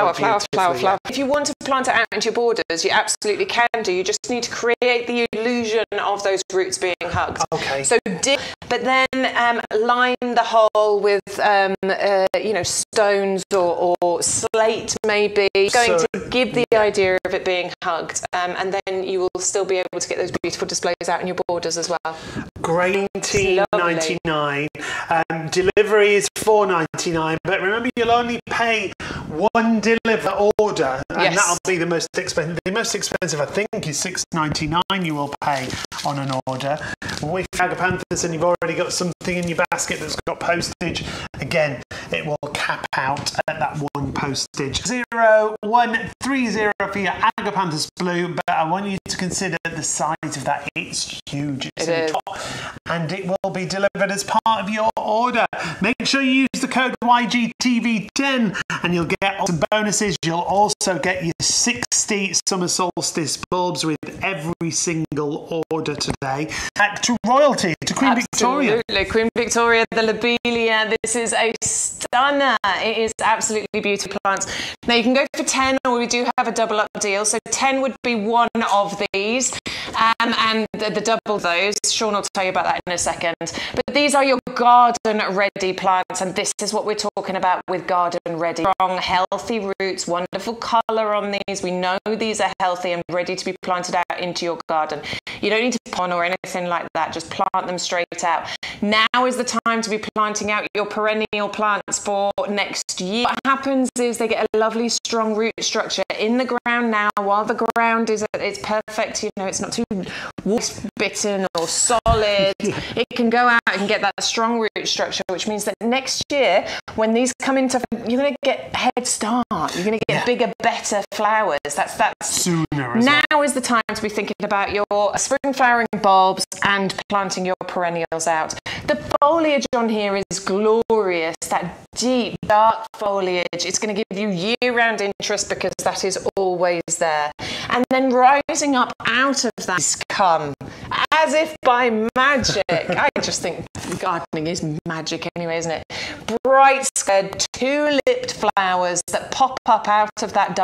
If you want to plant it out into your borders, you absolutely can do. You just need to create the illusion of those roots being hugged. Okay. So but then line the hole with stones or slate maybe. Going to give the idea of it being hugged, and then you will still be able to get those beautiful displays out in your borders as well. Green $19.99. Delivery is $4.99, but remember you'll only pay one deliver order, and that'll be the most expensive. The most expensive, I think, is $6.99 you will pay on an order. With agapanthus, and you've already got something in your basket that's got postage, again, it will cap out at that one postage. 0130 for your agapanthus blue, but I want you to consider the size of that. It's huge. It's in the top, and it will be delivered as part of your order. Make sure you use the code YGTV10 and you'll get some bonuses. You'll also get your 60 summer solstice bulbs with every single order today. Back to royalty, to Queen Victoria. Absolutely, Queen Victoria, the lobelia. This is a stunner. It is absolutely beautiful plants. Now you can go for 10, or we do have a double up deal. So 10 would be one of these, and the double those. Shaun will tell you about that in a second. But these are your garden ready plants, and this is what we're talking about with garden ready. Strong, healthy roots, wonderful colour on these. We know these are healthy and ready to be planted out into your garden. You don't need to pon or anything like that, just plant them straight out. Now is the time to be planting out your perennial plants for next year. What happens is they get a lovely strong root structure in the ground now, while the ground is it's perfect, it's not too bitten or solid. It can go out and get that strong root structure, which means that next year when these come into, you're going to get head start, you're going to get bigger, better flowers. That's sooner. Now is the time to be thinking about your spring flowering bulbs and planting your perennials out. The foliage on here is glorious, that deep dark foliage. It's going to give you year-round interest because that is always there. And then rising up out of that is come, as if by magic. I just think gardening is magic anyway, isn't it? Bright squared, two-lipped flowers that pop up out of that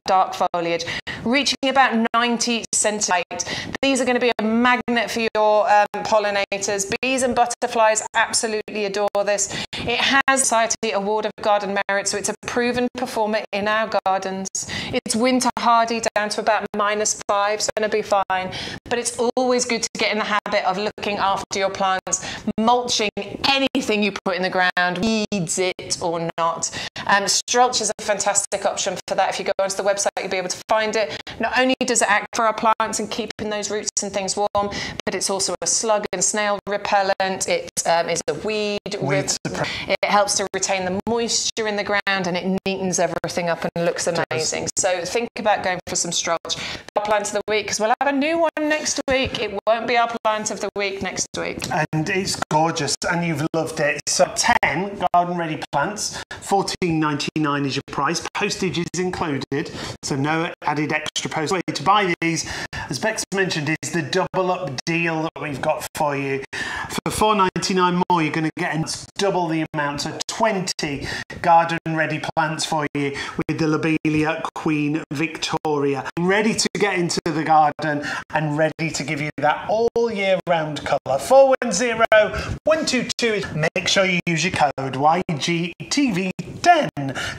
dark foliage, reaching about 90 centimeters. These are going to be a magnet for your pollinators. Bees and butterflies absolutely adore this. It has Society Award of Garden Merit, so it's a proven performer in our gardens. It's winter hardy down to about -5, so it's going to be fine. But it's always good to get in the habit of looking after your plants, mulching anything you put in the ground, weeds it or not. Strulch is a fantastic option for that. If you go onto the website, you'll be able to find it. Not only does it act for our plants and keeping those roots and things warm, but it's also a slug and snail repellent. It is a weed. It helps to retain the moisture in the ground, and it neatens everything up and looks amazing. So think about going for some Strulch. Our plant of the week, because we'll have a new one next week. It won't be our plant of the week next week. And it's gorgeous, and you've loved it. So 10 garden ready plants, $14.99 is your price. Postage is included, so no added extra postage. To buy these, as Bex mentioned, is the double up deal that we've got for you. For $4.99 more, you're going to get double the amount, so 20 garden-ready plants for you with the Lobelia Queen Victoria. Ready to get into the garden and ready to give you that all-year-round colour. 410122. Make sure you use your code YGTV10.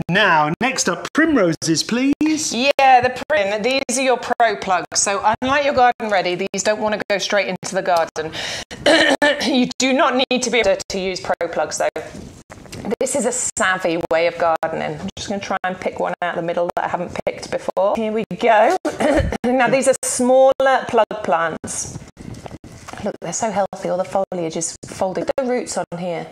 Now, next up, primroses, please. Yeah, the prim. These are your pro plugs. So unlike your garden ready, these don't want to go straight into the garden. You do not need to be able to use pro plugs though. This is a savvy way of gardening. I'm just going to try and pick one out of the middle that I haven't picked before. Here we go. Now these are smaller plug plants. Look, they're so healthy, all the foliage is folded. The roots on here.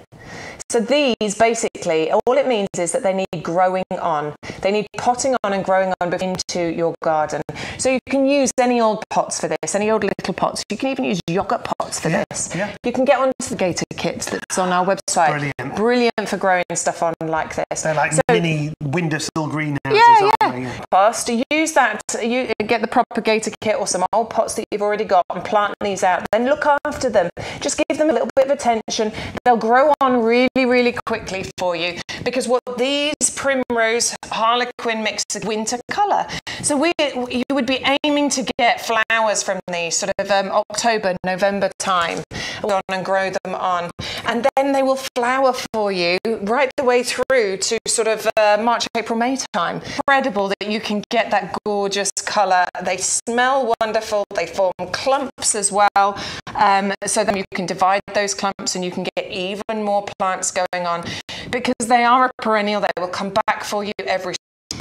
So these, basically, all it means is that they need growing on. They need potting on and growing on into your garden. So you can use any old pots for this, any old little pots. You can even use yogurt pots for this. Yeah. You can get onto the Gator kit that's on our website. Brilliant. Brilliant for growing stuff on like this. They're like mini windowsill greenhouses, aren't they? Pots. To use that, you get the proper Gator kit or some old pots that you've already got and plant these out. Then look after them. Just give them a little bit of attention. They'll grow on really, really quickly for you, because what these primrose harlequin mix is winter colour. So you would be aiming to get flowers from these sort of October, November time and grow them on, and then they will flower for you right the way through to sort of March, April, May time. Incredible that you can get that gorgeous colour. They smell wonderful. They form clumps as well. So then you can divide those clumps and you can get even more plants going on, because they are a perennial. They will come back for you every.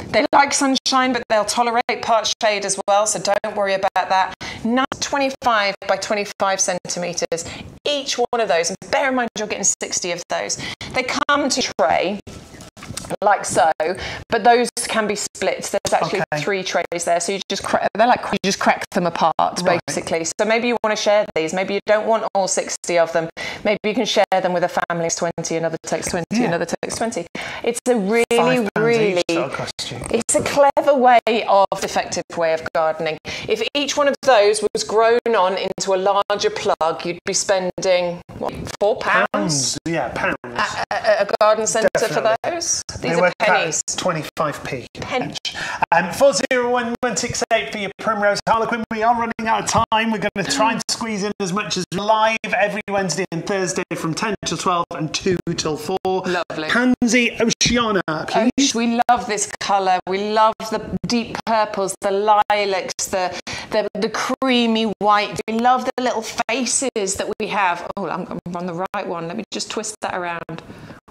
They like sunshine, but they'll tolerate part shade as well, so don't worry about that. 25 by 25 centimetres, each one of those, and bear in mind you're getting 60 of those. They come to tray, like so, but those can be split. There's actually 3 trays there, so you just crack them apart, basically. So maybe you want to share these. Maybe you don't want all 60 of them. Maybe you can share them with a family. 20, another takes 20, another takes 20. It's a really, really, it's a clever way of, effective way of gardening. If each one of those was grown on into a larger plug, you'd be spending what, £4? Yeah, pounds. At a garden centre for those. These are pennies. 25p. Penny. 401168 for your primrose harlequin. We are running out of time. We're going to try and squeeze in as much as live every Wednesday and Thursday from 10 till 12 and 2 till 4. Lovely. Pansy Oceana, please. We love this colour. We love the deep purples, the lilacs, the creamy white. We love the little faces that we have. Oh, I'm on the right one. Let me just twist that around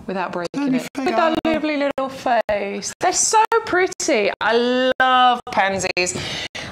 without breaking it. With that lovely little face. They're so pretty. I love pansies.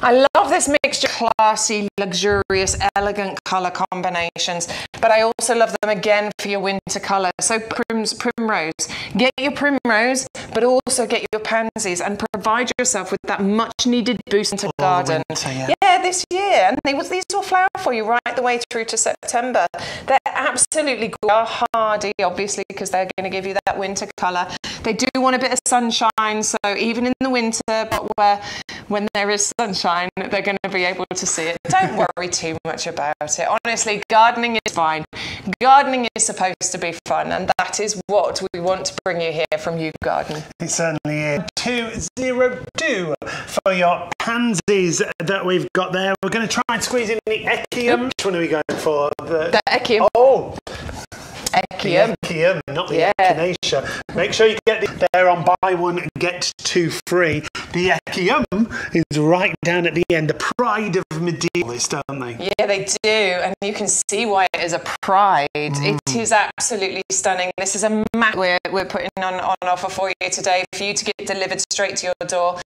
I love this mixture, classy, luxurious, elegant colour combinations, but I also love them again for your winter colour. So primrose. Get your primrose, but also get your pansies and provide yourself with that much needed boost into garden. Winter, yeah, this year. And these will flower for you right the way through to September. They're absolutely hardy, obviously, because they're going to give you that winter colour. They do want a bit of sunshine, so even in the winter, but when there is sunshine, they're going to be able to see it. Don't worry too much about it. Honestly, gardening is fine. Gardening is supposed to be fun, and that is what we want to bring you here from YouGarden. It certainly is. 202 for your pansies that we've got there. We're going to try and squeeze in the Echium. Which one are we going for? The Echium. Oh! Echium. The Echium, not the Echinacea. Make sure you get it there on buy one and get 2 free. The Echium is right down at the end, the pride of medievalists, don't they? Yeah, they do, and you can see why it is a pride. It is absolutely stunning. This is a mat we're putting on offer for you today, for you to get delivered straight to your door.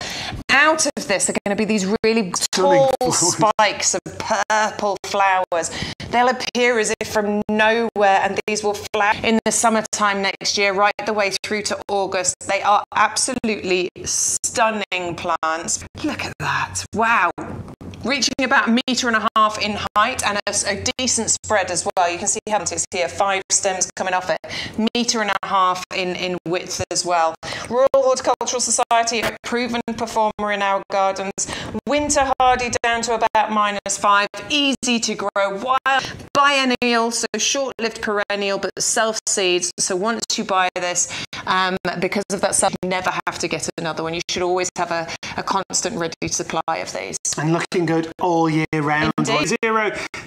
Out of this are going to be these really tall spikes of purple flowers. They'll appear as if from nowhere, and these will flower in the summertime next year, right the way through to August. They are absolutely stunning plants. Look at that. Wow. reaching about 1.5 meters in height and a decent spread as well. You can see, haven't it, here, 5 stems coming off it, 1.5 meters in width as well. Royal Horticultural Society, a proven performer in our gardens. Winter hardy down to about -5, easy to grow, wild, biennial, so short-lived perennial, but self-seeds. So once you buy this, because of that stuff, you never have to get another one. You should always have a constant ready supply of these. And looking good all year round. Indeed.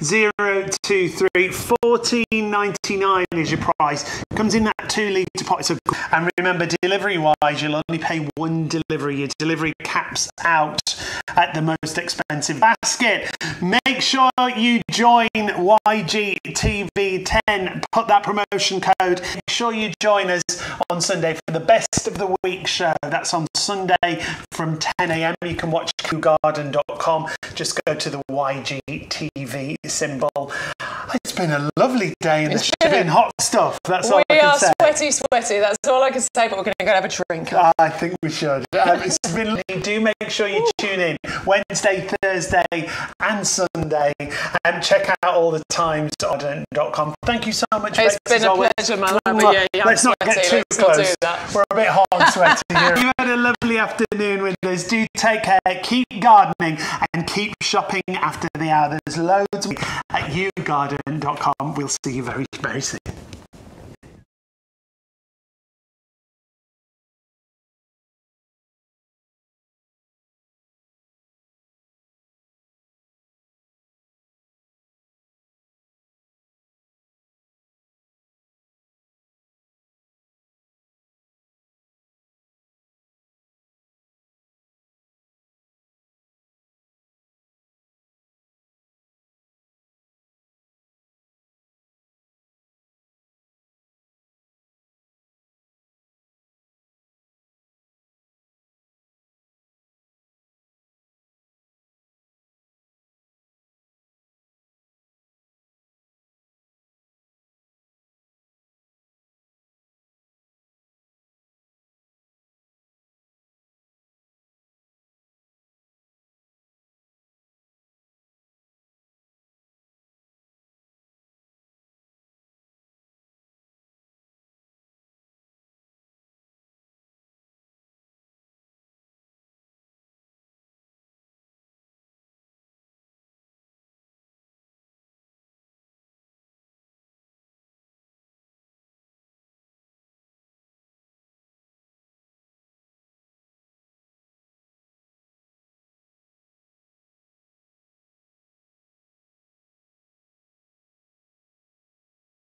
0023 14.99 is your price. Comes in that 2-litre pot. So, and remember, delivery-wise, you'll only pay 1 delivery. Your delivery caps out at the most expensive basket. Make sure you join YGTV10. Put that promotion code. Make sure you join us on Sunday for the Best of the Week show. That's on Sunday from 10 a.m. You can watch YouGarden.com. Just go to the YGTV symbol. It's been a lovely day in the shipping hot stuff. That's all I can say. We are sweaty. That's all I can say, but we're going to go have a drink. I think we should. It's been lovely. Do make sure you tune in Wednesday, Thursday and Sunday, and check out all the times on YouGarden.com. Thank you so much. It's been a pleasure, my love. Yeah, let's not get too close. We're a bit hot and sweaty here. You had a lovely afternoon with us. Do take care, keep gardening and keep shopping after the hour. There's loads at YouGarden.com. We'll see you very, very soon.